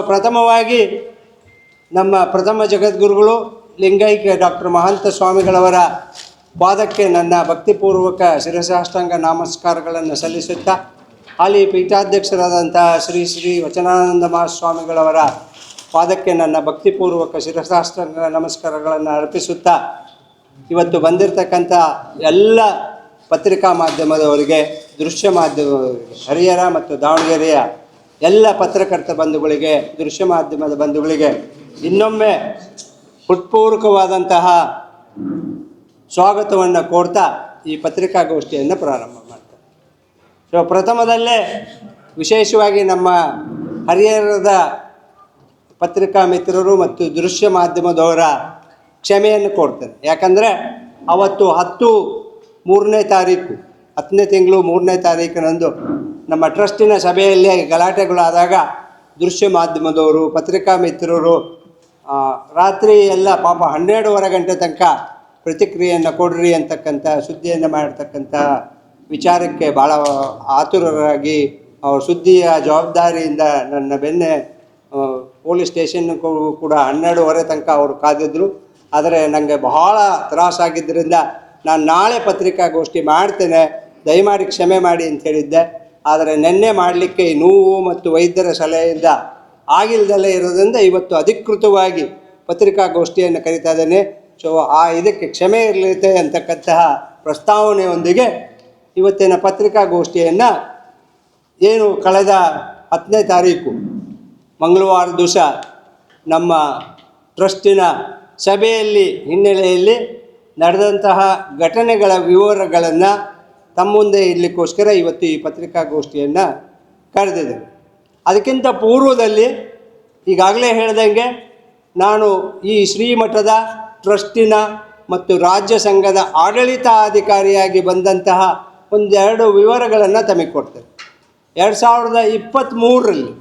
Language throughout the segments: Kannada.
ಪ್ರಥಮವಾಗಿ ನಮ್ಮ ಪ್ರಥಮ ಜಗದ್ಗುರುಗಳು ಲಿಂಗೈಕ್ಯ ಡಾಕ್ಟರ್ ಮಹಾಂತ ಸ್ವಾಮಿಗಳವರ ಪಾದಕ್ಕೆ ನನ್ನ ಭಕ್ತಿಪೂರ್ವಕ ಶಿರಸಾಷ್ಟಾಂಗ ನಮಸ್ಕಾರಗಳನ್ನು ಸಲ್ಲಿಸುತ್ತಾ, ಹಾಲಿ ಪೀಠಾಧ್ಯಕ್ಷರಾದಂತಹ ಶ್ರೀ ಶ್ರೀ ವಚನಾನಂದ ಮಹಾಸ್ವಾಮಿಗಳವರ ಪಾದಕ್ಕೆ ನನ್ನ ಭಕ್ತಿಪೂರ್ವಕ ಶಿರಸಾಷ್ಟಾಂಗ ನಮಸ್ಕಾರಗಳನ್ನು ಅರ್ಪಿಸುತ್ತಾ, ಇವತ್ತು ಬಂದಿರತಕ್ಕಂಥ ಎಲ್ಲ ಪತ್ರಿಕಾ ಮಾಧ್ಯಮದವರಿಗೆ, ದೃಶ್ಯ ಮಾಧ್ಯಮದವರಿಗೆ, ಹರಿಹರ ಮತ್ತು ದಾವಣಗೆರೆಯ ಎಲ್ಲ ಪತ್ರಕರ್ತ ಬಂಧುಗಳಿಗೆ, ದೃಶ್ಯ ಮಾಧ್ಯಮದ ಬಂಧುಗಳಿಗೆ ಇನ್ನೊಮ್ಮೆ ಹೃತ್ಪೂರ್ವಕವಾದಂತಹ ಸ್ವಾಗತವನ್ನು ಕೋರ್ತಾ ಈ ಪತ್ರಿಕಾಗೋಷ್ಠಿಯನ್ನು ಪ್ರಾರಂಭ ಮಾಡ್ತಾರೆ. ಪ್ರಥಮದಲ್ಲೇ ವಿಶೇಷವಾಗಿ ನಮ್ಮ ಹರಿಹರದ ಪತ್ರಿಕಾ ಮಿತ್ರರು ಮತ್ತು ದೃಶ್ಯ ಮಾಧ್ಯಮದವರ ಕ್ಷಮೆಯನ್ನು ಕೋರ್ತೇನೆ. ಯಾಕಂದರೆ ಅವತ್ತು 10ನೇ ತಾರೀಕು 10ನೇ ತಿಂಗಳು 3ನೇ ತಾರೀಕಿನಂದು ನಮ್ಮ ಟ್ರಸ್ಟಿನ ಸಭೆಯಲ್ಲಿ ಗಲಾಟೆಗಳಾದಾಗ ದೃಶ್ಯ ಮಾಧ್ಯಮದವರು, ಪತ್ರಿಕಾ ಮಿತ್ರರು ರಾತ್ರಿ ಎಲ್ಲ ಪಾಪ 12:30 ಗಂಟೆ ತನಕ ಪ್ರತಿಕ್ರಿಯೆಯನ್ನು ಕೊಡ್ರಿ ಅಂತಕ್ಕಂಥ ಸುದ್ದಿಯನ್ನು ಮಾಡ್ತಕ್ಕಂಥ ವಿಚಾರಕ್ಕೆ ಭಾಳ ಆತುರರಾಗಿ ಅವ್ರ ಸುದ್ದಿಯ ಜವಾಬ್ದಾರಿಯಿಂದ ನನ್ನ ಬೆನ್ನೆ ಪೊಲೀಸ್ ಸ್ಟೇಷನ್ ಕೂಡ 12:30 ತನಕ ಅವರು ಕಾದಿದ್ರು. ಆದರೆ ನನಗೆ ಬಹಳ ತ್ರಾಸಾಗಿದ್ದರಿಂದ ನಾನು ನಾಳೆ ಪತ್ರಿಕಾಗೋಷ್ಠಿ ಮಾಡ್ತೇನೆ, ದಯಮಾಡಿ ಕ್ಷಮೆ ಮಾಡಿ ಅಂತ ಹೇಳಿದ್ದೆ. ಆದರೆ ನಿನ್ನೆ ಮಾಡಲಿಕ್ಕೆ ನೋವು ಮತ್ತು ವೈದ್ಯರ ಸಲಹೆಯಿಂದ ಆಗಿಲ್ದಲ್ಲೇ ಇರೋದ್ರಿಂದ ಇವತ್ತು ಅಧಿಕೃತವಾಗಿ ಪತ್ರಿಕಾಗೋಷ್ಠಿಯನ್ನು ಕರೀತಾ ಇದ್ದೇನೆ. ಇದಕ್ಕೆ ಕ್ಷಮೆ ಇರಲಿದೆ ಅಂತಕ್ಕಂತಹ ಪ್ರಸ್ತಾವನೆಯೊಂದಿಗೆ ಇವತ್ತಿನ ಪತ್ರಿಕಾಗೋಷ್ಠಿಯನ್ನು ಏನು ಕಳೆದ 10ನೇ ತಾರೀಕು ಮಂಗಳವಾರ ದಿವಸ ನಮ್ಮ ಟ್ರಸ್ಟಿನ ಸಭೆಯಲ್ಲಿ ಹಿನ್ನೆಲೆಯಲ್ಲಿ ನಡೆದಂತಹ ಘಟನೆಗಳ ವಿವರಗಳನ್ನು ತಮ್ಮ ಮುಂದೆ ಇಡಲಿಕ್ಕೋಸ್ಕರ ಇವತ್ತು ಈ ಪತ್ರಿಕಾಗೋಷ್ಠಿಯನ್ನು ಕರೆದಿದೆ. ಅದಕ್ಕಿಂತ ಪೂರ್ವದಲ್ಲಿ ಈಗಾಗಲೇ ಹೇಳ್ದಂಗೆ ನಾನು ಈ ಶ್ರೀಮಠದ ಟ್ರಸ್ಟಿನ ಮತ್ತು ರಾಜ್ಯ ಸಂಘದ ಆಡಳಿತಾಧಿಕಾರಿಯಾಗಿ ಬಂದಂತಹ ಒಂದೆರಡು ವಿವರಗಳನ್ನು ತಮಗೆ ಕೊಡ್ತೇನೆ. 2023ರಲ್ಲಿ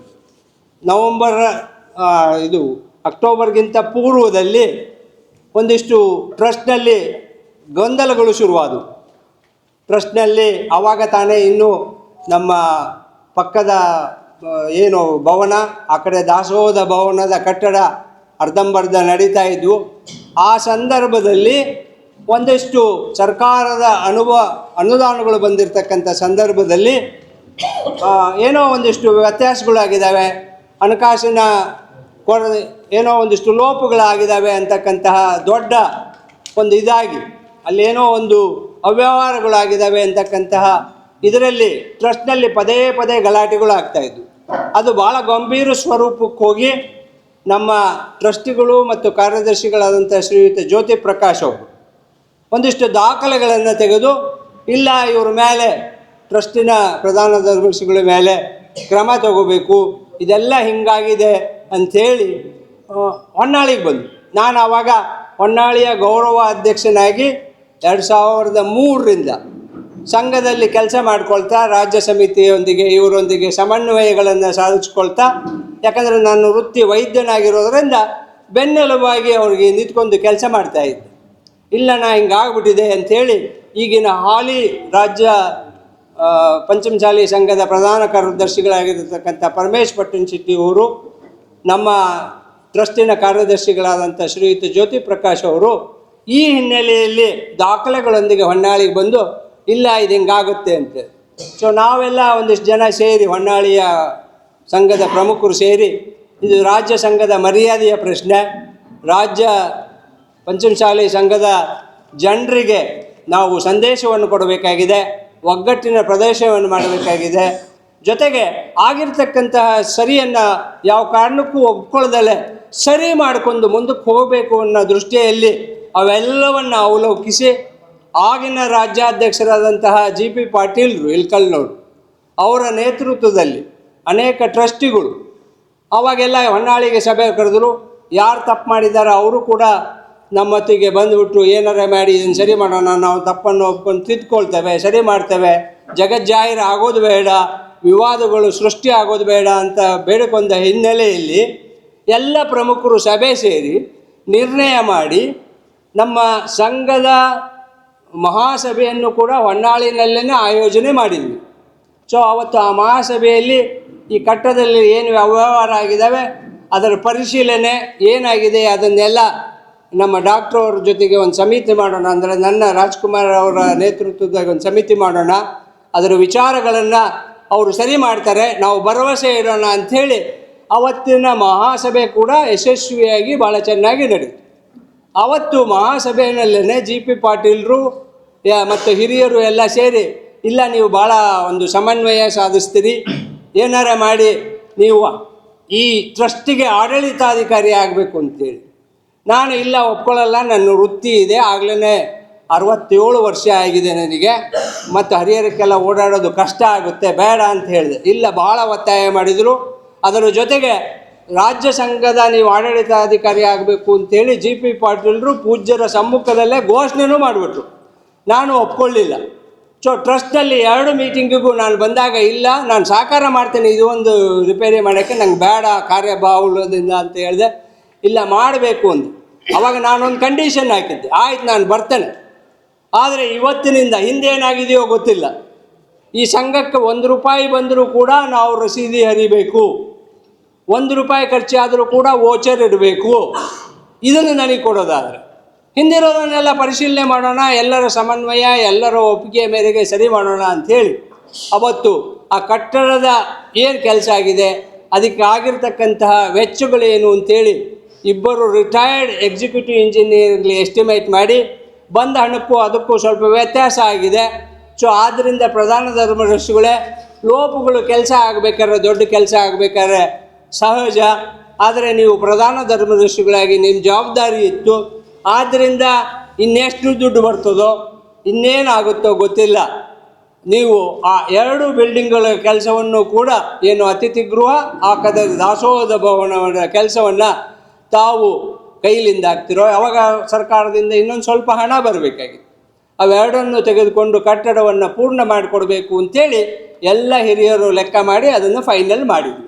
ಅಕ್ಟೋಬರ್ಗಿಂತ ಪೂರ್ವದಲ್ಲಿ ಒಂದಿಷ್ಟು ಟ್ರಸ್ಟ್ನಲ್ಲಿ ಗೊಂದಲಗಳು ಶುರುವಾದವು. ಟ್ರಸ್ಟ್ನಲ್ಲಿ ಆವಾಗ ತಾನೇ ಇನ್ನೂ ನಮ್ಮ ಪಕ್ಕದ ಏನು ಭವನ, ಆ ಕಡೆ ದಾಸೋಹದ ಭವನದ ಕಟ್ಟಡ ಅರ್ಧಂಬರ್ಧ ನಡೀತಾ ಇದ್ವು. ಆ ಸಂದರ್ಭದಲ್ಲಿ ಒಂದಿಷ್ಟು ಸರ್ಕಾರದ ಅನುದಾನಗಳು ಬಂದಿರತಕ್ಕಂಥ ಸಂದರ್ಭದಲ್ಲಿ ಏನೋ ಒಂದಿಷ್ಟು ವ್ಯತ್ಯಾಸಗಳಾಗಿದ್ದಾವೆ, ಹಣಕಾಸಿನ ಏನೋ ಒಂದಿಷ್ಟು ಲೋಪಗಳಾಗಿದ್ದಾವೆ ಅಂತಕ್ಕಂತಹ ದೊಡ್ಡ ಒಂದು ಇದಾಗಿ ಅಲ್ಲೇನೋ ಒಂದು ಅವ್ಯವಹಾರಗಳಾಗಿದ್ದಾವೆ ಅಂತಕ್ಕಂತಹ ಇದರಲ್ಲಿ ಟ್ರಸ್ಟ್ನಲ್ಲಿ ಪದೇ ಪದೇ ಗಲಾಟೆಗಳು ಆಗ್ತಾಯಿದ್ವು. ಅದು ಭಾಳ ಗಂಭೀರ ಸ್ವರೂಪಕ್ಕೆ ಹೋಗಿ ನಮ್ಮ ಟ್ರಸ್ಟಿಗಳು ಮತ್ತು ಕಾರ್ಯದರ್ಶಿಗಳಾದಂಥ ಶ್ರೀಯುತ ಜ್ಯೋತಿ ಪ್ರಕಾಶ್ ಅವರು ಒಂದಿಷ್ಟು ದಾಖಲೆಗಳನ್ನು ತೆಗೆದು, ಇಲ್ಲ ಇವ್ರ ಮೇಲೆ ಟ್ರಸ್ಟಿನ ಪ್ರಧಾನ ಕಾರ್ಯದರ್ಶಿಗಳ ಮೇಲೆ ಕ್ರಮ ತಗೋಬೇಕು, ಇದೆಲ್ಲ ಹಿಂಗಾಗಿದೆ ಅಂಥೇಳಿ ಹೊನ್ನಾಳಿಗೆ ಬಂದು, ನಾನು ಆವಾಗ ಹೊನ್ನಾಳಿಯ ಗೌರವ ಅಧ್ಯಕ್ಷನಾಗಿ 2003ರಿಂದ ಸಂಘದಲ್ಲಿ ಕೆಲಸ ಮಾಡ್ಕೊಳ್ತಾ ರಾಜ್ಯ ಸಮಿತಿಯೊಂದಿಗೆ ಇವರೊಂದಿಗೆ ಸಮನ್ವಯಗಳನ್ನು ಸಾಧಿಸ್ಕೊಳ್ತಾ, ಯಾಕಂದರೆ ನಾನು ವೃತ್ತಿ ವೈದ್ಯನಾಗಿರೋದರಿಂದ ಬೆನ್ನೆಲುಬಾಗಿ ಅವ್ರಿಗೆ ನಿಂತ್ಕೊಂಡು ಕೆಲಸ ಮಾಡ್ತಾಯಿದ್ದೆ. ಇಲ್ಲ ನಾ ಹಿಂಗಾಗ್ಬಿಟ್ಟಿದೆ ಅಂಥೇಳಿ ಈಗಿನ ಹಾಲಿ ರಾಜ್ಯ ಪಂಚಮಸಾಲಿ ಸಂಘದ ಪ್ರಧಾನ ಕಾರ್ಯದರ್ಶಿಗಳಾಗಿರತಕ್ಕಂಥ ಪರಮೇಶ್ ಪಟ್ಟಣಶೆಟ್ಟಿ ಅವರು, ನಮ್ಮ ಟ್ರಸ್ಟಿನ ಕಾರ್ಯದರ್ಶಿಗಳಾದಂಥ ಶ್ರೀಯುತ ಜ್ಯೋತಿ ಪ್ರಕಾಶ್ ಅವರು ಈ ಹಿನ್ನೆಲೆಯಲ್ಲಿ ದಾಖಲೆಗಳೊಂದಿಗೆ ಹೊನ್ನಾಳಿಗೆ ಬಂದು, ಇಲ್ಲ ಇದು ಹಿಂಗಾಗುತ್ತೆ ಅಂತೆ. ನಾವೆಲ್ಲ ಒಂದಿಷ್ಟು ಜನ ಸೇರಿ, ಹೊನ್ನಾಳಿಯ ಸಂಘದ ಪ್ರಮುಖರು ಸೇರಿ, ಇದು ರಾಜ್ಯ ಸಂಘದ ಮರ್ಯಾದೆಯ ಪ್ರಶ್ನೆ, ರಾಜ್ಯ ಪಂಚಮಸಾಲಿ ಸಂಘದ ಜನರಿಗೆ ನಾವು ಸಂದೇಶವನ್ನು ಕೊಡಬೇಕಾಗಿದೆ, ಒಗ್ಗಟ್ಟಿನ ಪ್ರದೇಶವನ್ನು ಮಾಡಬೇಕಾಗಿದೆ, ಜೊತೆಗೆ ಆಗಿರ್ತಕ್ಕಂತಹ ಸರಿಯನ್ನು ಯಾವ ಕಾರಣಕ್ಕೂ ಒಪ್ಕೊಳ್ಳದಲ್ಲೇ ಸರಿ ಮಾಡಿಕೊಂಡು ಮುಂದಕ್ಕೆ ಹೋಗಬೇಕು ಅನ್ನೋ ದೃಷ್ಟಿಯಲ್ಲಿ ಅವೆಲ್ಲವನ್ನು ಅವಲೋಕಿಸಿ ಆಗಿನ ರಾಜ್ಯಾಧ್ಯಕ್ಷರಾದಂತಹ GP ಪಾಟೀಲ್ರು ಇಲ್ಕಲ್ನವರು ಅವರ ನೇತೃತ್ವದಲ್ಲಿ ಅನೇಕ ಟ್ರಸ್ಟಿಗಳು ಅವಾಗೆಲ್ಲ ಹೊನ್ನಾಳಿಗೆ ಸಭೆ ಕರೆದರು. ಯಾರು ತಪ್ಪು ಮಾಡಿದ್ದಾರೆ ಅವರು ಕೂಡ ನಮ್ಮೊತ್ತಿಗೆ ಬಂದುಬಿಟ್ಟು ಏನಾರ ಮಾಡಿ ಇದನ್ನು ಸರಿ ಮಾಡೋಣ, ನಾವು ತಪ್ಪನ್ನು ಒಪ್ಕೊಂಡು ತಿದ್ಕೊಳ್ತೇವೆ, ಸರಿ ಮಾಡ್ತೇವೆ, ಜಗಜ್ಜಾಹಿರ ಆಗೋದು ಬೇಡ, ವಿವಾದಗಳು ಸೃಷ್ಟಿ ಆಗೋದು ಬೇಡ ಅಂತ ಬೇಡಿಕೊಂಡ ಹಿನ್ನೆಲೆಯಲ್ಲಿ ಎಲ್ಲ ಪ್ರಮುಖರು ಸಭೆ ಸೇರಿ ನಿರ್ಣಯ ಮಾಡಿ ನಮ್ಮ ಸಂಘದ ಮಹಾಸಭೆಯನ್ನು ಕೂಡ ಹೊನ್ನಾಳಿನಲ್ಲೇ ಆಯೋಜನೆ ಮಾಡಿದ್ವಿ. ಅವತ್ತು ಆ ಮಹಾಸಭೆಯಲ್ಲಿ ಈ ಕಟ್ಟಡದಲ್ಲಿ ಏನು ಅವ್ಯವಹಾರ ಆಗಿದ್ದಾವೆ ಅದರ ಪರಿಶೀಲನೆ ಏನಾಗಿದೆ ಅದನ್ನೆಲ್ಲ ನಮ್ಮ ಡಾಕ್ಟ್ರ್ ಅವ್ರ ಜೊತೆಗೆ ಒಂದು ಸಮಿತಿ ಮಾಡೋಣ, ಅಂದರೆ ನನ್ನ ರಾಜ್ಕುಮಾರ್ ಅವರ ನೇತೃತ್ವದಾಗ ಒಂದು ಸಮಿತಿ ಮಾಡೋಣ, ಅದರ ವಿಚಾರಗಳನ್ನು ಅವರು ಸರಿ ಮಾಡ್ತಾರೆ, ನಾವು ಭರವಸೆ ಇಡೋಣ ಅಂಥೇಳಿ ಅವತ್ತಿನ ಮಹಾಸಭೆ ಕೂಡ ಯಶಸ್ವಿಯಾಗಿ ಭಾಳ ಚೆನ್ನಾಗಿ ನಡೀತು. ಆವತ್ತು ಮಹಾಸಭೆಯಲ್ಲೇ ಜಿ ಪಿ ಪಾಟೀಲರು ಮತ್ತು ಹಿರಿಯರು ಎಲ್ಲ ಸೇರಿ, ಇಲ್ಲ ನೀವು ಭಾಳ ಒಂದು ಸಮನ್ವಯ ಸಾಧಿಸ್ತೀರಿ, ಏನಾರ ಮಾಡಿ ನೀವು ಈ ಟ್ರಸ್ಟಿಗೆ ಆಡಳಿತಾಧಿಕಾರಿ ಆಗಬೇಕು ಅಂತೇಳಿ. ನಾನು ಇಲ್ಲ ಒಪ್ಕೊಳ್ಳಲ್ಲ, ನನ್ನ ವೃತ್ತಿ ಇದೆ, ಆಗಲೇ 67 ವರ್ಷ ಆಗಿದೆ ನನಗೆ, ಮತ್ತು ಹರಿಹರಕ್ಕೆಲ್ಲ ಓಡಾಡೋದು ಕಷ್ಟ ಆಗುತ್ತೆ, ಬೇಡ ಅಂತ ಹೇಳಿದೆ. ಇಲ್ಲ, ಭಾಳ ಒತ್ತಾಯ ಮಾಡಿದರು. ಅದರ ಜೊತೆಗೆ ರಾಜ್ಯ ಸಂಘದ ನೀವು ಆಡಳಿತಾಧಿಕಾರಿ ಆಗಬೇಕು ಅಂತೇಳಿ ಜಿ ಪಿ ಪಾಟೀಲರು ಪೂಜ್ಯರ ಸಮ್ಮುಖದಲ್ಲೇ ಘೋಷಣೆನೂ ಮಾಡಿಬಿಟ್ರು. ನಾನು ಒಪ್ಕೊಳ್ಳಿಲ್ಲ. ಟ್ರಸ್ಟ್ನಲ್ಲಿ 2 ಮೀಟಿಂಗಿಗೂ ನಾನು ಬಂದಾಗ, ಇಲ್ಲ ನಾನು ಸಹಕಾರ ಮಾಡ್ತೇನೆ ಇದು ಒಂದು ರಿಪೇರಿ ಮಾಡೋಕ್ಕೆ, ನಂಗೆ ಬೇಡ ಕಾರ್ಯಭಾವದಿಂದ ಅಂತ ಹೇಳಿದೆ. ಇಲ್ಲ, ಮಾಡಬೇಕು ಅಂದು. ಅವಾಗ ನಾನೊಂದು ಕಂಡೀಷನ್ ಹಾಕಿದ್ದೆ, ಆಯ್ತು ನಾನು ಬರ್ತೇನೆ, ಆದರೆ ಇವತ್ತಿನಿಂದ ಹಿಂದೇನಾಗಿದೆಯೋ ಗೊತ್ತಿಲ್ಲ, ಈ ಸಂಘಕ್ಕೆ 1 ರೂಪಾಯಿ ಬಂದರೂ ಕೂಡ ನಾವು ರಸೀದಿ ಹರಿಬೇಕು, 1 ರೂಪಾಯಿ ಖರ್ಚಾದರೂ ಕೂಡ ವೋಚರ್ ಇಡಬೇಕು. ಇದನ್ನು ನನಗೆ ಕೊಡೋದಾದರೆ ಹಿಂದಿರೋದನ್ನೆಲ್ಲ ಪರಿಶೀಲನೆ ಮಾಡೋಣ, ಎಲ್ಲರ ಸಮನ್ವಯ ಎಲ್ಲರ ಒಪ್ಪಿಗೆ ಮೇರೆಗೆ ಸರಿ ಮಾಡೋಣ ಅಂಥೇಳಿ ಅವತ್ತು ಆ ಕಟ್ಟಡದ ಏನು ಕೆಲಸ ಆಗಿದೆ, ಅದಕ್ಕೆ ಆಗಿರ್ತಕ್ಕಂತಹ ವೆಚ್ಚಗಳೇನು ಅಂತೇಳಿ 2 ರಿಟೈರ್ಡ್ ಎಕ್ಸಿಕ್ಯೂಟಿವ್ ಇಂಜಿನಿಯರ್ಲಿ ಎಸ್ಟಿಮೇಟ್ ಮಾಡಿ, ಬಂದ ಹಣಕ್ಕೂ ಅದಕ್ಕೂ ಸ್ವಲ್ಪ ವ್ಯತ್ಯಾಸ ಆಗಿದೆ. ಆದ್ದರಿಂದ ಪ್ರಧಾನ ಧರ್ಮದರ್ಶಿಗಳೇ, ಲೋಪಗಳು ಕೆಲಸ ಆಗಬೇಕಾದ್ರೆ, ದೊಡ್ಡ ಕೆಲಸ ಆಗಬೇಕಾದ್ರೆ ಸಹಜ, ಆದರೆ ನೀವು ಪ್ರಧಾನ ಧರ್ಮದರ್ಶಿಗಳಾಗಿ ನಿಮ್ಮ ಜವಾಬ್ದಾರಿ ಇತ್ತು. ಆದ್ದರಿಂದ ಇನ್ನೆಷ್ಟು ದುಡ್ಡು ಬರ್ತದೋ ಇನ್ನೇನಾಗುತ್ತೋ ಗೊತ್ತಿಲ್ಲ, ನೀವು ಆ 2 ಬಿಲ್ಡಿಂಗ್ಗಳ ಕೆಲಸವನ್ನು ಕೂಡ, ಏನು ಅತಿಥಿ ಗೃಹ ಹಾಕದ ದಾಸೋಹದ ಭವನದ ಕೆಲಸವನ್ನು ತಾವು ಕೈಲಿಂದ ಹಾಕ್ತಿರೋ, ಅವಾಗ ಸರ್ಕಾರದಿಂದ ಇನ್ನೊಂದು ಸ್ವಲ್ಪ ಹಣ ಬರಬೇಕಾಗಿತ್ತು. ಅವೆರಡನ್ನು ತೆಗೆದುಕೊಂಡು ಕಟ್ಟಡವನ್ನು ಪೂರ್ಣ ಮಾಡಿಕೊಡ್ಬೇಕು ಅಂತೇಳಿ ಎಲ್ಲ ಹಿರಿಯರು ಲೆಕ್ಕ ಮಾಡಿ ಅದನ್ನು ಫೈನಲ್ ಮಾಡಿದ್ವಿ.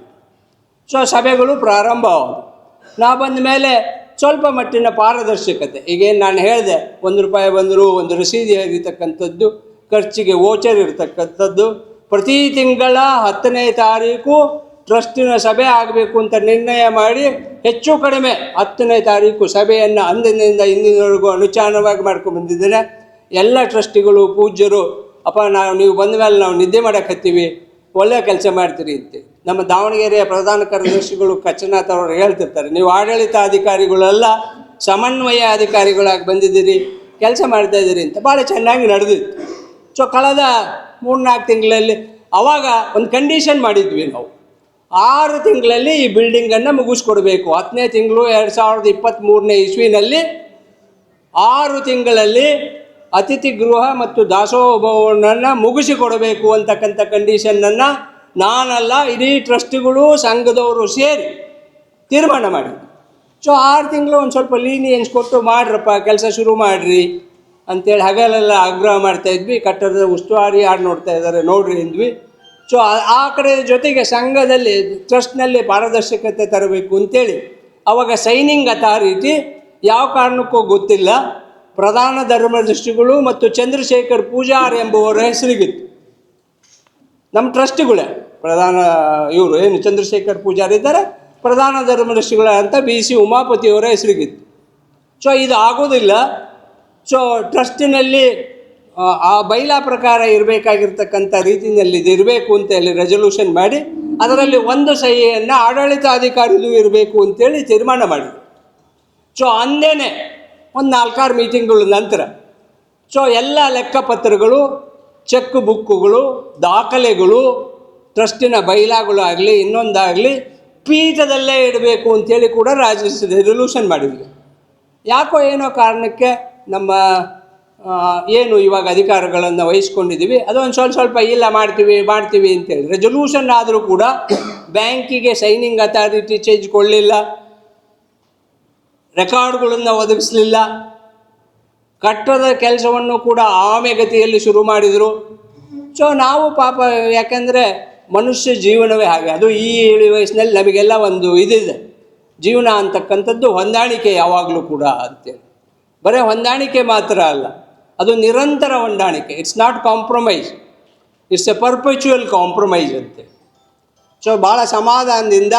ಸಭೆಗಳು ಪ್ರಾರಂಭ ಆದವು. ನಾ ಬಂದ ಮೇಲೆ ಸ್ವಲ್ಪ ಮಟ್ಟಿನ ಪಾರದರ್ಶಕತೆ, ಈಗೇನು ನಾನು ಹೇಳಿದೆ, 1 ರೂಪಾಯಿ ಬಂದರೂ ಒಂದು ರಸೀದಿ ಇರತಕ್ಕಂಥದ್ದು, ಖರ್ಚಿಗೆ ವೋಚರ್ ಇರತಕ್ಕಂಥದ್ದು, ಪ್ರತಿ ತಿಂಗಳ 10ನೇ ತಾರೀಕು ಟ್ರಸ್ಟಿನ ಸಭೆ ಆಗಬೇಕು ಅಂತ ನಿರ್ಣಯ ಮಾಡಿ, ಹೆಚ್ಚು ಕಡಿಮೆ 10ನೇ ತಾರೀಕು ಸಭೆಯನ್ನು ಅಂದಿನಿಂದ ಇಂದಿನವರೆಗೂ ಅನುಚಾನವಾಗಿ ಮಾಡ್ಕೊಂಡು ಬಂದಿದ್ದೇನೆ. ಎಲ್ಲ ಟ್ರಸ್ಟಿಗಳು ಪೂಜ್ಯರು, ಅಪ್ಪ ನೀವು ಬಂದ ಮೇಲೆ ನಾವು ನಿದ್ದೆ ಮಾಡೋಕತ್ತೀವಿ, ಒಳ್ಳೆಯ ಕೆಲಸ ಮಾಡ್ತೀರಿ ಅಂತ. ನಮ್ಮ ದಾವಣಗೆರೆಯ ಪ್ರಧಾನ ಕಾರ್ಯದರ್ಶಿಗಳು ಕಚ್ಚನಾಥ್ ಅವರು ಹೇಳ್ತಿರ್ತಾರೆ, ನೀವು ಆಡಳಿತ ಅಧಿಕಾರಿಗಳೆಲ್ಲ ಸಮನ್ವಯ ಅಧಿಕಾರಿಗಳಾಗಿ ಬಂದಿದ್ದೀರಿ, ಕೆಲಸ ಮಾಡ್ತಾಯಿದ್ದೀರಿ ಅಂತ. ಭಾಳ ಚೆನ್ನಾಗಿ ನಡೆದಿತ್ತು. ಕಳೆದ 3-4 ತಿಂಗಳಲ್ಲಿ ಆವಾಗ ಒಂದು ಕಂಡೀಷನ್ ಮಾಡಿದ್ವಿ ನಾವು, 6 ತಿಂಗಳಲ್ಲಿ ಈ ಬಿಲ್ಡಿಂಗನ್ನು ಮುಗಿಸ್ಕೊಡ್ಬೇಕು. 10ನೇ ತಿಂಗಳು 2023ನೇ ಇಸ್ವಿನಲ್ಲಿ 6 ತಿಂಗಳಲ್ಲಿ ಅತಿಥಿ ಗೃಹ ಮತ್ತು ದಾಸೋಹ ಭವನನ್ನು ಮುಗಿಸಿಕೊಡಬೇಕು ಅಂತಕ್ಕಂಥ ಕಂಡೀಷನನ್ನು ನಾನಲ್ಲ, ಇಡೀ ಟ್ರಸ್ಟಿಗಳು ಸಂಘದವರು ಸೇರಿ ತೀರ್ಮಾನ ಮಾಡಿದ್ವಿ. 6 ತಿಂಗಳು ಒಂದು ಸ್ವಲ್ಪ ಲೀನಿಯನ್ಸ್ ಕೊಟ್ಟು ಮಾಡ್ರಪ್ಪ, ಕೆಲಸ ಶುರು ಮಾಡಿರಿ ಅಂಥೇಳಿ ಹಗಲೆಲ್ಲ ಆಗ್ರಹ ಮಾಡ್ತಾಯಿದ್ವಿ. ಕಟ್ಟಡದ ಉಸ್ತುವಾರಿ ಯಾರು ನೋಡ್ತಾ ಇದ್ದಾರೆ ನೋಡ್ರಿ ಅಂದ್ವಿ. ಆ ಕಡೆ ಜೊತೆಗೆ ಸಂಘದಲ್ಲಿ ಟ್ರಸ್ಟ್ನಲ್ಲಿ ಪಾರದರ್ಶಕತೆ ತರಬೇಕು ಅಂತೇಳಿ ಅವಾಗ ಸೈನಿಂಗ್ ಅಥಾರಿಟಿ ಯಾವ ಕಾರಣಕ್ಕೂ ಗೊತ್ತಿಲ್ಲ, ಪ್ರಧಾನ ಧರ್ಮದರ್ಶಿಗಳು ಮತ್ತು ಚಂದ್ರಶೇಖರ್ ಪೂಜಾರ್ ಎಂಬುವರ ಹೆಸರಿಗಿತ್ತು. ನಮ್ಮ ಟ್ರಸ್ಟಿಗಳೇ ಪ್ರಧಾನ, ಇವರು ಏನು ಚಂದ್ರಶೇಖರ್ ಪೂಜಾರ್ ಇದ್ದಾರೆ, ಪ್ರಧಾನ ಧರ್ಮದರ್ಶಿಗಳ ಅಂತ BC ಉಮಾಪತಿಯವರ ಹೆಸರಿಗಿತ್ತು. ಇದು ಆಗೋದಿಲ್ಲ. ಟ್ರಸ್ಟಿನಲ್ಲಿ ಆ ಬೈಲಾ ಪ್ರಕಾರ ಇರಬೇಕಾಗಿರ್ತಕ್ಕಂಥ ರೀತಿಯಲ್ಲಿ ಇದು ಇರಬೇಕು ಅಂತೇಳಿ ರೆಸೊಲ್ಯೂಷನ್ ಮಾಡಿ, ಅದರಲ್ಲಿ ಒಂದು ಸಹಿಯನ್ನು ಆಡಳಿತಾಧಿಕಾರಿದು ಇರಬೇಕು ಅಂತೇಳಿ ತೀರ್ಮಾನ ಮಾಡಿದ್ರು. ಅಂದೇನೆ ಒಂದು 4-6 ಮೀಟಿಂಗ್ಗಳ ನಂತರ ಎಲ್ಲ ಲೆಕ್ಕಪತ್ರಗಳು, ಚೆಕ್ ಬುಕ್ಕುಗಳು, ದಾಖಲೆಗಳು, ಟ್ರಸ್ಟಿನ ಬೈಲಾಗಳು ಆಗಲಿ ಇನ್ನೊಂದಾಗಲಿ ಪೀಠದಲ್ಲೇ ಇಡಬೇಕು ಅಂಥೇಳಿ ಕೂಡ ರೆಸೊಲ್ಯೂಷನ್ ಮಾಡಿದ್ವಿ. ಯಾಕೋ ಏನೋ ಕಾರಣಕ್ಕೆ ನಮ್ಮ ಏನು ಇವಾಗ ಅಧಿಕಾರಗಳನ್ನು ವಹಿಸ್ಕೊಂಡಿದ್ದೀವಿ ಅದೊಂದು ಸ್ವಲ್ಪ ಇಲ್ಲ ಮಾಡ್ತೀವಿ ಅಂತೇಳಿ ರೆಸೊಲ್ಯೂಷನ್ ಆದರೂ ಕೂಡ ಬ್ಯಾಂಕಿಗೆ ಸೈನಿಂಗ್ ಅಥಾರಿಟಿ ಚೇಂಜ್ ಕೊಡಲಿಲ್ಲ, ರೆಕಾರ್ಡ್ಗಳನ್ನು ಒದಗಿಸಲಿಲ್ಲ. ಕಟ್ಟಡದ ಕೆಲಸವನ್ನು ಕೂಡ ಆಮೆಗತಿಯಲ್ಲಿ ಶುರು ಮಾಡಿದರು. ನಾವು ಪಾಪ, ಯಾಕೆಂದರೆ ಮನುಷ್ಯ ಜೀವನವೇ ಹಾಗೆ, ಅದು ಈ ಇಳಿ ವಯಸ್ಸಿನಲ್ಲಿ ನಮಗೆಲ್ಲ ಒಂದು ಇದಿದೆ, ಜೀವನ ಅಂತಕ್ಕಂಥದ್ದು ಹೊಂದಾಣಿಕೆ ಯಾವಾಗಲೂ ಕೂಡ ಅಂತೇಳಿ. ಬರೀ ಹೊಂದಾಣಿಕೆ ಮಾತ್ರ ಅಲ್ಲ, ಅದು ನಿರಂತರ ಹೊಂದಾಣಿಕೆ. It's not compromise, it's A perpetual compromise ಅಂತೆ. ಸೊ ಭಾಳ ಸಮಾಧಾನದಿಂದ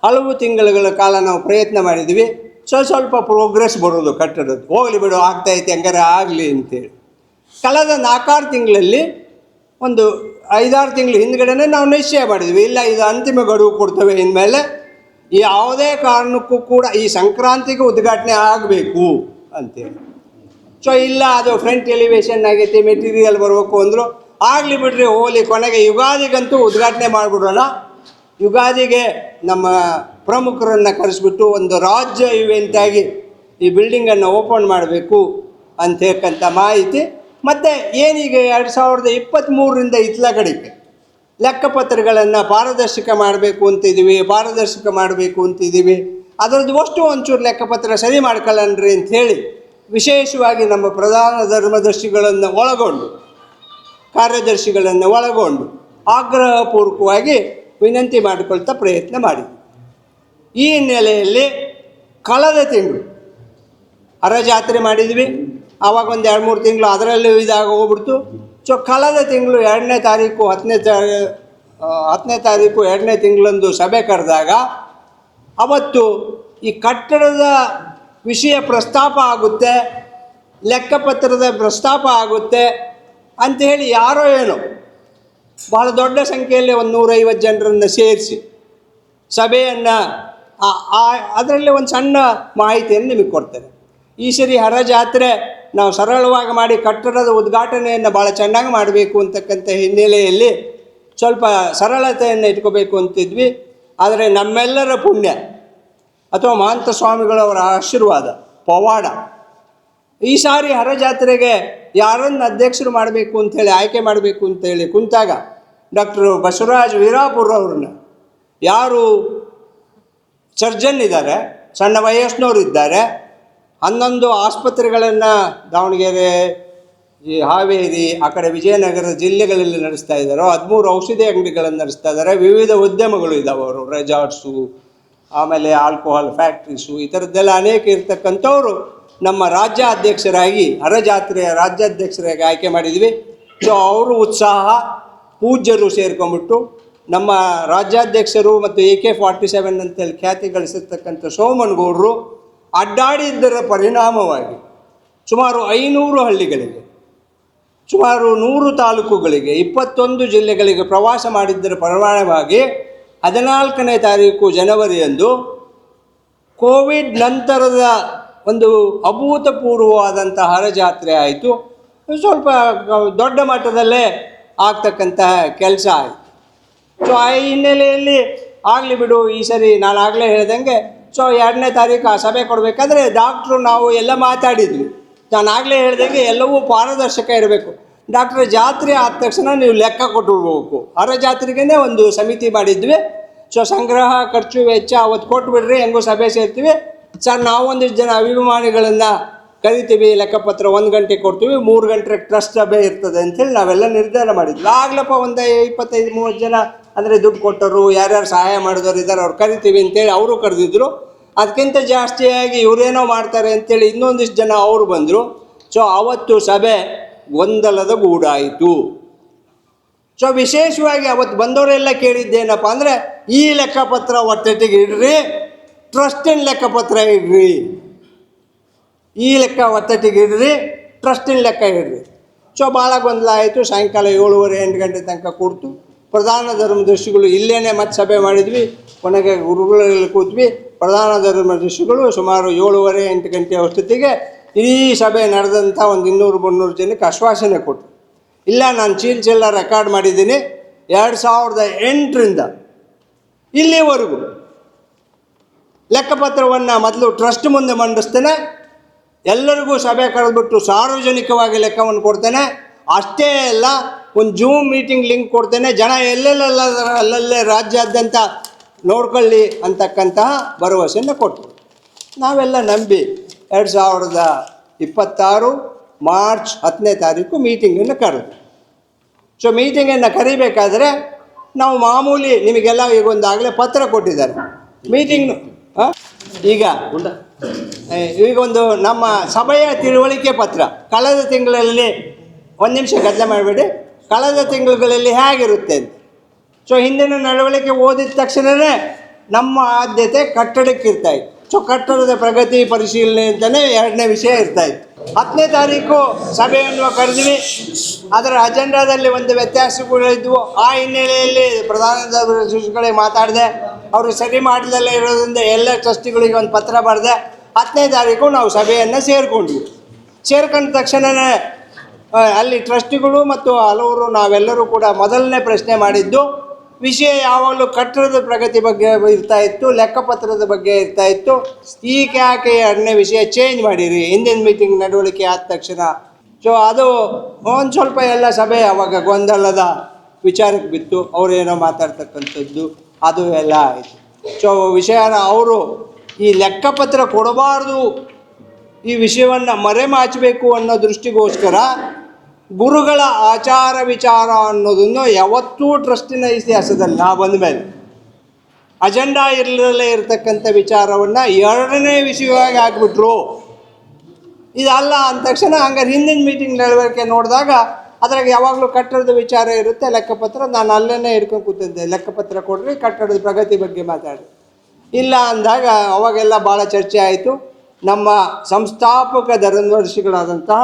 ಹಲವು ತಿಂಗಳುಗಳ ಕಾಲ ನಾವು ಪ್ರಯತ್ನ ಮಾಡಿದ್ವಿ. ಸ್ವಲ್ಪ ಪ್ರೋಗ್ರೆಸ್ ಬರೋದು ಕಟ್ಟಡದ್ದು, ಹೋಗಲಿ ಬಿಡು ಆಗ್ತಾಯಿತ್ತು ಹೆಂಗಾರೆ ಆಗಲಿ ಅಂತೇಳಿ. ಕಳೆದ 4-6 ತಿಂಗಳಲ್ಲಿ ಒಂದು 5-6 ತಿಂಗಳು ಹಿಂದ್ಗಡೆ ನಾವು ನಿಶ್ಚಯ ಮಾಡಿದ್ವಿ, ಇಲ್ಲ ಇದು ಅಂತಿಮ ಗಡುವು ಕೊಡ್ತೇವೆ, ಇನ್ಮೇಲೆ ಯಾವುದೇ ಕಾರಣಕ್ಕೂ ಕೂಡ ಈ ಸಂಕ್ರಾಂತಿಗೆ ಉದ್ಘಾಟನೆ ಆಗಬೇಕು ಅಂತೇಳಿ. ಇಲ್ಲ ಅದು ಫ್ರಂಟ್ ಎಲಿವೇಶನ್ ಆಗೈತಿ, ಮೆಟೀರಿಯಲ್ ಬರಬೇಕು ಅಂದರು. ಆಗಲಿ ಬಿಡ್ರಿ ಹೋಗಲಿ, ಕೊನೆಗೆ ಯುಗಾದಿಗಂತೂ ಉದ್ಘಾಟನೆ ಮಾಡಿಬಿಡೋಣ. ಯುಗಾದಿಗೆ ನಮ್ಮ ಪ್ರಮುಖರನ್ನು ಕರೆಸಿಬಿಟ್ಟು ಒಂದು ರಾಜ್ಯ ಇವೆಂಟಾಗಿ ಈ ಬಿಲ್ಡಿಂಗನ್ನು ಓಪನ್ ಮಾಡಬೇಕು ಅಂತ ಹೇಳ್ಕಂಥ ಮಾಹಿತಿ. ಮತ್ತು ಏನೀಗ 2023ರಿಂದ ಇತ್ಲ ಕಡೆಗೆ ಲೆಕ್ಕಪತ್ರಗಳನ್ನು ಪಾರದರ್ಶಕ ಮಾಡಬೇಕು ಅಂತಿದ್ದೀವಿ. ಅದರದ್ದು ಅಷ್ಟು ಒಂಚೂರು ಲೆಕ್ಕಪತ್ರ ಸರಿ ಮಾಡ್ಕೊಳ್ಳಣ್ರಿ ಅಂಥೇಳಿ ವಿಶೇಷವಾಗಿ ನಮ್ಮ ಪ್ರಧಾನ ಧರ್ಮದರ್ಶಿಗಳನ್ನು ಒಳಗೊಂಡು, ಕಾರ್ಯದರ್ಶಿಗಳನ್ನು ಒಳಗೊಂಡು ಆಗ್ರಹಪೂರ್ವಕವಾಗಿ ವಿನಂತಿ ಮಾಡಿಕೊಳ್ತಾ ಪ್ರಯತ್ನ ಮಾಡಿದ್ವಿ. ಈ ಹಿನ್ನೆಲೆಯಲ್ಲಿ ಕಳೆದ ತಿಂಗಳು ಹರಜಾತ್ರೆ ಮಾಡಿದ್ವಿ. ಆವಾಗ ಒಂದು 2-3 ತಿಂಗಳು ಅದರಲ್ಲೂ ಇದಾಗ ಹೋಗ್ಬಿಡ್ತು. ಕಳೆದ ತಿಂಗಳು 2ನೇ ತಾರೀಕು 10ನೇ ತಾರೀಕು 2ನೇ ತಿಂಗಳಂದು ಸಭೆ ಕರೆದಾಗ ಅವತ್ತು ಈ ಕಟ್ಟಡದ ವಿಷಯ ಪ್ರಸ್ತಾಪ ಆಗುತ್ತೆ, ಲೆಕ್ಕಪತ್ರದ ಪ್ರಸ್ತಾಪ ಆಗುತ್ತೆ ಅಂಥೇಳಿ ಯಾರೋ ಏನೋ ಭಾಳ ದೊಡ್ಡ ಸಂಖ್ಯೆಯಲ್ಲಿ ಒಂದು 150 ಜನರನ್ನು ಸೇರಿಸಿ ಸಭೆಯನ್ನು ಅದರಲ್ಲಿ ಒಂದು ಸಣ್ಣ ಮಾಹಿತಿಯನ್ನು ನಿಮಗೆ ಕೊಡ್ತಾರೆ. ಈ ಸರಿ ಹರಜಾತ್ರೆ ನಾವು ಸರಳವಾಗಿ ಮಾಡಿ ಕಟ್ಟಡದ ಉದ್ಘಾಟನೆಯನ್ನು ಭಾಳ ಚೆನ್ನಾಗಿ ಮಾಡಬೇಕು ಅಂತಕ್ಕಂಥ ಹಿನ್ನೆಲೆಯಲ್ಲಿ ಸ್ವಲ್ಪ ಸರಳತೆಯನ್ನು ಇಟ್ಕೋಬೇಕು ಅಂತಿದ್ವಿ. ಆದರೆ ನಮ್ಮೆಲ್ಲರ ಪುಣ್ಯ ಅಥವಾ ಮಹಂತ ಸ್ವಾಮಿಗಳವರ ಆಶೀರ್ವಾದ, ಪವಾಡ, ಈ ಸಾರಿ ಹರಜಾತ್ರೆಗೆ ಯಾರನ್ನು ಅಧ್ಯಕ್ಷರು ಮಾಡಬೇಕು ಅಂಥೇಳಿ ಆಯ್ಕೆ ಮಾಡಬೇಕು ಅಂತೇಳಿ ಕುಂತಾಗ ಡಾಕ್ಟರ್ ಬಸವರಾಜ್ ವೀರಾಪುರ ಅವ್ರನ್ನ, ಯಾರು ಸರ್ಜನ್ ಇದ್ದಾರೆ, ಸಣ್ಣ ವಯಸ್ಸಿನವರು ಇದ್ದಾರೆ, 11 ಆಸ್ಪತ್ರೆಗಳನ್ನು ದಾವಣಗೆರೆ, ಈ ಹಾವೇರಿ, ಆ ಕಡೆ ವಿಜಯನಗರ ಜಿಲ್ಲೆಗಳಲ್ಲಿ ನಡೆಸ್ತಾ ಇದ್ದಾರೆ, 13 ಔಷಧಿ ಅಂಗಡಿಗಳನ್ನು ನಡೆಸ್ತಾ ಇದ್ದಾರೆ, ವಿವಿಧ ಉದ್ಯಮಗಳು ಇದ್ದಾವೆ, ಅವರು ರೆಸಾರ್ಟ್ಸು, ಆಮೇಲೆ ಆಲ್ಕೋಹಾಲ್ ಫ್ಯಾಕ್ಟ್ರೀಸು, ಈ ಥರದ್ದೆಲ್ಲ ಅನೇಕ ಇರ್ತಕ್ಕಂಥವ್ರು ನಮ್ಮ ರಾಜ್ಯಾಧ್ಯಕ್ಷರಾಗಿ, ಹರಜಾತ್ರೆಯ ರಾಜ್ಯಾಧ್ಯಕ್ಷರಾಗಿ ಆಯ್ಕೆ ಮಾಡಿದ್ವಿ. ಅವರು ಉತ್ಸಾಹ, ಪೂಜ್ಯರು ಸೇರ್ಕೊಂಡ್ಬಿಟ್ಟು ನಮ್ಮ ರಾಜ್ಯಾಧ್ಯಕ್ಷರು ಮತ್ತು AK-47 ಅಂತೇಳಿ ಖ್ಯಾತಿ ಗಳಿಸಿರ್ತಕ್ಕಂಥ ಸೋಮನಗೌಡರು ಅಡ್ಡಾಡಿದ್ದರ ಪರಿಣಾಮವಾಗಿ ಸುಮಾರು 500 ಹಳ್ಳಿಗಳಿಗೆ, ಸುಮಾರು 100 ತಾಲೂಕುಗಳಿಗೆ, 21 ಜಿಲ್ಲೆಗಳಿಗೆ ಪ್ರವಾಸ ಮಾಡಿದ್ದರ ಪರಿಣಾಮವಾಗಿ 14ನೇ ತಾರೀಕು ಜನವರಿಯಂದು ಕೋವಿಡ್ ನಂತರದ ಒಂದು ಅಭೂತಪೂರ್ವವಾದಂಥ ಹರಜಾತ್ರೆ ಆಯಿತು. ಸ್ವಲ್ಪ ದೊಡ್ಡ ಮಟ್ಟದಲ್ಲೇ ಆಗ್ತಕ್ಕಂತಹ ಕೆಲಸ ಆಯಿತು. ಆ ಹಿನ್ನೆಲೆಯಲ್ಲಿ ಆಗಲಿ ಬಿಡು, ಈ ಸರಿ ನಾನು ಆಗಲೇ ಹೇಳ್ದಂಗೆ 2ನೇ ತಾರೀಕು ಆ ಸಭೆ ಕೊಡಬೇಕಾದ್ರೆ ಡಾಕ್ಟ್ರು ನಾವು ಎಲ್ಲ ಮಾತಾಡಿದ್ವಿ. ನಾನು ಆಗಲೇ ಹೇಳ್ದಂಗೆ ಎಲ್ಲವೂ ಪಾರದರ್ಶಕ ಇರಬೇಕು. ಜಾತ್ರೆ ಆದ ತಕ್ಷಣ ನೀವು ಲೆಕ್ಕ ಕೊಟ್ಟುಬಿಡ್ಬೇಕು. ಹರಜಾತ್ರೆಗೇ ಒಂದು ಸಮಿತಿ ಮಾಡಿದ್ವಿ. ಸಂಗ್ರಹ, ಖರ್ಚು, ವೆಚ್ಚ ಅವತ್ತು ಕೊಟ್ಬಿಡ್ರಿ, ಹೆಂಗೋ ಸಭೆ ಸೇರ್ತೀವಿ ಸರ್, ನಾವು ಒಂದಿಷ್ಟು ಜನ ಅಭಿಮಾನಿಗಳನ್ನು ಕರಿತೀವಿ, ಲೆಕ್ಕಪತ್ರ 1 ಗಂಟೆ ಕೊಡ್ತೀವಿ, 3 ಗಂಟೆ ಟ್ರಸ್ಟ್ ಸಭೆ ಇರ್ತದೆ ಅಂಥೇಳಿ ನಾವೆಲ್ಲ ನಿರ್ಧಾರ ಮಾಡಿದ್ವಿ. ಆಗ್ಲಪ್ಪ ಒಂದು 25-30 ಜನ ಅಂದರೆ ದುಡ್ಡು ಕೊಟ್ಟರು, ಯಾರ್ಯಾರು ಸಹಾಯ ಮಾಡಿದವರು ಇದ್ದಾರೆ, ಅವ್ರು ಕರಿತೀವಿ ಅಂತೇಳಿ ಅವರು ಕರೆದಿದ್ರು. ಅದಕ್ಕಿಂತ ಜಾಸ್ತಿಯಾಗಿ ಇವರೇನೋ ಮಾಡ್ತಾರೆ ಅಂಥೇಳಿ ಇನ್ನೊಂದಿಷ್ಟು ಜನ ಅವರು ಬಂದರು. ಆವತ್ತು ಸಭೆ ಗೊಂದಲದ ಗೂಡಾಯಿತು. ವಿಶೇಷವಾಗಿ ಅವತ್ತು ಬಂದವರೆಲ್ಲ ಕೇಳಿದ್ದೇನಪ್ಪ ಅಂದರೆ, ಈ ಲೆಕ್ಕಪತ್ರ ಒಟ್ಟೆಟ್ಟಿಗೆ ಇಡ್ರಿ, ಟ್ರಸ್ಟಿನ ಲೆಕ್ಕಪತ್ರ ಇಡ್ರಿ, ಈ ಲೆಕ್ಕ ಒತ್ತಟ್ಟಿಗೆ ಇಡ್ರಿ, ಟ್ರಸ್ಟಿನ ಲೆಕ್ಕ ಇಡ್ರಿ. ಭಾಳ ಗೊಂದಲ ಆಯಿತು. ಸಾಯಂಕಾಲ 7:30-8 ಗಂಟೆ ತನಕ ಕೂಡ್ತು. ಪ್ರಧಾನ ಧರ್ಮದರ್ಶಿಗಳು ಇಲ್ಲೇ ಮತ್ತೆ ಸಭೆ ಮಾಡಿದ್ವಿ. ಕೊನೆಗೆ ಗುರುಗಳಲ್ಲಿ ಕೂತ್ವಿ. ಪ್ರಧಾನ ಧರ್ಮದರ್ಶಿಗಳು ಸುಮಾರು 7:30-8 ಗಂಟೆ ಅಷ್ಟೊತ್ತಿಗೆ ಈ ಸಭೆ ನಡೆದಂಥ ಒಂದು 200-300 ಜನಕ್ಕೆ ಆಶ್ವಾಸನೆ ಕೊಟ್ಟರು. ಇಲ್ಲ, ನಾನು ಚೀಲ ರೆಕಾರ್ಡ್ ಮಾಡಿದ್ದೀನಿ, 2008ರಿಂದ ಇಲ್ಲಿವರೆಗೂ ಲೆಕ್ಕಪತ್ರವನ್ನು ಮೊದಲು ಟ್ರಸ್ಟ್ ಮುಂದೆ ಮಂಡಿಸ್ತೇನೆ, ಎಲ್ಲರಿಗೂ ಸಭೆ ಕರೆದ್ಬಿಟ್ಟು ಸಾರ್ವಜನಿಕವಾಗಿ ಲೆಕ್ಕವನ್ನು ಕೊಡ್ತೇನೆ, ಅಷ್ಟೇ ಅಲ್ಲ ಒಂದು ಜೂಮ್ ಮೀಟಿಂಗ್ ಲಿಂಕ್ ಕೊಡ್ತೇನೆ, ಜನ ಅಲ್ಲಲ್ಲೇ ರಾಜ್ಯಾದ್ಯಂತ ನೋಡ್ಕೊಳ್ಳಿ ಅಂತಕ್ಕಂತಹ ಭರವಸೆಯನ್ನು ಕೊಟ್ಟರು. ನಾವೆಲ್ಲ ನಂಬಿ 2026 ಮಾರ್ಚ್ 10ನೇ ತಾರೀಕು ಮೀಟಿಂಗನ್ನು ಕರೆದು. ಮೀಟಿಂಗನ್ನು ಕರಿಬೇಕಾದ್ರೆ ನಾವು ಮಾಮೂಲಿ ನಿಮಗೆಲ್ಲ ಈಗ ಒಂದಾಗಲೇ ಪತ್ರ ಕೊಟ್ಟಿದ್ದಾರೆ ಮೀಟಿಂಗ್. ಈಗೊಂದು ನಮ್ಮ ಸಭೆಯ ತಿಳುವಳಿಕೆ ಪತ್ರ ಕಳೆದ ತಿಂಗಳಲ್ಲಿ, ಒಂದು ನಿಮಿಷ ಗದ್ದಲ ಮಾಡಬೇಡಿ, ಕಳೆದ ತಿಂಗಳುಗಳಲ್ಲಿ ಹೇಗಿರುತ್ತೆ ಅಂತ ಸೊ ಹಿಂದಿನ ನಡವಳಿಕೆ ಓದಿದ ತಕ್ಷಣವೇ ನಮ್ಮ ಆದ್ಯತೆ ಕಟ್ಟಡಕ್ಕೆ ಇರ್ತಾಯಿತ್ತು. ಸೊ ಕಟ್ಟಡದ ಪ್ರಗತಿ ಪರಿಶೀಲನೆ ಅಂತಲೇ ಎರಡನೇ ವಿಷಯ ಇರ್ತಾಯಿತ್ತು. 10ನೇ ತಾರೀಕು ಸಭೆಯನ್ನು ಕರೆದ್ವಿ. ಅದರ ಅಜೆಂಡಾದಲ್ಲಿ ಒಂದು ವ್ಯತ್ಯಾಸಗಳಿದ್ವು. ಆ ಹಿನ್ನೆಲೆಯಲ್ಲಿ ಪ್ರಧಾನ ಕಾರ್ಯದರ್ಶಿಗಳಿಗೆ ಮಾತಾಡಿದೆ. ಅವರು ಸರಿ ಮಾಡದಲ್ಲೇ ಇರೋದ್ರಿಂದ ಎಲ್ಲ ಟ್ರಸ್ಟಿಗಳಿಗೆ ಒಂದು ಪತ್ರ ಬರೆದೆ. 10ನೇ ತಾರೀಕು ನಾವು ಸಭೆಯನ್ನು ಸೇರಿಕೊಂಡ್ವಿ. ಸೇರ್ಕೊಂಡ ತಕ್ಷಣವೇ ಅಲ್ಲಿ ಟ್ರಸ್ಟಿಗಳು ಮತ್ತು ಹಲವರು ನಾವೆಲ್ಲರೂ ಕೂಡ ಮೊದಲನೇ ಪ್ರಶ್ನೆ ಮಾಡಿದ್ದು ವಿಷಯ ಯಾವಾಗಲೂ ಕಟ್ಟಡದ ಪ್ರಗತಿ ಬಗ್ಗೆ ಇರ್ತಾಯಿತ್ತು, ಲೆಕ್ಕಪತ್ರದ ಬಗ್ಗೆ ಇರ್ತಾಯಿತ್ತು. ಈಗ ಯಾಕೆ ಎರಡನೇ ವಿಷಯ ಚೇಂಜ್ ಮಾಡಿರಿ ಹಿಂದಿನ ಮೀಟಿಂಗ್ ನಡವಳಿಕೆ ಆದ ತಕ್ಷಣ? ಸೊ ಅದು ಒಂದು ಸ್ವಲ್ಪ ಎಲ್ಲ ಸಭೆ ಅವಾಗ ಗೊಂದಲದ ವಿಚಾರಕ್ಕೆ ಬಿತ್ತು. ಅವರೇನೋ ಮಾತಾಡ್ತಕ್ಕಂಥದ್ದು ಅದು ಎಲ್ಲ ಆಯಿತು. ಸೊ ವಿಷಯನ ಅವರು ಈ ಲೆಕ್ಕಪತ್ರ ಕೊಡಬಾರ್ದು, ಈ ವಿಷಯವನ್ನು ಮರೆಮಾಚಬೇಕು ಅನ್ನೋ ದೃಷ್ಟಿಗೋಸ್ಕರ ಗುರುಗಳ ಆಚಾರ ವಿಚಾರ ಅನ್ನೋದನ್ನು ಯಾವತ್ತೂ ಟ್ರಸ್ಟಿನ ಇತಿಹಾಸದಲ್ಲಿ ನಾ ಬಂದ ಮೇಲೆ ಅಜೆಂಡಾ ಇರಲೇ ಇರತಕ್ಕಂಥ ವಿಚಾರವನ್ನು ಎರಡನೇ ವಿಷಯವಾಗಿ ಹಾಕ್ಬಿಟ್ರು. ಇದಲ್ಲ ಅಂದ ತಕ್ಷಣ ಹಂಗಾರೆ ಹಿಂದಿನ ಮೀಟಿಂಗ್ ನಡವಳಿಕೆ ನೋಡಿದಾಗ ಅದ್ರಾಗ ಯಾವಾಗಲೂ ಕಟ್ಟಡದ ವಿಚಾರ ಇರುತ್ತೆ, ಲೆಕ್ಕಪತ್ರ. ನಾನು ಅಲ್ಲೇ ಹಿಡ್ಕೊಂಡು ಕೂತಿದ್ದೆ, ಲೆಕ್ಕಪತ್ರ ಕೊಡ್ರಿ, ಕಟ್ಟಡದ ಪ್ರಗತಿ ಬಗ್ಗೆ ಮಾತಾಡಿ. ಇಲ್ಲ ಅಂದಾಗ ಅವಾಗೆಲ್ಲ ಭಾಳ ಚರ್ಚೆ ಆಯಿತು. ನಮ್ಮ ಸಂಸ್ಥಾಪಕ ಧರ್ಮದರ್ಶಿಗಳಾದಂತಹ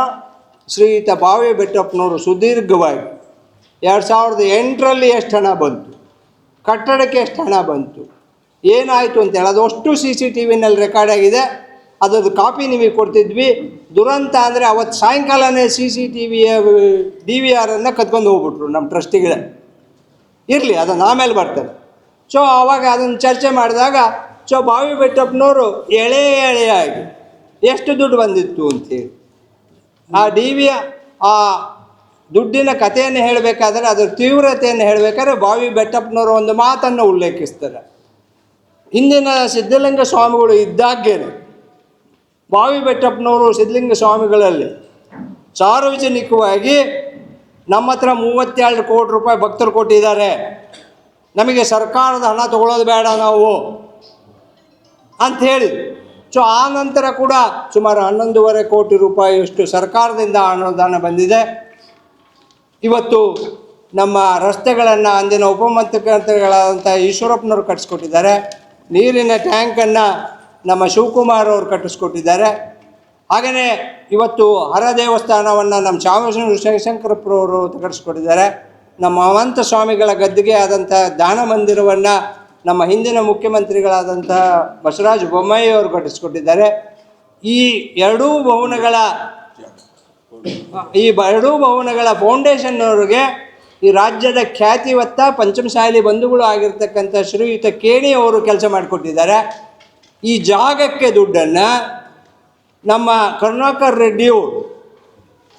ಶ್ರೀಯುತ ಬಾವಿ ಬೆಟ್ಟಪ್ಪನವರು ಸುದೀರ್ಘವಾಗಿ 2008ರಲ್ಲಿ ಎಷ್ಟು ಹಣ ಬಂತು, ಕಟ್ಟಡಕ್ಕೆ ಎಷ್ಟು ಹಣ ಬಂತು, ಏನಾಯಿತು ಅಂತೇಳಿ ಅದು ಅಷ್ಟು CCTV ರೆಕಾರ್ಡ್ ಆಗಿದೆ. ಅದರದ್ದು ಕಾಪಿ ನಿಮಗೆ ಕೊಡ್ತಿದ್ವಿ. ದುರಂತ ಅಂದರೆ ಅವತ್ತು ಸಾಯಂಕಾಲನೇ CCTVಯ DVRನ್ನು ಕತ್ಕೊಂಡು ಹೋಗ್ಬಿಟ್ರು ನಮ್ಮ ಟ್ರಸ್ಟಿಗಳೇ. ಇರಲಿ, ಅದನ್ನು ಆಮೇಲೆ ಬರ್ತಾರೆ. ಸೊ ಆವಾಗ ಅದನ್ನು ಚರ್ಚೆ ಮಾಡಿದಾಗ ಬಾವಿ ಬೆಟ್ಟಪ್ಪನವರು ಎಳೆಯಾಗಿ ಎಷ್ಟು ದುಡ್ಡು ಬಂದಿತ್ತು ಅಂತೇಳಿ ಆ ಆ ದುಡ್ಡಿನ ಕಥೆಯನ್ನು ಹೇಳಬೇಕಾದ್ರೆ ಅದರ ತೀವ್ರತೆಯನ್ನು ಹೇಳಬೇಕಾದ್ರೆ ಬಾವಿ ಬೆಟ್ಟಪ್ಪನವರು ಒಂದು ಮಾತನ್ನು ಉಲ್ಲೇಖಿಸ್ತಾರೆ. ಹಿಂದಿನ ಸಿದ್ಧಲಿಂಗ ಸ್ವಾಮಿಗಳು ಇದ್ದಾಗೇನೆ ಬಾವಿ ಬೆಟ್ಟಪ್ಪನವರು ಸಿದ್ಧಲಿಂಗ ಸ್ವಾಮಿಗಳಲ್ಲಿ ಸಾರ್ವಜನಿಕವಾಗಿ ನಮ್ಮ ಹತ್ರ 32 ಕೋಟಿ ರೂಪಾಯಿ ಭಕ್ತರು ಕೊಟ್ಟಿದ್ದಾರೆ, ನಮಗೆ ಸರ್ಕಾರದ ಹಣ ತಗೊಳ್ಳೋದು ಬೇಡ ನಾವು ಅಂಥೇಳಿ. ಸೊ ಆ ನಂತರ ಕೂಡ ಸುಮಾರು 11.5 ಕೋಟಿ ರೂಪಾಯಿಯಷ್ಟು ಸರ್ಕಾರದಿಂದ ಅನುದಾನ ಬಂದಿದೆ. ಇವತ್ತು ನಮ್ಮ ರಸ್ತೆಗಳನ್ನು ಅಂದಿನ ಉಪಮುಖ್ಯಮಂತ್ರಿಗಳಾದಂಥ ಈಶ್ವರಪ್ಪನವರು ಕಟ್ಟಿಸ್ಕೊಟ್ಟಿದ್ದಾರೆ. ನೀರಿನ ಟ್ಯಾಂಕನ್ನು ನಮ್ಮ ಶಿವಕುಮಾರ್ ಅವರು ಕಟ್ಟಿಸ್ಕೊಟ್ಟಿದ್ದಾರೆ. ಹಾಗೆಯೇ ಇವತ್ತು ಹರ ದೇವಸ್ಥಾನವನ್ನು ನಮ್ಮ ಶಿವಶಂಕರಪ್ಪರವರು ಕಟ್ಟಿಸ್ಕೊಟ್ಟಿದ್ದಾರೆ. ನಮ್ಮ ಅವಂತ ಸ್ವಾಮಿಗಳ ಗದ್ದಿಗೆ ಆದಂಥ ದಾನ ಮಂದಿರವನ್ನು ನಮ್ಮ ಹಿಂದಿನ ಮುಖ್ಯಮಂತ್ರಿಗಳಾದಂಥ ಬಸವರಾಜ ಬೊಮ್ಮಾಯಿ ಅವರು ಕಟ್ಟಿಸ್ಕೊಟ್ಟಿದ್ದಾರೆ. ಈ ಎರಡೂ ಭವನಗಳ ಫೌಂಡೇಶನ್ನವ್ರಿಗೆ ಈ ರಾಜ್ಯದ ಖ್ಯಾತಿವತ್ತ ಪಂಚಮಸಾಲಿ ಬಂಧುಗಳು ಆಗಿರ್ತಕ್ಕಂಥ ಶ್ರೀಯುತ ಕೇಣಿ ಅವರು ಕೆಲಸ ಮಾಡಿಕೊಟ್ಟಿದ್ದಾರೆ. ಈ ಜಾಗಕ್ಕೆ ದುಡ್ಡನ್ನು ನಮ್ಮ ಕರುಣಾಕರ್ ರೆಡ್ಡಿಯವರು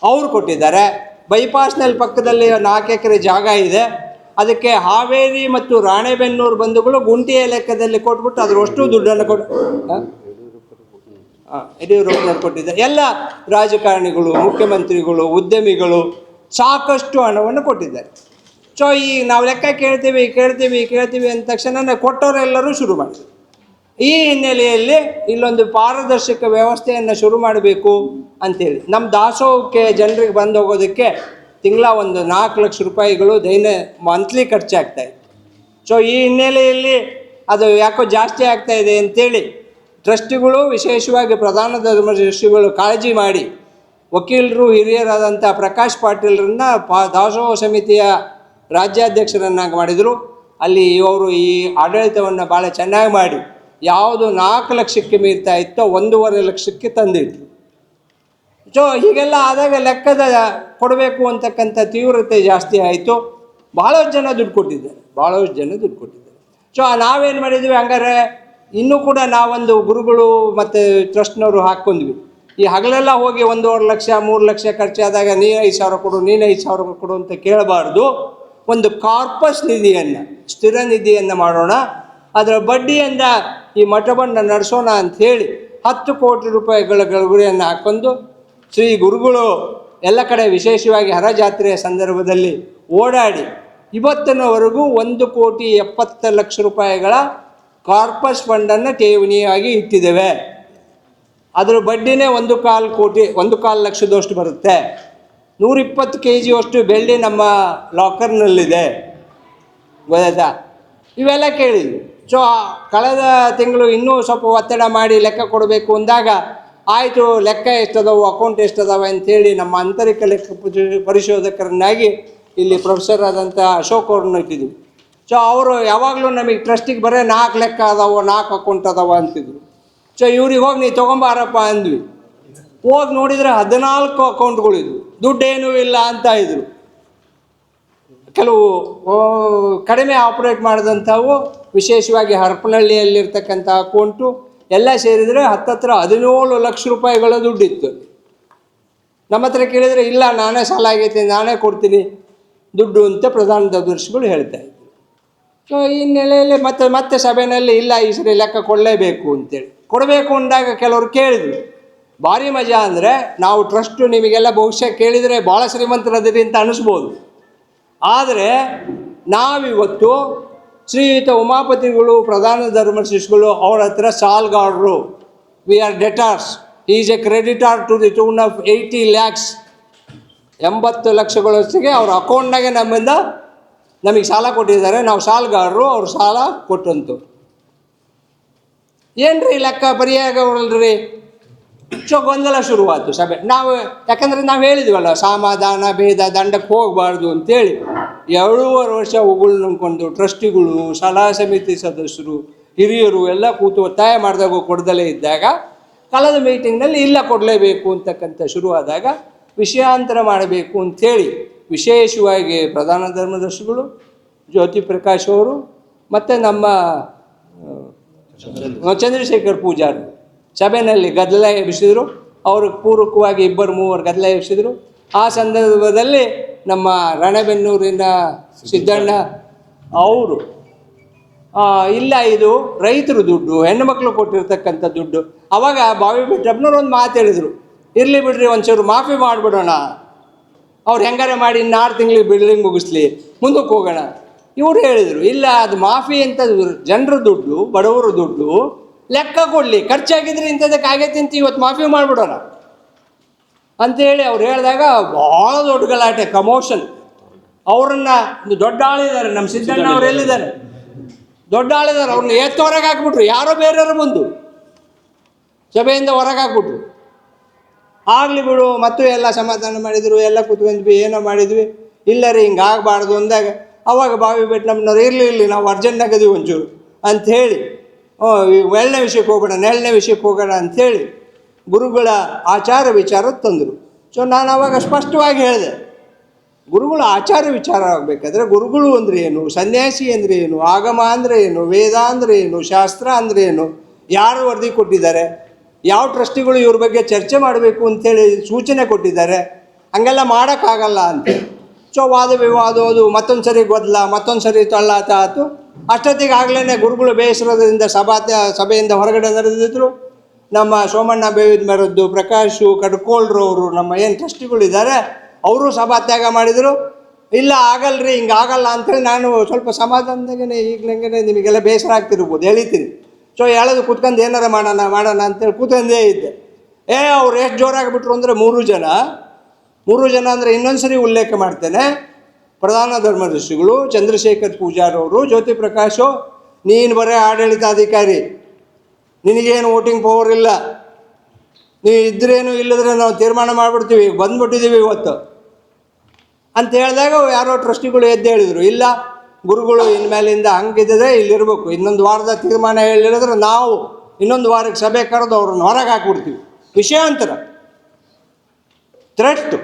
ಅವರು ಕೊಟ್ಟಿದ್ದಾರೆ. ಬೈಪಾಸ್ನಲ್ಲಿ ಪಕ್ಕದಲ್ಲಿ 4 ಎಕರೆ ಜಾಗ ಇದೆ. ಅದಕ್ಕೆ ಹಾವೇರಿ ಮತ್ತು ರಾಣೆಬೆನ್ನೂರು ಬಂಧುಗಳು ಗುಂಟಿಯ ಲೆಕ್ಕದಲ್ಲಿ ಕೊಟ್ಬಿಟ್ಟು ಅದರಷ್ಟು ದುಡ್ಡನ್ನು ಯಡಿಯೂರಪ್ಪನವ್ರು ಕೊಟ್ಟಿದ್ದಾರೆ. ಎಲ್ಲ ರಾಜಕಾರಣಿಗಳು, ಮುಖ್ಯಮಂತ್ರಿಗಳು, ಉದ್ಯಮಿಗಳು ಸಾಕಷ್ಟು ಹಣವನ್ನು ಕೊಟ್ಟಿದ್ದಾರೆ. ಸೊ ಈ ನಾವು ಲೆಕ್ಕ ಕೇಳ್ತೀವಿ ಅಂದ ತಕ್ಷಣ ಕೊಟ್ಟವರೆಲ್ಲರೂ ಶುರು ಮಾಡಿದರು. ಈ ಹಿನ್ನೆಲೆಯಲ್ಲಿ ಇಲ್ಲೊಂದು ಪಾರದರ್ಶಕ ವ್ಯವಸ್ಥೆಯನ್ನು ಶುರು ಮಾಡಬೇಕು ಅಂಥೇಳಿ ನಮ್ಮ ದಾಸೋಹಕ್ಕೆ ಜನರಿಗೆ ಬಂದು ಹೋಗೋದಕ್ಕೆ ತಿಂಗಳ ಒಂದು 4 ಲಕ್ಷ ರೂಪಾಯಿಗಳು ಮಂತ್ಲಿ ಖರ್ಚಾಗ್ತಾಯಿತ್ತು. ಸೊ ಈ ಹಿನ್ನೆಲೆಯಲ್ಲಿ ಅದು ಯಾಕೋ ಜಾಸ್ತಿ ಆಗ್ತಾಯಿದೆ ಅಂಥೇಳಿ ಟ್ರಸ್ಟಿಗಳು, ವಿಶೇಷವಾಗಿ ಪ್ರಧಾನ ಧರ್ಮದರ್ಶಿಗಳು ಕಾಳಜಿ ಮಾಡಿ ವಕೀಲರು ಹಿರಿಯರಾದಂಥ ಪ್ರಕಾಶ್ ಪಾಟೀಲ್ರನ್ನ ದಾಸೋಹ ಸಮಿತಿಯ ರಾಜ್ಯಾಧ್ಯಕ್ಷರನ್ನಾಗಿ ಮಾಡಿದರು. ಅಲ್ಲಿ ಇವರು ಈ ಆಡಳಿತವನ್ನು ಭಾಳ ಚೆನ್ನಾಗಿ ಮಾಡಿ ಯಾವುದು 4 ಲಕ್ಷಕ್ಕೆ ಮೀರ್ತಾ ಇತ್ತೋ 1.5 ಲಕ್ಷಕ್ಕೆ ತಂದಿಟ್ರು. ಸೊ ಹೀಗೆಲ್ಲ ಆದಾಗ ಲೆಕ್ಕದ ಕೊಡಬೇಕು ಅಂತಕ್ಕಂಥ ತೀವ್ರತೆ ಜಾಸ್ತಿ ಆಯಿತು. ಭಾಳಷ್ಟು ಜನ ದುಡ್ಡು ಕೊಟ್ಟಿದ್ದಾರೆ. ಸೊ ನಾವೇನು ಮಾಡಿದ್ವಿ, ಹಂಗಾರೆ ಇನ್ನೂ ಕೂಡ ನಾವೊಂದು ಗುರುಗಳು ಮತ್ತು ಟ್ರಸ್ಟ್ನವರು ಹಾಕ್ಕೊಂಡ್ವಿ. ಈ ಹಗಲೆಲ್ಲ ಹೋಗಿ 1.5 ಲಕ್ಷ 3 ಲಕ್ಷ ಖರ್ಚಾದಾಗ ನೀನು 5,000 ಕೊಡು, ನೀನು 5,000 ಕೊಡು ಅಂತ ಕೇಳಬಾರ್ದು. ಒಂದು ಕಾರ್ಪಸ್ ನಿಧಿಯನ್ನು, ಸ್ಥಿರ ನಿಧಿಯನ್ನು ಮಾಡೋಣ, ಅದರ ಬಡ್ಡಿಯಿಂದ ಈ ಮಠವನ್ನು ನಡೆಸೋಣ ಅಂಥೇಳಿ 10 ಕೋಟಿ ರೂಪಾಯಿಗಳ ಗುರಿಯನ್ನು ಹಾಕ್ಕೊಂಡು ಶ್ರೀ ಗುರುಗಳು ಎಲ್ಲ ಕಡೆ ವಿಶೇಷವಾಗಿ ಹರಜಾತ್ರೆಯ ಸಂದರ್ಭದಲ್ಲಿ ಓಡಾಡಿ ಇವತ್ತಿನವರೆಗೂ 1,70,00,000 ರೂಪಾಯಿಗಳ ಕಾರ್ಪಸ್ ಫಂಡನ್ನು ಠೇವಣಿಯಾಗಿ ಇಟ್ಟಿದ್ದೇವೆ. ಅದರ ಬಡ್ಡಿನೇ 1,25 ಲಕ್ಷದಷ್ಟು ಬರುತ್ತೆ. 120 kg ಬೆಳ್ಳಿ ನಮ್ಮ ಲಾಕರ್ನಲ್ಲಿದೆ. ಗೊತ್ತಾಯ್ತಾ? ಇವೆಲ್ಲ ಕೇಳಿದ್ವಿ. ಸೊ ಕಳೆದ ತಿಂಗಳು ಇನ್ನೂ ಸ್ವಲ್ಪ ಒತ್ತಡ ಮಾಡಿ ಲೆಕ್ಕ ಕೊಡಬೇಕು ಅಂದಾಗ ಆಯಿತು, ಲೆಕ್ಕ ಎಷ್ಟದವು, ಅಕೌಂಟ್ ಎಷ್ಟದವ ಅಂಥೇಳಿ ನಮ್ಮ ಆಂತರಿಕ ಲೆಕ್ಕ ಪರಿಶೋಧಕರನ್ನಾಗಿ ಇಲ್ಲಿ ಪ್ರೊಫೆಸರ್ ಆದಂಥ ಅಶೋಕ್ ಅವ್ರನ್ನ ಇಟ್ಟಿದ್ವಿ. ಸೊ ಅವರು ಯಾವಾಗಲೂ ನಮಗೆ ಟ್ರಸ್ಟಿಗೆ ಬರೀ 4 ಲೆಕ್ಕ ಅದಾವ, 4 ಅಕೌಂಟ್ ಅದಾವ ಅಂತಿದ್ರು. ಸೊ ಇವ್ರಿಗೆ ಹೋಗಿ ನೀವು ತೊಗೊಂಬಾರಪ್ಪ ಅಂದ್ವಿ. ಹೋಗಿ ನೋಡಿದರೆ 14 ಅಕೌಂಟ್ಗಳಿದ್ವು, ದುಡ್ಡೇನೂ ಇಲ್ಲ ಅಂತ ಇದ್ರು. ಕೆಲವು ಕಡಿಮೆ ಆಪ್ರೇಟ್ ಮಾಡಿದಂಥವು, ವಿಶೇಷವಾಗಿ ಹರಪನಹಳ್ಳಿಯಲ್ಲಿರ್ತಕ್ಕಂಥ ಅಕೌಂಟು ಎಲ್ಲ ಸೇರಿದರೆ ಹತ್ತತ್ರ 17 ಲಕ್ಷ ರೂಪಾಯಿಗಳ ದುಡ್ಡಿತ್ತು. ನಮ್ಮ ಹತ್ರ ಕೇಳಿದರೆ ಇಲ್ಲ, ನಾನೇ ಸಾಲ ಆಗೈತೆ, ನಾನೇ ಕೊಡ್ತೀನಿ ದುಡ್ಡು ಅಂತ ಪ್ರಧಾನ ಕಾರ್ಯದರ್ಶಿಗಳು ಹೇಳ್ತಾ ಇದ್ರು. ಸೊ ಈ ನೆಲೆಯಲ್ಲಿ ಮತ್ತೆ ಸಭೆಯಲ್ಲಿ ಇಲ್ಲ, ಈ ಸರಿ ಲೆಕ್ಕ ಕೊಡಲೇಬೇಕು ಅಂತೇಳಿ ಕೊಡಬೇಕು ಅಂದಾಗ ಕೆಲವರು ಕೇಳಿದರು. ಭಾರಿ ಮಜಾ ಅಂದರೆ, ನಾವು ಟ್ರಸ್ಟು ನಿಮಗೆಲ್ಲ ಬಹುಶಃ ಕೇಳಿದರೆ ಭಾಳ ಶ್ರೀಮಂತರದಿರಿ ಅಂತ ಅನ್ನಿಸ್ಬೋದು. ಆದರೆ ನಾವಿವತ್ತು ಶ್ರೀಯುತ ಉಮಾಪತಿಗಳು, ಪ್ರಧಾನ ಧರ್ಮಶಿಷ್ಯಗಳು ಅವ್ರ ಹತ್ರ ಸಾಲ್ಗಾರರು, we are debtors, is a creditor to the tune of 80 lakhs, 80 ಲಕ್ಷಗಳಷ್ಟಿಗೆ ಅವ್ರ ಅಕೌಂಟ್ನಾಗೆ ನಮಗೆ ಸಾಲ ಕೊಟ್ಟಿದ್ದಾರೆ. ನಾವು ಸಾಲಗಾರರು, ಅವ್ರು ಸಾಲ ಕೊಟ್ಟಂತು. ಏನು ರೀ ಲೆಕ್ಕ ಪರಿಯಾಗವಲ್ರಿ? ಸೊ ಗೊಂದಲ ಶುರುವಾಯಿತು ಸಭೆ. ಯಾಕಂದರೆ ನಾವು ಹೇಳಿದ್ವಲ್ಲ, ಸಮಾಧಾನ ಭೇದ ದಂಡಕ್ಕೆ ಹೋಗಬಾರ್ದು ಅಂತೇಳಿ 2.5 ವರ್ಷ ಉಗುಳು ನಂಬ್ಕೊಂಡು ಟ್ರಸ್ಟಿಗಳು, ಸಲಹಾ ಸಮಿತಿ ಸದಸ್ಯರು, ಹಿರಿಯರು ಎಲ್ಲ ಕೂತು ಒತ್ತಾಯ ಮಾಡಿದಾಗ ಕೊಡ್ದಲೇ ಇದ್ದಾಗ, ಕಳೆದ ಮೀಟಿಂಗ್ನಲ್ಲಿ ಇಲ್ಲ ಕೊಡಲೇಬೇಕು ಅಂತಕ್ಕಂಥ ಶುರುವಾದಾಗ ವಿಷಯಾಂತರ ಮಾಡಬೇಕು ಅಂಥೇಳಿ ವಿಶೇಷವಾಗಿ ಪ್ರಧಾನ ಧರ್ಮದರ್ಶಿಗಳು, ಜ್ಯೋತಿ ಪ್ರಕಾಶ್ ಅವರು ಮತ್ತು ನಮ್ಮ ಚಂದ್ರಶೇಖರ್ ಪೂಜಾರಿ ಸಭೆಯಲ್ಲಿ ಗದ್ದಲ ಎಬ್ಬಿಸಿದರು. ಅವ್ರಿಗೆ ಪೂರಕವಾಗಿ 2-3 ಗದ್ದಲ ಎಬ್ಬಿಸಿದರು. ಆ ಸಂದರ್ಭದಲ್ಲಿ ನಮ್ಮ ರಾಣೆಬೆನ್ನೂರಿನ ಸಿದ್ದಣ್ಣ ಅವರು ಇಲ್ಲ, ಇದು ರೈತರು ದುಡ್ಡು, ಹೆಣ್ಣು ಮಕ್ಕಳು ಕೊಟ್ಟಿರ್ತಕ್ಕಂಥ ದುಡ್ಡು. ಆವಾಗ ಬಾವಿ ಬೆಟ್ಟಪ್ಪನವ್ರು ಒಂದು ಮಾತು ಹೇಳಿದರು, ಇರಲಿ ಬಿಡ್ರಿ, ಒಂಚೂರು ಮಾಫಿ ಮಾಡಿಬಿಡೋಣ, ಅವ್ರು ಹೆಂಗಾರೆ ಮಾಡಿ 6 ತಿಂಗಳಿಗೆ ಬಿಲ್ಡಿಂಗ್ ಮುಗಿಸ್ಲಿ, ಮುಂದಕ್ಕೆ ಹೋಗೋಣ. ಇವರು ಹೇಳಿದರು ಇಲ್ಲ, ಅದು ಮಾಫಿ ಅಂತ ಜನರ ದುಡ್ಡು, ಬಡವರ ದುಡ್ಡು, ಲೆಕ್ಕ ಕೊಡಲಿ, ಖರ್ಚಾಗಿದ್ರೆ ಇಂಥದಕ್ಕೆ ಆಗೈತೆ ಅಂತ ಇವತ್ತು ಮಾಫಿ ಮಾಡಿಬಿಡೋಣ ಅಂಥೇಳಿ ಅವ್ರು ಹೇಳಿದಾಗ ಭಾಳ ದೊಡ್ಡ ಗಲಾಟೆ, ಕಮೋಷನ್. ಅವರನ್ನು ದೊಡ್ಡ ಆಳಿದ್ದಾರೆ, ನಮ್ಮ ಸಿದ್ದಣ್ಣ ಅವ್ರು ಎಲ್ಲಿದ್ದಾರೆ, ದೊಡ್ಡ ಆಳಿದ್ದಾರೆ, ಅವ್ರನ್ನ ಎತ್ತು ಹೊರಗೆ ಹಾಕ್ಬಿಟ್ರು, ಯಾರೋ ಬೇರೆಯವರು ಬಂದು ಸಭೆಯಿಂದ ಹೊರಗೆ ಹಾಕ್ಬಿಟ್ರು. ಆಗಲಿ ಬಿಡು, ಮತ್ತು ಎಲ್ಲ ಸಮಾಧಾನ ಮಾಡಿದರು, ಎಲ್ಲ ಕೂತ್ಕೊಂಡ್ವಿ, ಏನೋ ಮಾಡಿದ್ವಿ. ಇಲ್ಲ ರೀ ಹಿಂಗೆ ಆಗಬಾರ್ದು ಅಂದಾಗ ಅವಾಗ ಬಾವಿ ಬಿಟ್ಟು ನಮ್ಮನ್ನವ್ರು ಇರಲಿ ನಾವು ಅರ್ಜೆಂಟ್ನಾಗ ಅದೀವಿ ಒಂಚೂರು ಅಂಥೇಳಿ, ನೆರಳನೇ ವಿಷಯಕ್ಕೆ ಹೋಗೋಣ ಅಂಥೇಳಿ ಗುರುಗಳ ಆಚಾರ ವಿಚಾರ ತಂದರು. ಸೊ ನಾನು ಆವಾಗ ಸ್ಪಷ್ಟವಾಗಿ ಹೇಳಿದೆ, ಗುರುಗಳ ಆಚಾರ ವಿಚಾರ ಆಗಬೇಕಾದ್ರೆ ಗುರುಗಳು ಅಂದರೆ ಏನು, ಸನ್ಯಾಸಿ ಅಂದರೆ ಏನು, ಆಗಮ ಅಂದರೆ ಏನು, ವೇದ ಅಂದರೆ ಏನು, ಶಾಸ್ತ್ರ ಅಂದರೆ ಏನು, ಯಾರು ವರದಿ ಕೊಟ್ಟಿದ್ದಾರೆ, ಯಾವ ಟ್ರಸ್ಟಿಗಳು ಇವ್ರ ಬಗ್ಗೆ ಚರ್ಚೆ ಮಾಡಬೇಕು ಅಂಥೇಳಿ ಸೂಚನೆ ಕೊಟ್ಟಿದ್ದಾರೆ, ಹಂಗೆಲ್ಲ ಮಾಡೋಕ್ಕಾಗಲ್ಲ ಅಂತೇಳಿ. ಸೊ ವಾದ ವಿವಾದ, ಅದು ಮತ್ತೊಂದು ಸರಿ ಗೊದ್ದಲ, ಮತ್ತೊಂದು ಸರಿ ತಳ್ಳಾಟ ಆಯಿತು. ಅಷ್ಟೊತ್ತಿಗೆ ಆಗಲೇ ಗುರುಗಳು ಬೇಸರದಿಂದ ಸಭೆಯಿಂದ ಹೊರಗಡೆ ನಡೆದಿದ್ದರು. ನಮ್ಮ ಸೋಮಣ್ಣ ಬೇವಿದ ಮರದ್ದು, ಪ್ರಕಾಶು ಕಡ್ಕೋಳ್ರವರು, ನಮ್ಮ ಏನು ಟ್ರಸ್ಟಿಗಳಿದ್ದಾರೆ, ಅವರು ಸಭಾತ್ಯಾಗ ಮಾಡಿದರು. ಇಲ್ಲ ಆಗಲ್ರಿ, ಹಿಂಗೆ ಆಗಲ್ಲ ಅಂಥೇಳಿ ನಾನು ಸ್ವಲ್ಪ ಸಮಾಧಾನದಾಗೇ ಈಗಲಂಗೆ ನಿಮಗೆಲ್ಲ ಬೇಸರ ಆಗ್ತಿರ್ಬೋದು ಹೇಳಿತೀನಿ. ಸೊ ಹೇಳೋದು ಕೂತ್ಕೊಂಡು ಏನಾರ ಮಾಡೋಣ ಅಂತೇಳಿ ಕೂತ್ಕೊಂಡೇ ಇದ್ದೆ. ಅವ್ರು ಎಷ್ಟು ಜೋರಾಗಿಬಿಟ್ರು ಅಂದರೆ 3 ಜನ ಅಂದರೆ ಇನ್ನೊಂದು ಸರಿ ಉಲ್ಲೇಖ ಮಾಡ್ತೇನೆ. ಪ್ರಧಾನ ಧರ್ಮದರ್ಶಿಗಳು, ಚಂದ್ರಶೇಖರ್ ಪೂಜಾರವರು, ಜ್ಯೋತಿ ಪ್ರಕಾಶು, ನೀನು ಬರೀ ಆಡಳಿತಾಧಿಕಾರಿ, ನಿನಗೇನು ವೋಟಿಂಗ್ ಪವರ್ ಇಲ್ಲ, ನೀವು ಇದ್ರೇನು ಇಲ್ಲದ್ರೆ ನಾವು ತೀರ್ಮಾನ ಮಾಡಿಬಿಡ್ತೀವಿ, ಬಂದುಬಿಟ್ಟಿದ್ದೀವಿ ಇವತ್ತು ಅಂತ ಹೇಳಿದಾಗ ಯಾರೋ ಟ್ರಸ್ಟಿಗಳು ಎದ್ದು ಹೇಳಿದರು, ಇಲ್ಲ ಗುರುಗಳು ಇನ್ಮೇಲಿಂದ ಹಂಗಿದ್ದರೆ ಇಲ್ಲಿರ್ಬೇಕು, ಇನ್ನೊಂದು ವಾರದ ತೀರ್ಮಾನ ಹೇಳಿದ್ರೆ ನಾವು ಇನ್ನೊಂದು ವಾರಕ್ಕೆ ಸಭೆ ಕರೆದು ಅವ್ರನ್ನ ಹೊರಗೆ ಹಾಕ್ಬಿಡ್ತೀವಿ, ವಿಷಯಾಂತರ ಥ್ರೆಟ್,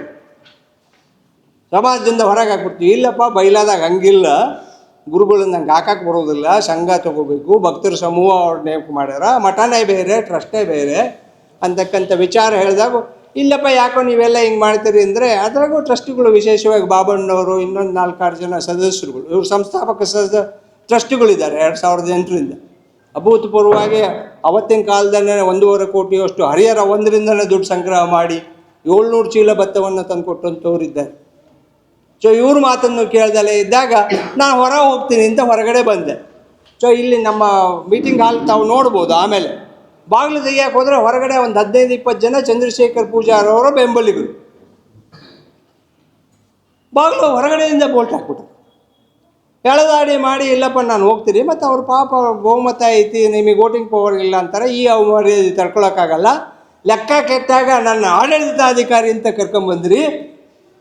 ಸಮಾಜದಿಂದ ಹೊರಗೆ ಹಾಕ್ಬಿಡ್ತೀವಿ. ಇಲ್ಲಪ್ಪ, ಬೈಲಾದಾಗ ಹಂಗಿಲ್ಲ, ಗುರುಗಳನ್ನ ಹಂಗೆ ಹಾಕಕ್ಕೆ ಬರೋದಿಲ್ಲ, ಸಂಘ ತೊಗೋಬೇಕು, ಭಕ್ತರ ಸಮೂಹ ಅವ್ರು ನೇಮಕ ಮಾಡ್ಯಾರ, ಮಠನೇ ಬೇರೆ ಟ್ರಸ್ಟೇ ಬೇರೆ ಅಂತಕ್ಕಂಥ ವಿಚಾರ ಹೇಳಿದಾಗ, ಇಲ್ಲಪ್ಪ ಯಾಕೋ ನೀವೆಲ್ಲ ಹಿಂಗೆ ಮಾಡ್ತೀರಿ ಅಂದರೆ, ಅದ್ರಾಗೂ ಟ್ರಸ್ಟಿಗಳು ವಿಶೇಷವಾಗಿ ಬಾಬಣ್ಣವರು, ಇನ್ನೊಂದು 4-6 ಜನ ಸದಸ್ಯರುಗಳು, ಇವರು ಸಂಸ್ಥಾಪಕ ಟ್ರಸ್ಟಿಗಳಿದ್ದಾರೆ 2008ರಿಂದ. ಅಭೂತಪೂರ್ವವಾಗಿ ಅವತ್ತಿನ ಕಾಲದಲ್ಲೇ 1.5 ಕೋಟಿಯಷ್ಟು ಹರಿಹರ 1ರಿಂದಲೇ ದುಡ್ಡು ಸಂಗ್ರಹ ಮಾಡಿ 700 ಚೀಲ ಭತ್ತವನ್ನು ತಂದು ಕೊಟ್ಟಂಥವ್ರಿದ್ದಾರೆ. ಸೊ ಇವ್ರ ಮಾತನ್ನು ಕೇಳ್ದಲೇ ಇದ್ದಾಗ ನಾನು ಹೊರ ಹೋಗ್ತೀನಿ ಅಂತ ಹೊರಗಡೆ ಬಂದೆ. ಸೊ ಇಲ್ಲಿ ನಮ್ಮ ಮೀಟಿಂಗ್ ಹಾಲ್ ತಾವು ನೋಡ್ಬೋದು. ಆಮೇಲೆ ಬಾಗಿಲು ತೆಗಿಯಕ್ಕೆ ಹೋದರೆ ಹೊರಗಡೆ ಒಂದು 15-20 ಜನ ಚಂದ್ರಶೇಖರ್ ಪೂಜಾರವರ ಬೆಂಬಲಿಗರು ಬಾಗಿಲು ಹೊರಗಡೆಯಿಂದ ಬೋಲ್ಟ್ ಹಾಕ್ಬಿಟ್ರು. ಎಳೆದಾಡಿ ಮಾಡಿ ಇಲ್ಲಪ್ಪ ನಾನು ಹೋಗ್ತೀನಿ, ಮತ್ತು ಅವ್ರ ಪಾಪ ಬಹುಮತ ಐತಿ, ನಿಮಗೆ ವೋಟಿಂಗ್ ಪವರ್ ಇಲ್ಲ ಅಂತಾರೆ. ಈ ಅವಮರ್ಯಾದೆ ತಡ್ಕೊಳಕ್ಕಾಗಲ್ಲ. ಲೆಕ್ಕ ಕೆಟ್ಟಾಗ ನನ್ನ ಆಡಳಿತಾಧಿಕಾರಿ ಅಂತ ಕರ್ಕೊಂಬಂದ್ರಿ,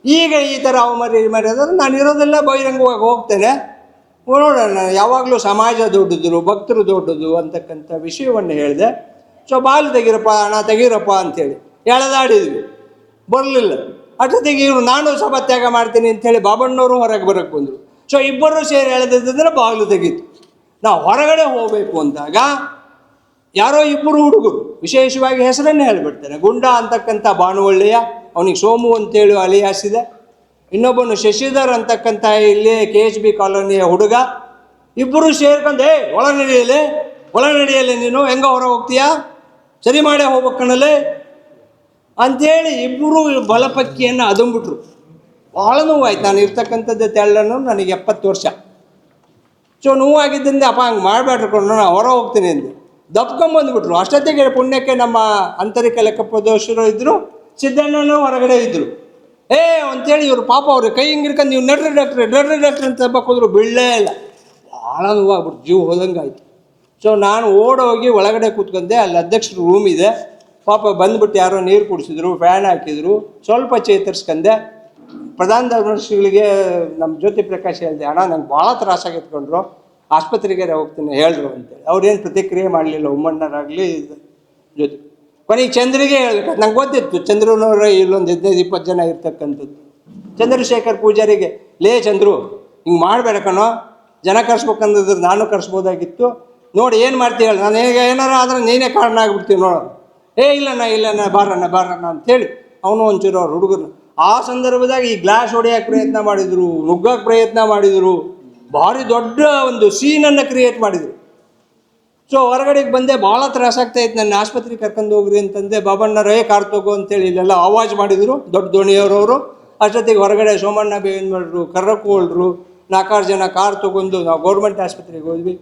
ಈಗ ಈ ಥರ ಅವಮರ್ಯಾದೆ ಮಾಡಿದ್ರೆ ನಾನು ಇರೋದೆಲ್ಲ ಬಹಿರಂಗವಾಗಿ ಹೋಗ್ತೇನೆ. ನೋಡೋಣ, ಯಾವಾಗಲೂ ಸಮಾಜ ದೊಡ್ಡದು, ಭಕ್ತರು ದೊಡ್ಡದು ಅಂತಕ್ಕಂಥ ವಿಷಯವನ್ನು ಹೇಳಿದೆ. ಸೊ ಬಾಲ್ ತೆಗೀರಪ್ಪ, ಹಣ ತೆಗೀರಪ್ಪ ಅಂಥೇಳಿ ಎಳೆದಾಡಿದ್ವಿ, ಬರಲಿಲ್ಲ. ಅಷ್ಟೊತ್ತಿಗೆ ಇವರು ನಾನು ಸಭಾತ್ಯಾಗ ಮಾಡ್ತೀನಿ ಅಂಥೇಳಿ ಬಾಬಣ್ಣವರು ಹೊರಗೆ ಬರೋಕ್ಕೆ ಬಂದರು. ಸೊ ಇಬ್ಬರು ಸೇರಿ ಎಳೆದಿದ್ದರೆ ಬಾಗಿಲು ತೆಗೀತು. ನಾವು ಹೊರಗಡೆ ಹೋಗಬೇಕು ಅಂದಾಗ ಯಾರೋ ಇಬ್ಬರು ಹುಡುಗರು, ವಿಶೇಷವಾಗಿ ಹೆಸರನ್ನೇ ಹೇಳಿಬಿಡ್ತೇನೆ, ಗುಂಡ ಅಂತಕ್ಕಂಥ ಬಾನುವಳ್ಳಿಯ, ಅವನಿಗೆ ಸೋಮು ಅಂತೇಳಿ ಅಲಿಯಾಸ್ ಇದೆ. ಇನ್ನೊಬ್ಬನು ಶಶಿಧರ್ ಅಂತಕ್ಕಂಥ ಇಲ್ಲಿ KHB ಕಾಲೋನಿಯ ಹುಡುಗ. ಇಬ್ಬರು ಸೇರ್ಕೊಂಡು ಒಳ ನಡೆಯಲಿ ನೀನು, ಹೆಂಗ ಹೊರ ಹೋಗ್ತೀಯಾ, ಸರಿ ಮಾಡೇ ಹೋಗ್ಬೇಕಣ್ಣಲ್ಲೇ ಅಂಥೇಳಿ ಇಬ್ಬರು ಬಲಪಕ್ಕಿಯನ್ನು ಅದಂಬಿಟ್ರು. ಭಾಳ ನೋವಾಯ್ತು. ನಾನು ಇರ್ತಕ್ಕಂಥದ್ದು ತೆಳ್ಳನು, ನನಗೆ 70 ವರ್ಷ. ಸೊ ನೋವಾಗಿದ್ದರಿಂದ ಅಪ್ಪ ಹಂಗೆ ಮಾಡಬೇಡ್ಕೊಂಡು ನಾನು ಹೊರ ಹೋಗ್ತೀನಿ ಅಂದೆ. ದಪ್ಕೊಂಬಂದುಬಿಟ್ರು. ಅಷ್ಟೊತ್ತಿಗೆ ಪುಣ್ಯಕ್ಕೆ ನಮ್ಮ ಆಂತರಿಕ ಲೆಕ್ಕಪ್ರದೋಷರು ಇದ್ದರು, ಸಿದ್ದಣ್ಣನೂ ಹೊರಗಡೆ ಇದ್ದರು. ಅಂತೇಳಿ ಇವರು ಪಾಪ ಅವ್ರ ಕೈ ಹಿಂಗೆ ಹಿಡ್ಕೊಂಡು ನೀವು ನಡ್ರಿ ಡಾಕ್ಟ್ರೆ ಅಂತ ಹೋದ್ರು, ಬೀಳಲೇ ಇಲ್ಲ. ಭಾಳ ನೋವಾಗ್ಬಿಟ್ಟು ಜೀವ ಹೋದಂಗೆ ಆಯಿತು. ಸೊ ನಾನು ಓಡೋಗಿ ಒಳಗಡೆ ಕೂತ್ಕೊಂಡೆ. ಅಲ್ಲಿ ಅಧ್ಯಕ್ಷರು ರೂಮ್ ಇದೆ. ಪಾಪ ಬಂದುಬಿಟ್ಟು ಯಾರೋ ನೀರು ಕುಡಿಸಿದ್ರು, ಫ್ಯಾನ್ ಹಾಕಿದ್ರು, ಸ್ವಲ್ಪ ಚೇತರಿಸ್ಕೊಂಡೆ. ಪ್ರಧಾನ ಧರ್ಮದರ್ಶಿಗಳಿಗೆ ನಮ್ಮ ಜ್ಯೋತಿ ಪ್ರಕಾಶ್ ಹೇಳಿದೆ, ಅಣ್ಣ ನಂಗೆ ಭಾಳ ತ್ರಾಸಾಗಿತ್ಕೊಂಡ್ರು, ಆಸ್ಪತ್ರೆಗೆ ಹೋಗ್ತೀನಿ ಹೇಳ್ರು ಅಂತೇಳಿ. ಅವ್ರೇನು ಪ್ರತಿಕ್ರಿಯೆ ಮಾಡಲಿಲ್ಲ, ಉಮ್ಮಣ್ಣರಾಗಲಿ ಜ್ಯೋತಿ. ಕೊನೆಗೆ ಚಂದ್ರಿಗೆ ಹೇಳ್ಬೇಕು, ನಂಗೆ ಗೊತ್ತಿತ್ತು ಚಂದ್ರನವ್ರ ಇಲ್ಲೊಂದು 15-20 ಜನ ಇರ್ತಕ್ಕಂಥದ್ದು. ಚಂದ್ರಶೇಖರ್ ಪೂಜಾರಿಗೆ, ಲೇ ಚಂದ್ರು ಹಿಂಗೆ ಮಾಡಬೇಡ ಕಣೋ, ಜನ ಕರ್ಸ್ಬೇಕಂದ್ರೆ ನಾನು ಕರ್ಸ್ಬೋದಾಗಿತ್ತು, ನೋಡಿ ಏನು ಮಾಡ್ತೀವಿ ಹೇಳಿ, ನಾನು ಏನಾರು ಆದರೆ ನೀನೇ ಕಾರಣ ಆಗಿಬಿಡ್ತೀವಿ ನೋಡೋದು. ಇಲ್ಲಣ್ಣ ಬಾರಣ್ಣ ಅಂಥೇಳಿ ಅವನು ಒಂಚೂರು ಅವ್ರ ಹುಡುಗರು ಆ ಸಂದರ್ಭದಾಗ ಈ ಗ್ಲಾಸ್ ಹೊಡೆಯೋಕ್ಕೆ ಪ್ರಯತ್ನ ಮಾಡಿದರು, ನುಗ್ಗಕ್ಕೆ ಪ್ರಯತ್ನ ಮಾಡಿದರು, ಭಾರಿ ದೊಡ್ಡ ಒಂದು ಸೀನನ್ನು ಕ್ರಿಯೇಟ್ ಮಾಡಿದರು. ಸೊ ಹೊರಗಡೆಗೆ ಬಂದೆ, ಭಾಳ ತ್ರಾಸಾಗ್ತಾಯಿತ್ತು, ನನ್ನ ಆಸ್ಪತ್ರೆಗೆ ಕರ್ಕೊಂಡು ಹೋಗ್ರಿ ಅಂತಂದೆ. ಬಾಬಣ್ಣರೇ ಕಾರ್ ತಗೋ ಅಂತೇಳಿ ಇಲ್ಲೆಲ್ಲ ಆವಾಜ್ ಮಾಡಿದರು, ದೊಡ್ಡ ದೋಣಿಯವರವರು. ಅಷ್ಟೊತ್ತಿಗೆ ಹೊರಗಡೆ ಸೋಮಣ್ಣ ಬೇವಿನ ಮಾಡಿದ್ರು, ಕರ್ರಕೋಳ್ರು, 4-6 ಜನ ಕಾರ್ ತೊಗೊಂಡು ನಾವು ಗೌರ್ಮೆಂಟ್ ಆಸ್ಪತ್ರೆಗೆ ಹೋದ್ವಿ.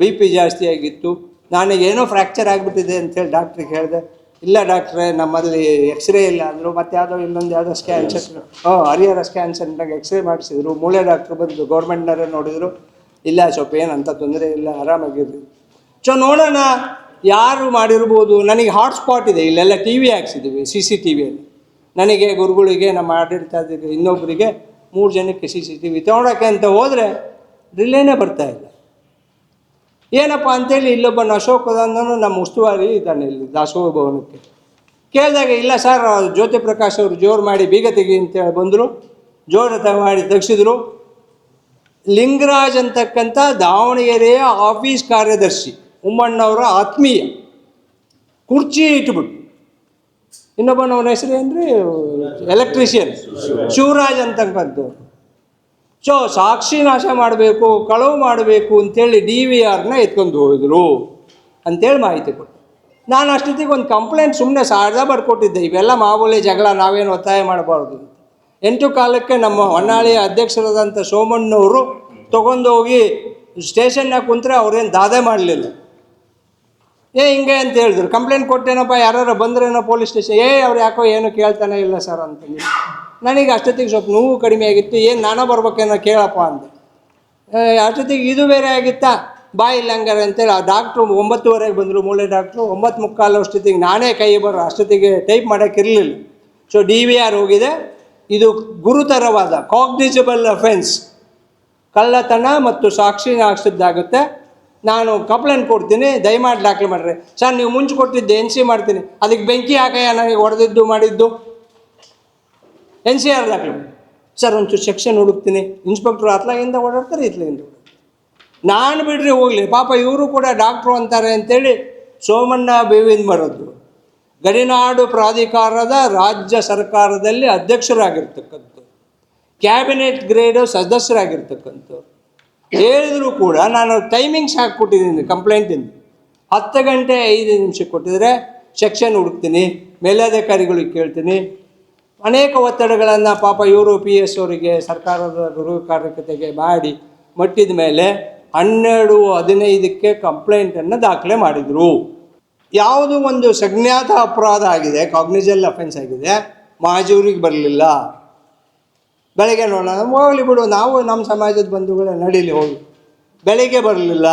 BP ಜಾಸ್ತಿ ಆಗಿತ್ತು, ನನಗೇನೋ ಫ್ರ್ಯಾಕ್ಚರ್ ಆಗಿಬಿಟ್ಟಿದೆ ಅಂಥೇಳಿ ಡಾಕ್ಟ್ರಿಗೆ ಹೇಳಿದೆ. ಇಲ್ಲ ಡಾಕ್ಟ್ರೇ, ನಮ್ಮಲ್ಲಿ ಎಕ್ಸ್ರೇ ಇಲ್ಲ ಅಂದರು. ಮತ್ತು ಯಾವುದೋ ಸ್ಕ್ಯಾನ್ ಸೆಂಟರ್, ಹರಿಹರ ಸ್ಕ್ಯಾನ್ ಸೆಂಟ್ರಾಗ ಎಕ್ಸ್ರೇ ಮಾಡಿಸಿದ್ರು. ಮೂಳೆ ಡಾಕ್ಟ್ರು ಬಂದು ಗೌರ್ಮೆಂಟ್ನವರೇ ನೋಡಿದರು, ಇಲ್ಲ ಸ್ವಲ್ಪ ಏನಂತ ತೊಂದರೆ ಇಲ್ಲ, ಆರಾಮಾಗಿರ್ರಿ. ಸೊ ನೋಡೋಣ ಯಾರು ಮಾಡಿರ್ಬೋದು. ನನಗೆ ಹಾಟ್ಸ್ಪಾಟ್ ಇದೆ, ಇಲ್ಲೆಲ್ಲ TV ಹಾಕ್ಸಿದ್ದೀವಿ, CCTVಯಲ್ಲಿ. ನನಗೆ ಗುರುಗಳಿಗೆ, ನಮ್ಮ ಆಡಳಿತಾಧಿಕಾರಿ, ಇನ್ನೊಬ್ಬರಿಗೆ 3 ಜನಕ್ಕೆ CCTV ತೊಗೊಳಕ್ಕೆ ಅಂತ ಹೋದರೆ ರಿಲೇನೇ ಬರ್ತಾಯಿಲ್ಲ. ಏನಪ್ಪ ಅಂಥೇಳಿ ಇಲ್ಲೊಬ್ಬನ ಅಶೋಕದನ್ನು ನಮ್ಮ ಉಸ್ತುವಾರಿ ಇದ್ದಾನೆ ಇಲ್ಲಿ ದಾಸೋಹ ಭವನಕ್ಕೆ ಕೇಳಿದಾಗ, ಇಲ್ಲ ಸರ್ ಜ್ಯೋತಿ ಪ್ರಕಾಶ್ ಅವರು ಜೋರು ಮಾಡಿ ಬೀಗ ತೆಗಿ ಅಂತೇಳಿ ಬಂದರು. ಜೋರು ಮಾಡಿ ತೆಗೆಸಿದ್ರು. ಲಿಂಗರಾಜ್ ಅಂತಕ್ಕಂಥ ದಾವಣಗೆರೆಯ ಆಫೀಸ್ ಕಾರ್ಯದರ್ಶಿ, ಉಮ್ಮಣ್ಣವರ ಆತ್ಮೀಯ, ಕುರ್ಚಿ ಇಟ್ಬಿಟ್ಟು. ಇನ್ನೊಬ್ಬನವನ ಹೆಸರು ಏನ್ರಿ, ಎಲೆಕ್ಟ್ರಿಷಿಯನ್ ಶಿವರಾಜ್ ಅಂತಕ್ಕಂಥದ್ದು. ಸೊ ಸಾಕ್ಷಿ ನಾಶ ಮಾಡಬೇಕು, ಕಳವು ಮಾಡಬೇಕು ಅಂಥೇಳಿ DVRನ ಎತ್ಕೊಂಡು ಹೋದರು ಅಂಥೇಳಿ ಮಾಹಿತಿ ಕೊಟ್ಟು. ನಾನು ಅಷ್ಟೊತ್ತಿಗೆ ಒಂದು ಕಂಪ್ಲೇಂಟ್ ಸುಮ್ಮನೆ ಸಾರ್ದ ಬರ್ಕೊಟ್ಟಿದ್ದೆ, ಇವೆಲ್ಲ ಮಾಮೂಲಿ ಜಗಳ, ನಾವೇನು ಒತ್ತಾಯ ಮಾಡಬಾರ್ದು ಅಂತ. 8 ಕಾಲಕ್ಕೆ ನಮ್ಮ ಹೊನ್ನಾಳಿಯ ಅಧ್ಯಕ್ಷರಾದಂಥ ಸೋಮಣ್ಣವರು ತೊಗೊಂಡೋಗಿ ಸ್ಟೇಷನ್ನಾಗ ಕುಂತ್ರೆ ಅವ್ರೇನು ದಾದೆ ಮಾಡಲಿಲ್ಲ. ಹಿಂಗೆ ಅಂತ ಹೇಳಿದ್ರು. ಕಂಪ್ಲೇಂಟ್ ಕೊಟ್ಟೇನಪ್ಪ, ಯಾರು ಬಂದ್ರೇನೋ ಪೊಲೀಸ್ ಸ್ಟೇಷನ್, ಅವ್ರು ಯಾಕೋ ಏನು ಕೇಳ್ತಾನೆ ಇಲ್ಲ ಸರ್ ಅಂತಂದು. ನನಗೆ ಅಷ್ಟೊತ್ತಿಗೆ ಸ್ವಲ್ಪ ನೋವು ಕಡಿಮೆ ಆಗಿತ್ತು. ನಾನೋ ಬರ್ಬೇಕೇನೋ ಕೇಳಪ್ಪ ಅಂದೆ. ಅಷ್ಟೊತ್ತಿಗೆ ಇದು ಬೇರೆ ಆಗಿತ್ತಾ, ಇಲ್ಲ ಹಂಗಾರೆ ಅಂತೇಳಿ ಆ ಡಾಕ್ಟ್ರು 9:30 ಬಂದರು, ಮೂಳೆ ಡಾಕ್ಟ್ರು. 9:45 ಅಷ್ಟೊತ್ತಿಗೆ ನಾನೇ ಕೈ ಅಷ್ಟೊತ್ತಿಗೆ ಟೈಪ್ ಮಾಡೋಕ್ಕಿರಲಿಲ್ಲ. ಸೊ DVR ಹೋಗಿದೆ. ಇದು ಗುರುತರವಾದ ಕಾಗ್ನಿಸಬಲ್ ಅಫೆನ್ಸ್, ಕಳ್ಳತನ ಮತ್ತು ಸಾಕ್ಷಿ ನಾಶದ್ದಾಗುತ್ತೆ. ನಾನು ಕಂಪ್ಲೇಂಟ್ ಕೊಡ್ತೀನಿ, ದಯಮಾಡಿ ದಾಖಲೆ ಮಾಡಿರಿ. ಸರ್ ನೀವು ಮುಂಚೆ ಕೊಟ್ಟಿದ್ದೆ NC ಮಾಡ್ತೀನಿ, ಅದಕ್ಕೆ ಬೆಂಕಿ ಹಾಕಯ್ಯ, ನನಗೆ ಹೊಡೆದಿದ್ದು ಮಾಡಿದ್ದು, NCR ದಾಖಲೆ. ಸರ್ ಒಂಚೂರು ಸೆಕ್ಷನ್ ಹುಡುಕ್ತೀನಿ. ಇನ್ಸ್ಪೆಕ್ಟ್ರು ಅತ್ಲಾಗಿಂದ ಓಡಾಡ್ತಾರೆ, ಇತ್ಲಾಗಿಂದ ನಾನು ಬಿಡ್ರಿ ಹೋಗಲಿ, ಪಾಪ ಇವರು ಕೂಡ ಡಾಕ್ಟ್ರು ಅಂತಾರೆ ಅಂತೇಳಿ ಸೋಮಣ್ಣ ಬೇವಿಂದ ಬರೋದು. ಗಡಿನಾಡು ಪ್ರಾಧಿಕಾರದ ರಾಜ್ಯ ಸರ್ಕಾರದಲ್ಲಿ ಅಧ್ಯಕ್ಷರಾಗಿರ್ತಕ್ಕಂಥವ್ರು, ಕ್ಯಾಬಿನೆಟ್ ಗ್ರೇಡ್ ಸದಸ್ಯರಾಗಿರ್ತಕ್ಕಂಥವ್ರು. ಹೇಳಿದರೂ ಕೂಡ ನಾನು ಟೈಮಿಂಗ್ಸ್ ಹಾಕಿಕೊಟ್ಟಿದ್ದೀನಿ ಕಂಪ್ಲೇಂಟಿಂದ. 10 ಗಂಟೆ 5 ನಿಮಿಷಕ್ಕೆ ಕೊಟ್ಟಿದ್ರೆ ಸೆಕ್ಷನ್ ಹುಡುಕ್ತೀನಿ, ಮೇಲಧಿಕಾರಿಗಳಿಗೆ ಕೇಳ್ತೀನಿ. ಅನೇಕ ಒತ್ತಡಗಳನ್ನು ಪಾಪ ಇವರು PS ಅವರಿಗೆ ಸರ್ಕಾರದ ಗೃಹ ಕಾರ್ಯಕರ್ತೆಗೆ ಮಾಡಿ ಮಟ್ಟಿದ ಮೇಲೆ 12-15ಕ್ಕೆ ಕಂಪ್ಲೇಂಟನ್ನು ದಾಖಲೆ ಮಾಡಿದರು. ಯಾವುದು ಒಂದು ಸಂಜ್ಞಾತ ಅಪರಾಧ ಆಗಿದೆ, ಕಾಗ್ನಿಸಬಲ್ ಅಫೆನ್ಸ್ ಆಗಿದೆ, ಮಾಜೂರಿಗೆ ಬರಲಿಲ್ಲ. ಬೆಳಗ್ಗೆ ನೋಡೋಣ ಹೋಗಲಿ ಬಿಡು, ನಾವು ನಮ್ಮ ಸಮಾಜದ ಬಂಧುಗಳ ನಡೀಲಿ ಹೋಗಿ. ಬೆಳಿಗ್ಗೆ ಬರಲಿಲ್ಲ,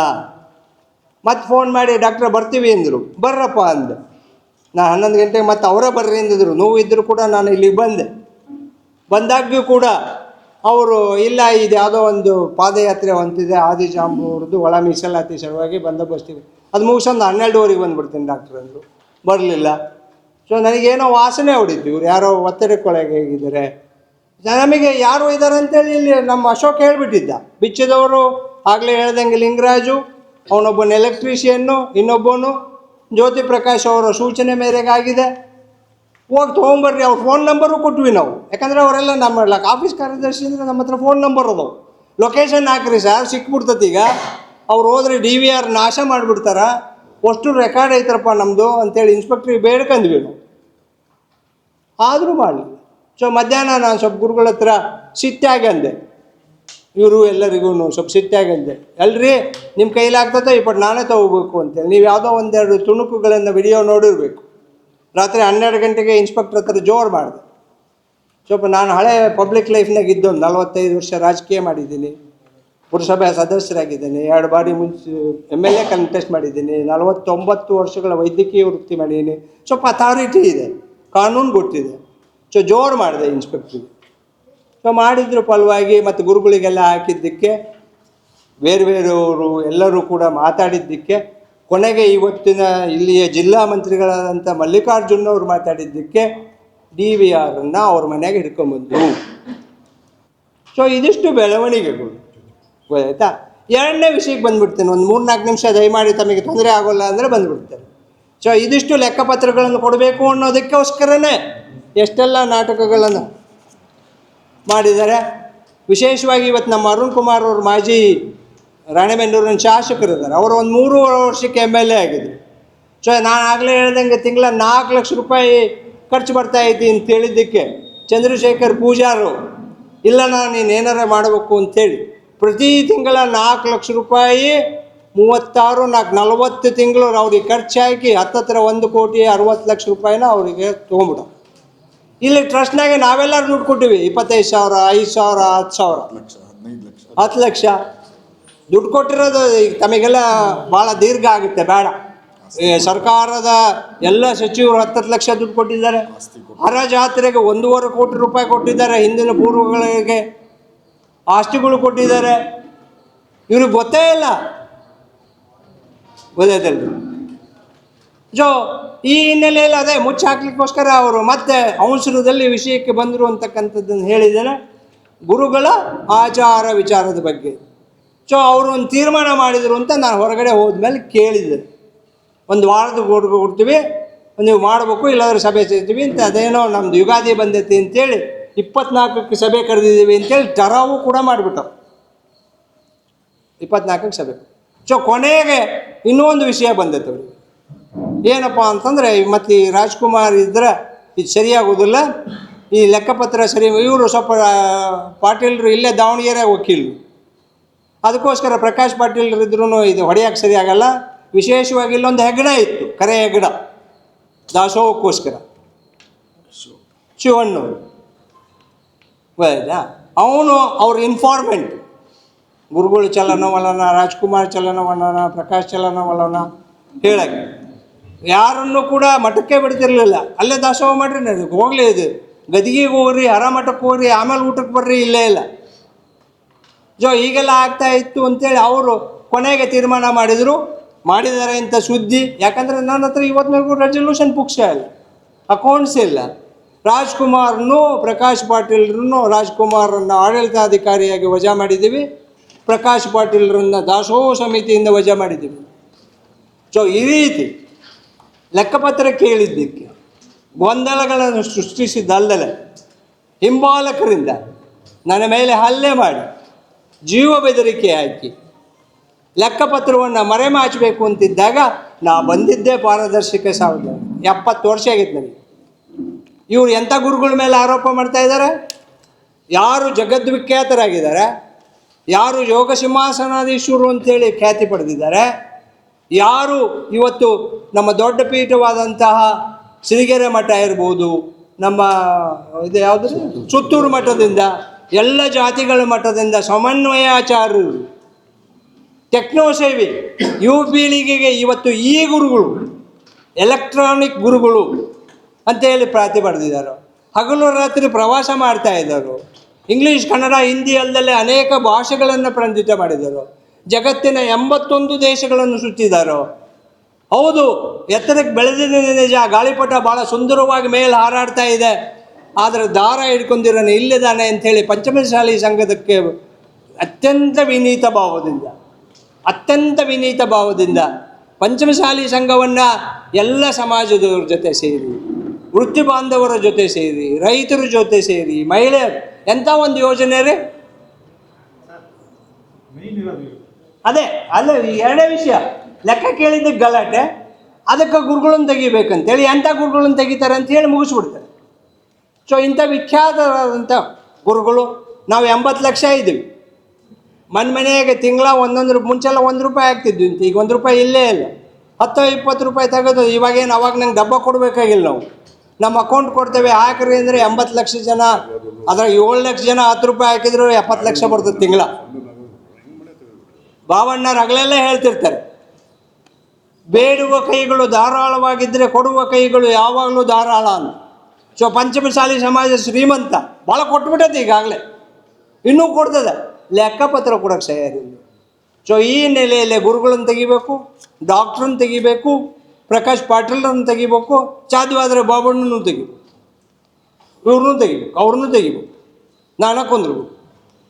ಮತ್ತೆ ಫೋನ್ ಮಾಡಿ ಡಾಕ್ಟ್ರೆ ಬರ್ತೀವಿ ಅಂದರು. ಬರ್ರಪ್ಪ ಅಂದೆ. ನಾ 11 ಗಂಟೆಗೆ ಮತ್ತೆ ಅವರೇ ಬರ್ರಿ ಅಂದಿದ್ರು. ನೋವು ಇದ್ದರೂ ಕೂಡ ನಾನು ಇಲ್ಲಿಗೆ ಬಂದೆ. ಬಂದಾಗ್ಯೂ ಕೂಡ ಅವರು ಇಲ್ಲ, ಇದು ಯಾವುದೋ ಒಂದು ಪಾದಯಾತ್ರೆ ಹೊಂತಿದೆ ಆದಿಜಾಂಬೂರದ್ದು, ಒಳ ಮೀಸಲಾತಿ ಸಲುವಾಗಿ ಬಂದೋಬಸ್ತಿವಿ, ಅದು ಮುಗಿಸೊಂದು 12ವರೆಗೆ ಬಂದುಬಿಡ್ತೀನಿ ಡಾಕ್ಟ್ರ್ ಅಂದರು. ಬರಲಿಲ್ಲ. ಸೊ ನನಗೇನೋ ವಾಸನೆ ಹೊಡಿತು, ಇವ್ರು ಯಾರೋ ಒತ್ತಡಕ್ಕೊಳಗೆ ಹೇಗಿದ್ದಾರೆ, ನಮಗೆ ಯಾರು ಇದ್ದಾರೆ ಅಂತೇಳಿ ಇಲ್ಲಿ ನಮ್ಮ ಅಶೋಕ್ ಹೇಳ್ಬಿಟ್ಟಿದ್ದ. ಬಿಚ್ಚಿದವರು ಆಗಲೇ ಹೇಳ್ದಂಗೆ ಲಿಂಗರಾಜು, ಅವನೊಬ್ಬನ ಎಲೆಕ್ಟ್ರಿಷಿಯನ್ನು, ಇನ್ನೊಬ್ಬನು ಜ್ಯೋತಿ ಪ್ರಕಾಶ್ ಅವರ ಸೂಚನೆ ಮೇರೆಗೆ ಆಗಿದೆ. ಹೋಗಿ ತೊಗೊಂಬರ್ರಿ, ಅವ್ರ ಫೋನ್ ನಂಬರು ಕೊಟ್ವಿ ನಾವು. ಯಾಕಂದರೆ ಅವರೆಲ್ಲ ನಮ್ಮ ಆಫೀಸ್ ಕಾರ್ಯದರ್ಶಿ ಅಂದರೆ ನಮ್ಮ ಹತ್ರ ಫೋನ್ ನಂಬರ್ ಅದಾವೆ. ಲೊಕೇಶನ್ ಹಾಕ್ರಿ ಸರ್, ಸಿಕ್ಬಿಡ್ತತಿ. ಈಗ ಅವ್ರು ಹೋದ್ರೆ DVR ನಾಶ ಮಾಡಿಬಿಡ್ತಾರೆ, ಅಷ್ಟು ರೆಕಾರ್ಡ್ ಐತ್ರಪ್ಪ ನಮ್ಮದು ಅಂತೇಳಿ ಇನ್ಸ್ಪೆಕ್ಟ್ರಿಗೆ ಬೇಡ್ಕೊಂಡ್ವಿ ನಾವು. ಆದರೂ ಮಾಡಲಿ. ಸೊ ಮಧ್ಯಾಹ್ನ ನಾನು ಸ್ವಲ್ಪ ಗುರುಗಳ ಹತ್ರ ಸಿಟ್ಟಾಗಂದೆ, ಇವರು ಎಲ್ಲರಿಗೂ ಸ್ವಲ್ಪ ಸಿಟ್ಟಾಗಂದೆ, ಅಲ್ರಿ ನಿಮ್ಮ ಕೈಲಾಗ್ತದೆ ಇಪ್ಪಟ್ಟು ನಾನೇ ತೊಗೋಬೇಕು ಅಂತೇಳಿ. ನೀವು ಯಾವುದೋ ಒಂದೆರಡು ತುಣುಕುಗಳನ್ನು ವಿಡಿಯೋ ನೋಡಿರಬೇಕು. ರಾತ್ರಿ 12 ಗಂಟೆಗೆ ಇನ್ಸ್ಪೆಕ್ಟ್ರ್ ಹತ್ರ ಜೋರು ಮಾಡಿದೆ. ಸ್ವಲ್ಪ ನಾನು ಹಳೆ ಪಬ್ಲಿಕ್ ಲೈಫ್ನಾಗ ಇದ್ದೊಂದು 45 ವರ್ಷ ರಾಜಕೀಯ ಮಾಡಿದ್ದೀನಿ, ಪುರಸಭೆ ಸದಸ್ಯರಾಗಿದ್ದೀನಿ, 2 ಬಾರಿ ಮುಂಚೆ MLA ಕಂಟೆಸ್ಟ್ ಮಾಡಿದ್ದೀನಿ, 49 ವರ್ಷಗಳ ವೈದ್ಯಕೀಯ ವೃತ್ತಿ ಮಾಡಿದ್ದೀನಿ. ಸ್ವಲ್ಪ ಅಥಾರಿಟಿ ಇದೆ, ಕಾನೂನು ಗೊತ್ತಿದೆ. ಸೊ ಜೋರು ಮಾಡಿದೆ ಇನ್ಸ್ಪೆಕ್ಟ್ರಿಗೆ. ಸೊ ಮಾಡಿದ್ರು ಫಲವಾಗಿ. ಮತ್ತು ಗುರುಗಳಿಗೆಲ್ಲ ಹಾಕಿದ್ದಕ್ಕೆ, ಬೇರೆ ಬೇರೆಯವರು ಎಲ್ಲರೂ ಕೂಡ ಮಾತಾಡಿದ್ದಕ್ಕೆ, ಕೊನೆಗೆ ಇವತ್ತಿನ ಇಲ್ಲಿಯ ಜಿಲ್ಲಾ ಮಂತ್ರಿಗಳಾದಂಥ ಮಲ್ಲಿಕಾರ್ಜುನ್ ಅವರು ಮಾತಾಡಿದ್ದಕ್ಕೆ DVRನ್ನು ಅವ್ರ ಮನೆಯಾಗ ಹಿಡ್ಕೊಂಬಂದರು. ಸೊ ಇದಿಷ್ಟು ಬೆಳವಣಿಗೆಗಳು ಗೊತ್ತಾಯ್ತಾ. ಎರಡನೇ ವಿಷಯಕ್ಕೆ ಬಂದುಬಿಡ್ತೇನೆ, ಒಂದು 3-4 ನಿಮಿಷ ದಯಮಾಡಿ, ತಮಗೆ ತೊಂದರೆ ಆಗೋಲ್ಲ ಅಂದರೆ ಬಂದುಬಿಡ್ತೇನೆ. ಸೊ ಇದಿಷ್ಟು ಲೆಕ್ಕಪತ್ರಗಳನ್ನು ಕೊಡಬೇಕು ಅನ್ನೋದಕ್ಕೋಸ್ಕರನೇ ಎಷ್ಟೆಲ್ಲ ನಾಟಕಗಳನ್ನು ಮಾಡಿದ್ದಾರೆ. ವಿಶೇಷವಾಗಿ ಇವತ್ತು ನಮ್ಮ ಅರುಣ್ ಕುಮಾರ್ ಅವರು ಮಾಜಿ ರಾಣೆಬೆನ್ನೂರಿನ ಶಾಸಕರಿದ್ದಾರೆ. ಅವರು ಒಂದು 3 ವರ್ಷಕ್ಕೆ MLA ಆಗಿದ್ರು. ಸೊ ನಾನು ಆಗಲೇ ಹೇಳ್ದಂಗೆ ತಿಂಗಳ 4 ಲಕ್ಷ ರೂಪಾಯಿ ಖರ್ಚು ಬರ್ತಾಯಿದ್ದಿ ಅಂತ ಹೇಳಿದ್ದಕ್ಕೆ ಚಂದ್ರಶೇಖರ್ ಪೂಜಾರು, ಇಲ್ಲ ನಾನು ನೀನೇನಾರ ಮಾಡಬೇಕು ಅಂಥೇಳಿ ಪ್ರತಿ ತಿಂಗಳ 4 ಲಕ್ಷ ರೂಪಾಯಿ 36, 4, 40 ತಿಂಗಳು ಅವ್ರಿಗೆ ಖರ್ಚು ಹಾಕಿ ಹತ್ತತ್ರ 1,60,00,000 ರೂಪಾಯಿನ ಅವರಿಗೆ ತೊಗೊಂಬಿಡೋ. ಇಲ್ಲಿ ಟ್ರಸ್ಟ್ನಾಗೆ ನಾವೆಲ್ಲರೂ ದುಡ್ಡು ಕೊಟ್ಟಿವಿ, 25,000, 5,000, 10,000, 10 ಲಕ್ಷ ದುಡ್ಡು ಕೊಟ್ಟಿರೋದು. ಈಗ ತಮಗೆಲ್ಲ ಭಾಳ ದೀರ್ಘ ಆಗುತ್ತೆ, ಬೇಡ. ಸರ್ಕಾರದ ಎಲ್ಲ ಸಚಿವರು 10 ಲಕ್ಷ ದುಡ್ಡು ಕೊಟ್ಟಿದ್ದಾರೆ. ಹರ ಜಾತ್ರೆಗೆ 1.5 ಕೋಟಿ ರೂಪಾಯಿ ಕೊಟ್ಟಿದ್ದಾರೆ. ಹಿಂದಿನ ಪೂರ್ವಗಳಿಗೆ ಆಸ್ತಿಗಳು ಕೊಟ್ಟಿದ್ದಾರೆ. ಇವ್ರಿಗೆ ಗೊತ್ತೇ ಇಲ್ಲ, ಗೊತ್ತಾಯ್ತಲ್ಲ. ಸೊ ಈ ಹಿನ್ನೆಲೆಯಲ್ಲಿ ಅದೇ ಮುಚ್ಚಿ ಹಾಕ್ಲಿಕ್ಕೋಸ್ಕರ ಅವರು ಮತ್ತೆ ಅವಸರದಲ್ಲಿ ವಿಷಯಕ್ಕೆ ಬಂದರು ಅಂತಕ್ಕಂಥದ್ದನ್ನು ಹೇಳಿದ್ದೇನೆ, ಗುರುಗಳ ಆಚಾರ ವಿಚಾರದ ಬಗ್ಗೆ. ಸೊ ಅವರು ಒಂದು ತೀರ್ಮಾನ ಮಾಡಿದರು ಅಂತ ನಾನು ಹೊರಗಡೆ ಹೋದ್ಮೇಲೆ ಕೇಳಿದೆ. 1 ವಾರದ ಕೊಡ್ತೀವಿ, ನೀವು ಮಾಡಬೇಕು, ಇಲ್ಲಾಂದ್ರೆ ಸಭೆ ಸೇರ್ತೀವಿ ಅಂತ. ಅದೇನೋ ನಮ್ಮದು ಯುಗಾದಿ ಬಂದೈತಿ ಅಂತೇಳಿ 24ಕ್ಕೆ ಸಭೆ ಕರೆದಿದ್ದೀವಿ ಅಂತೇಳಿ ಟರಾವು ಕೂಡ ಮಾಡಿಬಿಟ್ಟು 24ಕ್ಕೆ ಸಭೆ. ಸೊ ಕೊನೆಗೆ ಇನ್ನೂ ಒಂದು ವಿಷಯ ಬಂದೈತೆ ಅವ್ರಿಗೆ. ಏನಪ್ಪ ಅಂತಂದರೆ, ಮತ್ತು ಈ ರಾಜ್ಕುಮಾರ್ ಇದ್ದರೆ ಇದು ಸರಿಯಾಗೋದಿಲ್ಲ, ಈ ಲೆಕ್ಕಪತ್ರ ಸರಿ. ಇವರು ಸ್ವಲ್ಪ ಪಾಟೀಲ್ರು ಇಲ್ಲೇ ದಾವಣಗೆರೆ ವಕೀಲರು, ಅದಕ್ಕೋಸ್ಕರ ಪ್ರಕಾಶ್ ಪಾಟೀಲ್ರಿದ್ರೂ ಇದು ಹೊಡೆಯೋಕ್ಕೆ ಸರಿಯಾಗಲ್ಲ. ವಿಶೇಷವಾಗಿ ಇಲ್ಲೊಂದು ಹೆಗ್ಗಣ ಇತ್ತು, ಕರೆ ಹೆಗ್ಗಣ, ದಾಸೋಹಕ್ಕೋಸ್ಕರ ಶಿವಣ್ಣವರು ಆಯಿತಾ. ಅವನು ಅವ್ರ ಇನ್ಫಾರ್ಮೆಂಟ್, ಗುರುಗಳು ಚಲನವಲನ, ರಾಜ್ಕುಮಾರ್ ಚಲನವಲನ, ಪ್ರಕಾಶ್ ಚಲನವಲನ ಹೇಳಕ್ಕೆ ಯಾರನ್ನು ಕೂಡ ಮಠಕ್ಕೆ ಬಿಡ್ತಿರ್ಲಿಲ್ಲ. ಅಲ್ಲೇ ದಾಸೋಹ ಮಾಡಿರಿ, ನನಗೆ ಹೋಗಲಿ, ಇದು ಗದಿಗೆಗೆ ಹೋಗ್ರಿ, ಹರ ಮಠಕ್ಕೆ ಹೋಗ್ರಿ, ಆಮೇಲೆ ಊಟಕ್ಕೆ ಬರ್ರಿ, ಇಲ್ಲೇ ಇಲ್ಲ. ಸೊ ಹೀಗೆಲ್ಲ ಆಗ್ತಾ ಇತ್ತು ಅಂತೇಳಿ ಅವರು ಕೊನೆಗೆ ತೀರ್ಮಾನ ಮಾಡಿದ್ದಾರೆ ಅಂತ ಸುದ್ದಿ. ಯಾಕಂದರೆ ನನ್ನ ಹತ್ರ ಇವತ್ತಿನವರೆಗೂ ರೆಸಲ್ಯೂಷನ್ ಬುಕ್ಸ್ ಇಲ್ಲ, ಅಕೌಂಟ್ಸ್ ಇಲ್ಲ. ರಾಜ್ಕುಮಾರ್ನು, ಪ್ರಕಾಶ್ ಪಾಟೀಲ್ರನ್ನು, ರಾಜ್ಕುಮಾರನ್ನು ಆಡಳಿತಾಧಿಕಾರಿಯಾಗಿ ವಜಾ ಮಾಡಿದ್ದೀವಿ, ಪ್ರಕಾಶ್ ಪಾಟೀಲ್ರನ್ನು ದಾಸೋಹ ಸಮಿತಿಯಿಂದ ವಜಾ ಮಾಡಿದ್ದೀವಿ. ಸೊ ಈ ರೀತಿ ಲೆಕ್ಕಪತ್ರ ಕೇಳಿದ್ದಕ್ಕೆ ಗೊಂದಲಗಳನ್ನು ಸೃಷ್ಟಿಸಿದ್ದಲ್ಲದೆ ಹಿಂಬಾಲಕರಿಂದ ನನ್ನ ಮೇಲೆ ಹಲ್ಲೆ ಮಾಡಿ ಜೀವ ಬೆದರಿಕೆ ಹಾಕಿ ಲೆಕ್ಕಪತ್ರವನ್ನು ಮರೆಮಾಚಬೇಕು ಅಂತಿದ್ದಾಗ ನಾ ಬಂದಿದ್ದೇ ಪಾರದರ್ಶಕ 70 ವರ್ಷ ಆಗಿತ್ತು ನನಗೆ. ಇವರು ಎಂಥ ಗುರುಗಳ ಮೇಲೆ ಆರೋಪ ಮಾಡ್ತಾ ಇದ್ದಾರೆ? ಯಾರು ಜಗದ್ವಿಖ್ಯಾತರಾಗಿದ್ದಾರೆ, ಯಾರು ಯೋಗ ಸಿಂಹಾಸನಾಧೀಶರು ಅಂತೇಳಿ ಖ್ಯಾತಿ ಪಡೆದಿದ್ದಾರೆ, ಯಾರು ಇವತ್ತು ನಮ್ಮ ದೊಡ್ಡ ಪೀಠವಾದಂತಹ ಸಿರಿಗೆರೆ ಮಠ ಇರ್ಬೋದು, ನಮ್ಮ ಇದು ಯಾವುದು ಸುತ್ತೂರು ಮಠದಿಂದ ಎಲ್ಲ ಜಾತಿಗಳ ಮಟ್ಟದಿಂದ ಸಮನ್ವಯಾಚಾರ್ಯರು, ಟೆಕ್ನೋಸೇವಿ, ಯುವ ಪೀಳಿಗೆಗೆ ಇವತ್ತು ಈ ಗುರುಗಳು, ಎಲೆಕ್ಟ್ರಾನಿಕ್ ಗುರುಗಳು ಅಂತೇಳಿ ಪ್ರಾತಿ ಪಡೆದಿದ್ದಾರೆ. ಹಗಲು ರಾತ್ರಿ ಪ್ರವಾಸ ಮಾಡ್ತಾ ಇದ್ದರು. ಇಂಗ್ಲೀಷ್, ಕನ್ನಡ, ಹಿಂದಿ ಅಲ್ಲದೆ ಅನೇಕ ಭಾಷೆಗಳನ್ನು ಪಂಡಿತ ಮಾಡಿದರು. ಜಗತ್ತಿನ 81 ದೇಶಗಳನ್ನು ಸುತ್ತಿದ್ದಾರೆ. ಹೌದು, ಎತ್ತರಕ್ಕೆ ಬೆಳೆದಿದೆ ನಿಜ. ಗಾಳಿಪಟ ಭಾಳ ಸುಂದರವಾಗಿ ಮೇಲೆ ಹಾರಾಡ್ತಾ ಇದೆ. ಆದರೆ ದಾರ ಹಿಡ್ಕೊಂಡಿರೋನು ಇಲ್ಲಿದ್ದಾನೆ ಅಂಥೇಳಿ ಪಂಚಮಸಾಲಿ ಸಂಘದಕ್ಕೆ ಅತ್ಯಂತ ವಿನೀತ ಭಾವದಿಂದ ಪಂಚಮಸಾಲಿ ಸಂಘವನ್ನು ಎಲ್ಲ ಸಮಾಜದವ್ರ ಜೊತೆ ಸೇರಿ, ವೃತ್ತಿ ಬಾಂಧವರ ಜೊತೆ ಸೇರಿ, ರೈತರ ಜೊತೆ ಸೇರಿ, ಮಹಿಳೆಯರು, ಎಂಥ ಒಂದು ಯೋಜನೆ ರೀ ಅದೇ. ಅಲ್ಲ, ಎರಡೇ ವಿಷಯ ಲೆಕ್ಕ ಕೇಳಿದ್ದಕ್ಕೆ ಗಲಾಟೆ, ಅದಕ್ಕೆ ಗುರುಗಳನ್ನು ತೆಗಿಬೇಕಂತೇಳಿ ಎಂಥ ಗುರುಗಳನ್ನು ತೆಗಿತಾರೆ ಅಂತ ಹೇಳಿ ಮುಗಿಸ್ಬಿಡ್ತಾರೆ. ಸೊ ಇಂಥ ವಿಖ್ಯಾತವಾದಂಥ ಗುರುಗಳು ನಾವು 80 ಲಕ್ಷ ಇದ್ದೀವಿ. ಮನೆಗೆ ತಿಂಗಳ ಮುಂಚೆಲ್ಲ ₹1 ಆಗ್ತಿದ್ವಿ ಅಂತ, ಈಗ ₹1 ಇಲ್ಲೇ ಇಲ್ಲ. 10-20 ರೂಪಾಯಿ ತೆಗೆದು ಇವಾಗೇನು, ಅವಾಗ ನಂಗೆ ಡಬ್ಬ ಕೊಡಬೇಕಾಗಿಲ್ಲ. ನಾವು ನಮ್ಮ ಅಕೌಂಟ್ ಕೊಡ್ತೇವೆ ಹಾಕ್ರಿ ಅಂದರೆ 80 ಲಕ್ಷ ಜನ, ಅದರ 7 ಲಕ್ಷ ಜನ ₹10 ಹಾಕಿದ್ರು 70 ಲಕ್ಷ ಬರ್ತದೆ ತಿಂಗಳ. ಭಾವಣ್ಣರು ಹಗಲೆಲ್ಲ ಹೇಳ್ತಿರ್ತಾರೆ, ಬೇಡುವ ಕೈಗಳು ಧಾರಾಳವಾಗಿದ್ದರೆ ಕೊಡುವ ಕೈಗಳು ಯಾವಾಗಲೂ ಧಾರಾಳ ಅಂತ. ಸೊ ಪಂಚಮಸಾಲಿ ಸಮಾಜ ಶ್ರೀಮಂತ, ಭಾಳ ಕೊಟ್ಬಿಟ್ಟದೆ ಈಗಾಗಲೇ, ಇನ್ನೂ ಕೊಡ್ತದೆ, ಲೆಕ್ಕಪತ್ರ ಕೊಡೋಕ್ಕೆ ಸರಿಯಿಲ್ಲ. ಸೊ ಈ ನೆಲೆಯಲ್ಲಿ ಗುರುಗಳನ್ನು ತೆಗಿಬೇಕು, ಡಾಕ್ಟ್ರನ್ನ ತೆಗಿಬೇಕು, ಪ್ರಕಾಶ್ ಪಾಟೀಲ್ರನ್ನು ತೆಗಿಬೇಕು, ಸಾಧ್ಯವಾದರೆ ಬಾಬಣ್ಣನೂ ತೆಗಿಬೇಕು, ಇವ್ರನ್ನೂ ತೆಗಿಬೇಕು, ಅವ್ರನ್ನೂ ತೆಗಿಬೇಕು, ನಾನಕ್ಕೊಂದ್ರಬೇಕು.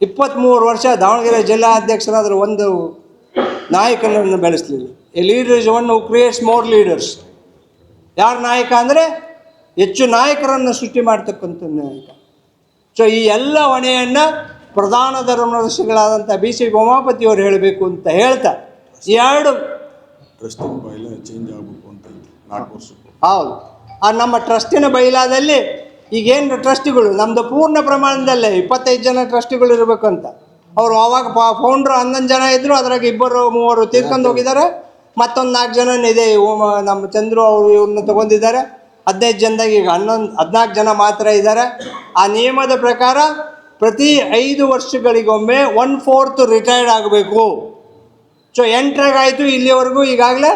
23 ವರ್ಷ ದಾವಣಗೆರೆ ಜಿಲ್ಲಾ ಅಧ್ಯಕ್ಷರಾದರೆ ಒಂದು ನಾಯಕನನ್ನು ಬೆಳೆಸಲಿಲ್ಲ. A leader is one who creates more leaders. ಯಾರು ನಾಯಕ ಅಂದರೆ ಹೆಚ್ಚು ನಾಯಕರನ್ನು ಸೃಷ್ಟಿ ಮಾಡ್ತಕ್ಕಂಥ ನಾಯಕ. ಸೊ ಈ ಎಲ್ಲ ಹೊಣೆಯನ್ನು ಪ್ರಧಾನ ಧರ್ಮದರ್ಶಿಗಳಾದಂಥ BC ಉಮಾಪತಿಯವರು ಹೇಳಬೇಕು ಅಂತ ಹೇಳ್ತಾ, ಎರಡು ಹೌದು, ಆ ನಮ್ಮ ಟ್ರಸ್ಟಿನ ಬೈಲಾದಲ್ಲಿ ಈಗೇನು ಟ್ರಸ್ಟಿಗಳು ನಮ್ಮದು ಪೂರ್ಣ ಪ್ರಮಾಣದಲ್ಲೇ 25 ಜನ ಟ್ರಸ್ಟಿಗಳು ಇರಬೇಕು ಅಂತ. ಅವರು ಆವಾಗ ಫೌಂಡ್ರು 11 ಜನ ಇದ್ದರು, ಅದ್ರಾಗ 2-3 ತೀರ್ಕೊಂಡು ಹೋಗಿದ್ದಾರೆ. ಮತ್ತೊಂದು 4 ಜನ ಇದೆ, ನಮ್ಮ ಚಂದ್ರು ಅವರು ಇವ್ರನ್ನ ತೊಗೊಂಡಿದ್ದಾರೆ. 15 ಜನದಾಗ ಈಗ 14 ಜನ ಮಾತ್ರ ಇದ್ದಾರೆ. ಆ ನಿಯಮದ ಪ್ರಕಾರ ಪ್ರತಿ 5 ವರ್ಷಗಳಿಗೊಮ್ಮೆ 1/4 ರಿಟೈರ್ಡ್ ಆಗಬೇಕು. ಸೊ 8ರಾಗ ಆಯಿತು, ಇಲ್ಲಿವರೆಗೂ ಈಗಾಗಲೇ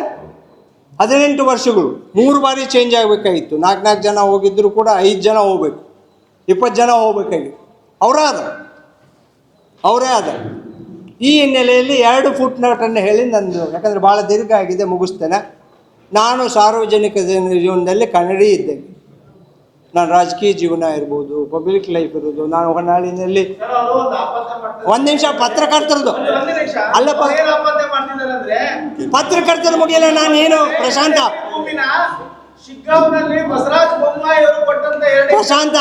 18 ವರ್ಷಗಳು 3 ಬಾರಿ ಚೇಂಜ್ ಆಗಬೇಕಾಗಿತ್ತು. 4 ಜನ ಹೋಗಿದ್ದರೂ ಕೂಡ 5 ಜನ ಹೋಗ್ಬೇಕು, 20 ಜನ ಹೋಗ್ಬೇಕಾಗಿತ್ತು. ಅವರೇ ಆದ. ಈ ಹಿನ್ನೆಲೆಯಲ್ಲಿ 2 ಫುಟ್ ನೋಟನ್ನು ಹೇಳಿ ನಂದು, ಯಾಕಂದರೆ ಭಾಳ ದೀರ್ಘ ಆಗಿದೆ, ಮುಗಿಸ್ತೇನೆ. ನಾನು ಸಾರ್ವಜನಿಕ ಜೀವನದಲ್ಲಿ ಕನ್ನಡಿ ಇದ್ದೇನೆ. ನಾನು ರಾಜಕೀಯ ಜೀವನ ಇರ್ಬೋದು, ಪಬ್ಲಿಕ್ ಲೈಫ್ ಇರ್ಬೋದು. ನಾನು ಹೊನ್ನಾಳಿನಲ್ಲಿ ಒಂದು ನಿಮಿಷ ಪತ್ರಕರ್ತರದು ಅಲ್ಲ, ಪತ್ರಕರ್ತರ ಮುಗಿಯಲ್ಲ. ನಾನೇನು ಪ್ರಶಾಂತ ಪ್ರಶಾಂತ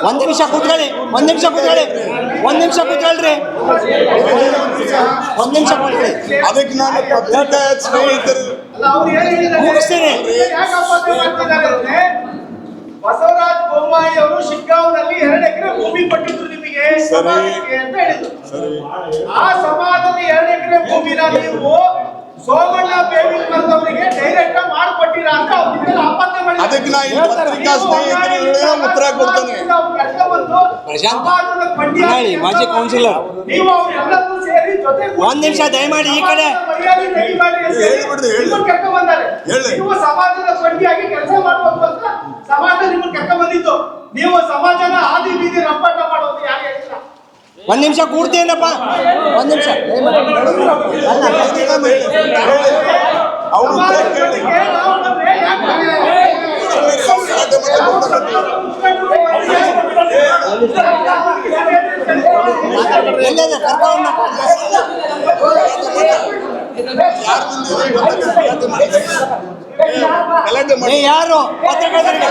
ಒಂದು ನಿಮಿಷ ಕೂತ್ಕೊಳ್ಳಿ, ಅದಕ್ಕೆ ನಾನು ಪತ್ರಿಕಾ ಸ್ನೇಹಿತರು ಮುಗಿಸ್ತೇನೆ. ಬಸವರಾಜ ಬೊಮ್ಮಾಯಿ ಅವರು ಶಿಗ್ಗಾಂವ್ನಲ್ಲಿ 2 ಎಕರೆ ಭೂಮಿ ಕೊಟ್ಟಿದ್ರು ನಿಮಗೆ ಸಮಾಜಕ್ಕೆ ಅಂತ ಹೇಳಿದ್ರು. ಆ ಸಮಾಜದ 2 ಎಕರೆ ಭೂಮಿನ ನೀವು ಸೋಮಣ್ಣ ಬೇವಿನ ಅವರಿಗೆ ಡೈರೆಕ್ಟ್ ಮಾಡಿಕೊಟ್ಟಿರಾ ಅಂತ ಅವ್ರಿಗೆ ಆಪಾದನೆ ಮಾಡಿದ್ರು. ಅದಕ್ಕೆ ನಾ ಈ ಪತ್ರಿಕಾ ಸ್ನೇಹಿತರಿಗೆ ಉತ್ತರ ಕೊಡ್ತೇನೆ. ಸಮಾಜದ ಪಂಡಿ ಮಾಜಿ ಕೌನ್ಸಿಲರ್, ನೀವು ಅವರೆಲ್ಲರೂ ಸೇರಿ ಜೊತೆ ಒಂದು ನಿಮಿಷ ದಯಮಾಡಿ ಈ ಕಡೆ ಕರ್ಕೊಂಡು ಬಂದಾರೆ. ನೀವು ಸಮಾಜದ ಪಂಡಿಯಾಗಿ ಕೆಲಸ ಮಾಡಬೇಕು ಅಂತ ಸಮಾಜ ನಿಮ್ಮನ್ನು ಕರ್ಕೊಂಡು ಬಂದಿದ್ದು. ನೀವು ಸಮಾಜನ ಆದಿ ಬೀದಿ ರಂಪಾಟ ಮಾಡೋದು ಯಾರು ಹೇಳ್ತೀರಾ? ಒಂದು ನಿಮಿಷ ಕೂಡ್ತೀನಪ್ಪ, ಒಂದು ನಿಮಿಷ. ಎಲ್ಲದ ಕರ್ಕೊಂಡು ಯಾರು ಪತ್ರಕರ್ತರಿಗೆ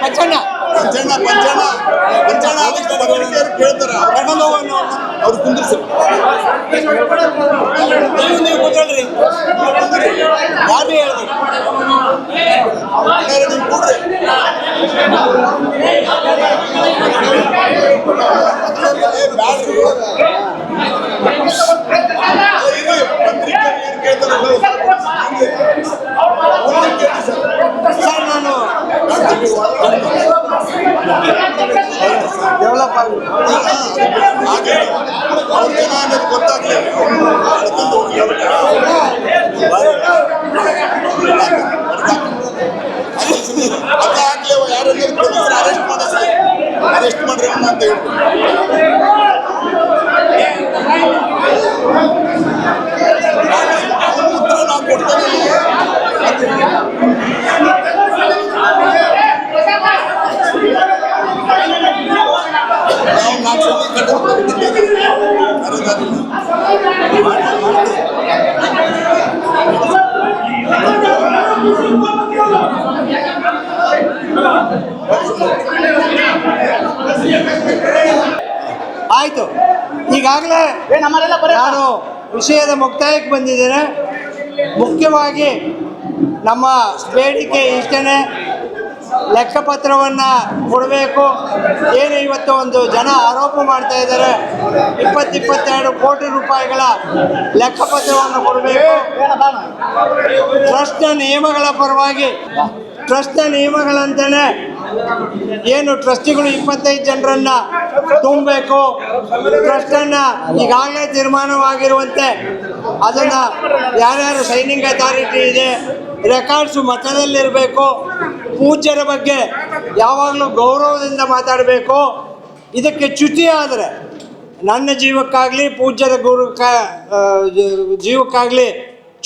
ಪಚ್ಚಣ್ಣ ಪಂಚಣ್ಣ ಅದಕ್ಕೆ ಪತ್ರಿಕೆಯವ್ರು ಕೇಳ್ತಾರ ಅವ್ರು ಕುಂದಿರ್ಸಿ ನೀವು ಕೂತ್ಕೊಳ್ರಿ. ಯಾರು ಹೇಳಿದ್ರು? ನೀವು ಕೂಡ್ರಿ. ಸರ್ ನಾನು ಡೆವಲಪ್ ಆಗಿ ಗೊತ್ತಾಗ್ಲಿ ಯಾರು ಅರೆಸ್ಟ್ ಮಾಡ್ರಿ ಅಂತ ಹೇಳ್ತೀನಿ. ನಾನು ಕೊಡ್ತೇನೆ. ನಾವು 4 ಆಯ್ತು. ಈಗಾಗಲೇ ನಾನು ವಿಷಯದ ಮುಕ್ತಾಯಕ್ಕೆ ಬಂದಿದ್ದೇನೆ. ಮುಖ್ಯವಾಗಿ ನಮ್ಮ ಬೇಡಿಕೆ ಇಷ್ಟೇ, ಲೆಕ್ಕಪತ್ರವನ್ನು ಕೊಡಬೇಕು. ಏನು ಇವತ್ತು ಒಂದು ಜನ ಆರೋಪ ಮಾಡ್ತಾ ಇದ್ದಾರೆ, 22 ಕೋಟಿ ರೂಪಾಯಿಗಳ ಲೆಕ್ಕಪತ್ರವನ್ನು ಕೊಡಬೇಕು. ಟ್ರಸ್ಟ್ನ ನಿಯಮಗಳ ಪರವಾಗಿ ಟ್ರಸ್ಟ್ನ ನಿಯಮಗಳಂತೆಯೇ ಏನು ಟ್ರಸ್ಟಿಗಳು 25 ಜನರನ್ನು ತುಂಬಬೇಕು. ಟ್ರಸ್ಟನ್ನು ಈಗಾಗಲೇ ತೀರ್ಮಾನವಾಗಿರುವಂತೆ ಅದನ್ನು ಯಾರ್ಯಾರು ಸೈನಿಂಗ್ ಅಥಾರಿಟಿ ಇದೆ, ರೆಕಾರ್ಡ್ಸು ಮಠದಲ್ಲಿರಬೇಕು. ಪೂಜ್ಯರ ಬಗ್ಗೆ ಯಾವಾಗಲೂ ಗೌರವದಿಂದ ಮಾತಾಡಬೇಕು. ಇದಕ್ಕೆ ಚ್ಯುತಿ ಆದರೆ ನನ್ನ ಜೀವಕ್ಕಾಗಲಿ ಪೂಜ್ಯರ ಜೀವಕ್ಕಾಗಲಿ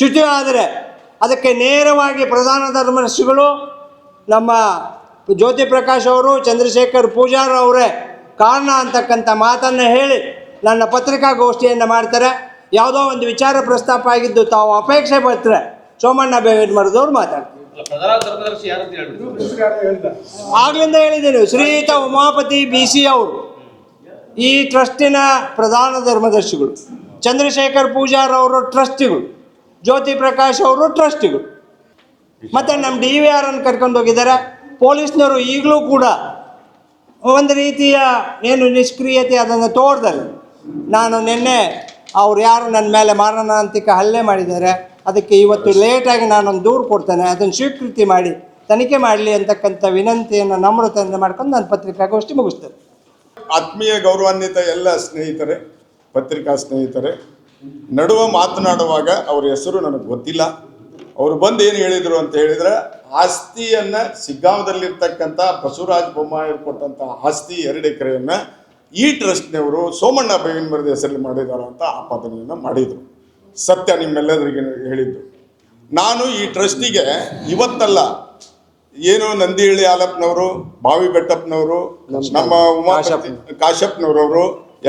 ಚ್ಯುತಿ ಆದರೆ ಅದಕ್ಕೆ ನೇರವಾಗಿ ಪ್ರಧಾನ ಧರ್ಮದರ್ಶಿಗಳು ನಮ್ಮ ಜ್ಯೋತಿ ಪ್ರಕಾಶ್ ಅವರು, ಚಂದ್ರಶೇಖರ್ ಪೂಜಾರ್ ಅವರೇ ಕಾರಣ ಅಂತಕ್ಕಂಥ ಮಾತನ್ನು ಹೇಳಿ ನನ್ನ ಪತ್ರಿಕಾಗೋಷ್ಠಿಯನ್ನು ಮಾಡ್ತಾರೆ. ಯಾವುದೋ ಒಂದು ವಿಚಾರ ಪ್ರಸ್ತಾಪ ಆಗಿದ್ದು ತಾವು ಅಪೇಕ್ಷೆ ಪಟ್ಟರೆ ಸೋಮಣ್ಣ ಬೇವಿನಮರದವ್ರು ಮಾತಾಡ್ತಾರೆ. ಆಗ್ಲಿಂದ ಹೇಳಿದ್ದೀನಿ, ಶ್ರೀಯುತ ಉಮಾಪತಿ BC ಅವರು ಈ ಟ್ರಸ್ಟಿನ ಪ್ರಧಾನ ಧರ್ಮದರ್ಶಿಗಳು, ಚಂದ್ರಶೇಖರ್ ಪೂಜಾರ್ ಅವರು ಟ್ರಸ್ಟಿಗಳು, ಜ್ಯೋತಿ ಪ್ರಕಾಶ್ ಅವರು ಟ್ರಸ್ಟಿಗಳು, ಮತ್ತು ನಮ್ಮ DVR ಅನ್ನು ಕರ್ಕೊಂಡು ಹೋಗಿದ್ದಾರೆ. ಪೊಲೀಸ್ನವರು ಈಗಲೂ ಕೂಡ ಒಂದು ರೀತಿಯ ಏನು ನಿಷ್ಕ್ರಿಯತೆ ಅದನ್ನು ತೋರ್ದಲ್ಲಿ. ನಾನು ನಿನ್ನೆ ಅವ್ರು ಯಾರು ನನ್ನ ಮೇಲೆ ಮಾರಣಾಂತಿಕ ಹಲ್ಲೆ ಮಾಡಿದ್ದಾರೆ, ಅದಕ್ಕೆ ಇವತ್ತು ಲೇಟಾಗಿ ನಾನೊಂದು ದೂರು ಕೊಡ್ತೇನೆ, ಅದನ್ನು ಸ್ವೀಕೃತಿ ಮಾಡಿ ತನಿಖೆ ಮಾಡಲಿ ಅಂತಕ್ಕಂಥ ವಿನಂತಿಯನ್ನು ನಮ್ರತೆಯಿಂದ ಮಾಡ್ಕೊಂಡು ನಾನು ಪತ್ರಿಕಾಗೋಷ್ಠಿ ಮುಗಿಸ್ತೇನೆ. ಆತ್ಮೀಯ ಗೌರವಾನ್ವಿತ ಎಲ್ಲ ಸ್ನೇಹಿತರೆ, ಪತ್ರಿಕಾ ಸ್ನೇಹಿತರೆ, ನಡುವೆ ಮಾತನಾಡುವಾಗ ಅವ್ರ ಹೆಸರು ನನಗೆ ಗೊತ್ತಿಲ್ಲ. ಅವರು ಬಂದು ಏನು ಹೇಳಿದರು ಅಂತ ಹೇಳಿದರೆ, ಆಸ್ತಿಯನ್ನು ಸಿಗ್ಗಾಂವದಲ್ಲಿರ್ತಕ್ಕಂಥ ಬಸವರಾಜ ಬೊಮ್ಮಾಯಿ ಕೊಟ್ಟಂಥ ಆಸ್ತಿ 2 ಎಕರೆಯನ್ನು ಈ ಟ್ರಸ್ಟ್ನವರು ಸೋಮಣ್ಣ ಬೇವಿನಮರದ ಹೆಸರಲ್ಲಿ ಮಾಡಿದ್ದಾರೆ ಅಂತ ಆಪಾದನೆಯನ್ನು ಮಾಡಿದರು. ಸತ್ಯ ನಿಮ್ಮೆಲ್ಲರಿಗೆ ಹೇಳಿದ್ದು. ನಾನು ಈ ಟ್ರಸ್ಟಿಗೆ ಇವತ್ತಲ್ಲ, ಏನು ನಂದಿಹಳ್ಳಿ ಹಾಲಪ್ಪನವರು, ಬಾವಿ ಬೆಟ್ಟಪ್ಪನವರು, ನಮ್ಮ ಉಮಾ ಕಾಶ್ಯಪ್ನವರವರು,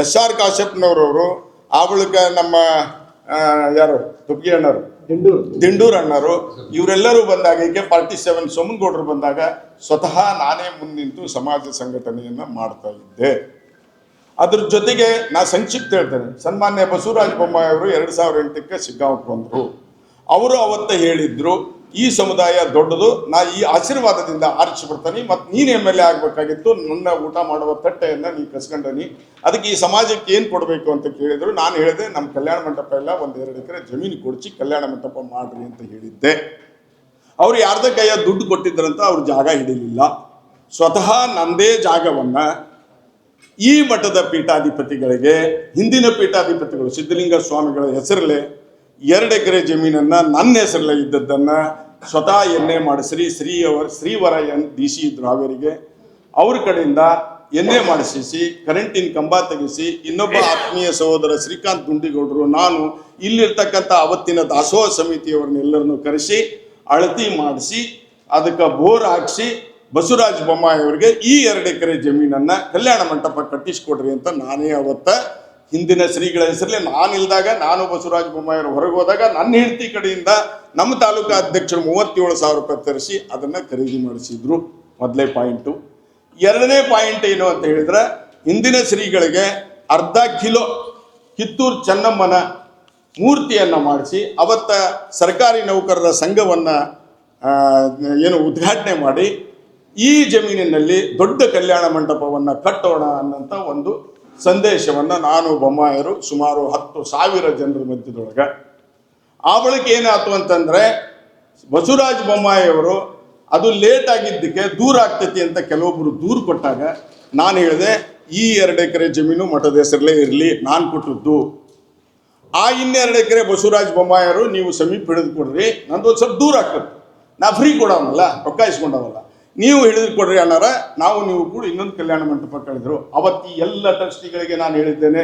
SR ಕಾಶ್ಯಪ್ನವರವರು, ಆ ಬಳಿಕ ನಮ್ಮ ಯಾರು ತುಪ್ಗಿ ಅಣ್ಣರು, ದಿಂಡೂರು ಅಣ್ಣರು, ಇವರೆಲ್ಲರೂ ಬಂದಾಗ, ಈಗ ಪಾರ್ಟಿ7 ಸೋಮನಗೌಡರು ಬಂದಾಗ ಸ್ವತಃ ನಾನೇ ಮುಂದಿಂತು ಸಮಾಜ ಸಂಘಟನೆಯನ್ನು ಮಾಡ್ತಾ ಇದ್ದೆ. ಅದ್ರ ಜೊತೆಗೆ ನಾ ಸಂಕ್ಷಿಪ್ತ ಹೇಳ್ತೇನೆ, ಸನ್ಮಾನ್ಯ ಬಸವರಾಜ ಬೊಮ್ಮಾಯಿ ಅವರು 2008ಕ್ಕೆ ಶಿಗ್ಗಾಂವಕ್ಕೆ ಬಂದರು. ಅವರು ಅವತ್ತೇ ಹೇಳಿದ್ರು, ಈ ಸಮುದಾಯ ದೊಡ್ಡದು, ನಾ ಈ ಆಶೀರ್ವಾದದಿಂದ ಆರಿಸಿಬಿಡ್ತಾನೆ, ಮತ್ತು ನೀನು MLA ಆಗಬೇಕಾಗಿತ್ತು, ನನ್ನ ಊಟ ಮಾಡುವ ತಟ್ಟೆಯನ್ನು ನೀ ಕಸ್ಕೊಂಡನಿ, ಅದಕ್ಕೆ ಈ ಸಮಾಜಕ್ಕೆ ಏನು ಕೊಡಬೇಕು ಅಂತ ಕೇಳಿದ್ರು. ನಾನು ಹೇಳಿದೆ, ನಮ್ಮ ಕಲ್ಯಾಣ ಮಂಟಪ ಎಲ್ಲ 1-2 ಎಕರೆ ಜಮೀನು ಕೊಡಿಸಿ ಕಲ್ಯಾಣ ಮಂಟಪ ಮಾಡ್ರಿ ಅಂತ ಹೇಳಿದ್ದೆ. ಅವ್ರು ಯಾರ್ದ ಕೈಯ ದುಡ್ಡು ಕೊಟ್ಟಿದ್ರಂತ ಅವ್ರು ಜಾಗ ಹಿಡಿಲಿಲ್ಲ. ಸ್ವತಃ ನಂದೇ ಜಾಗವನ್ನು ಈ ಮಠದ ಪೀಠಾಧಿಪತಿಗಳಿಗೆ, ಹಿಂದಿನ ಪೀಠಾಧಿಪತಿಗಳು ಸಿದ್ಧಲಿಂಗ ಸ್ವಾಮಿಗಳ ಹೆಸರಲ್ಲೇ 2 ಎಕರೆ ಜಮೀನನ್ನು ನನ್ನ ಹೆಸರಲ್ಲೇ ಇದ್ದದ್ದನ್ನು ಸ್ವತಃ ಎನ್ನೆ ಮಾಡಿಸ್ರಿ ಶ್ರೀವರ DC ಇದ್ರು ಹಾವೇರಿಗೆ, ಅವ್ರ ಕಡೆಯಿಂದ ಎನ್ನೆ ಮಾಡಿಸಿ ಕರೆಂಟಿನ ಕಂಬ ತೆಗೆಸಿ, ಇನ್ನೊಬ್ಬ ಆತ್ಮೀಯ ಸಹೋದರ ಶ್ರೀಕಾಂತ್ ಗುಂಡಿಗೌಡರು, ನಾನು ಇಲ್ಲಿರ್ತಕ್ಕಂಥ ಅವತ್ತಿನ ದಾಸೋಹ ಸಮಿತಿಯವರನ್ನೆಲ್ಲರನ್ನು ಕರೆಸಿ ಅಳತಿ ಮಾಡಿಸಿ ಅದಕ್ಕೆ ಬೋರ್ ಹಾಕಿಸಿ ಬಸವರಾಜ ಬೊಮ್ಮಾಯಿ ಅವರಿಗೆ ಈ 2 ಎಕರೆ ಜಮೀನನ್ನು ಕಲ್ಯಾಣ ಮಂಟಪ ಕಟ್ಟಿಸ್ಕೊಡ್ರಿ ಅಂತ ನಾನೇ ಅವತ್ತ ಹಿಂದಿನ ಶ್ರೀಗಳ ಹೆಸರಲ್ಲಿ ನಾನಿಲ್ದಾಗ, ನಾನು ಬಸವರಾಜ ಬೊಮ್ಮಾಯಿ ಅವರು ಹೊರಗೆ ಹೋದಾಗ ನನ್ನ ಹೆಂಡತಿ ಕಡೆಯಿಂದ ನಮ್ಮ ತಾಲೂಕಾ ಅಧ್ಯಕ್ಷರು 37,000 ರೂಪಾಯಿ ತರಿಸಿ ಅದನ್ನು ಖರೀದಿ ಮಾಡಿಸಿದ್ರು. ಮೊದಲೇ ಪಾಯಿಂಟು. ಎರಡನೇ ಪಾಯಿಂಟ್ ಏನು ಅಂತ ಹೇಳಿದ್ರೆ, ಹಿಂದಿನ ಶ್ರೀಗಳಿಗೆ ಅರ್ಧ ಕಿಲೋ ಕಿತ್ತೂರು ಚೆನ್ನಮ್ಮನ ಮೂರ್ತಿಯನ್ನು ಮಾಡಿಸಿ ಅವತ್ತ ಸರ್ಕಾರಿ ನೌಕರರ ಸಂಘವನ್ನು ಏನು ಉದ್ಘಾಟನೆ ಮಾಡಿ ಈ ಜಮೀನಿನಲ್ಲಿ ದೊಡ್ಡ ಕಲ್ಯಾಣ ಮಂಟಪವನ್ನು ಕಟ್ಟೋಣ ಅನ್ನೋಂಥ ಒಂದು ಸಂದೇಶವನ್ನು ನಾನು ಬೊಮ್ಮಾಯರು ಸುಮಾರು 10,000 ಜನರ ಮಧ್ಯದೊಳಗೆ. ಆ ಬಳಿಕ ಏನಾಯ್ತು ಅಂತಂದರೆ ಬಸವರಾಜ ಬೊಮ್ಮಾಯಿಯವರು ಅದು ಲೇಟ್ ಆಗಿದ್ದಕ್ಕೆ ದೂರ ಆಗ್ತೈತಿ ಅಂತ ಕೆಲವೊಬ್ಬರು ದೂರು ಕೊಟ್ಟಾಗ ನಾನು ಹೇಳಿದೆ, ಈ 2 ಎಕರೆ ಜಮೀನು ಮಠದ ಹೆಸರಲ್ಲೇ ಇರಲಿ, ನಾನು ಕೊಟ್ಟದ್ದು. ಆ 2 ಎಕರೆ ಬಸವರಾಜ ಬೊಮ್ಮಾಯಿಯವರು ನೀವು ಸಮೀಪ ಹಿಡಿದು ಕೊಡ್ರಿ, ನಂದೊಂದು ಸ್ವಲ್ಪ ದೂರ ಆಗ್ತದೆ, ನಾ ಫ್ರೀ ಕೊಡೋನಲ್ಲ, ರೊಕ್ಕ ಇಸ್ಕೊಂಡವಲ್ಲ, ನೀವು ಹಿಡಿದು ಕೊಡ್ರಿ ಅನ್ನಾರ. ನಾವು ನೀವು ಕೂಡ ಇನ್ನೊಂದು ಕಲ್ಯಾಣ ಮಂಟಪ ಕಳೆದ್ರು. ಅವತ್ತು ಈ ಎಲ್ಲ ಟ್ರಸ್ಟಿಗಳಿಗೆ ನಾನು ಹೇಳಿದ್ದೇನೆ,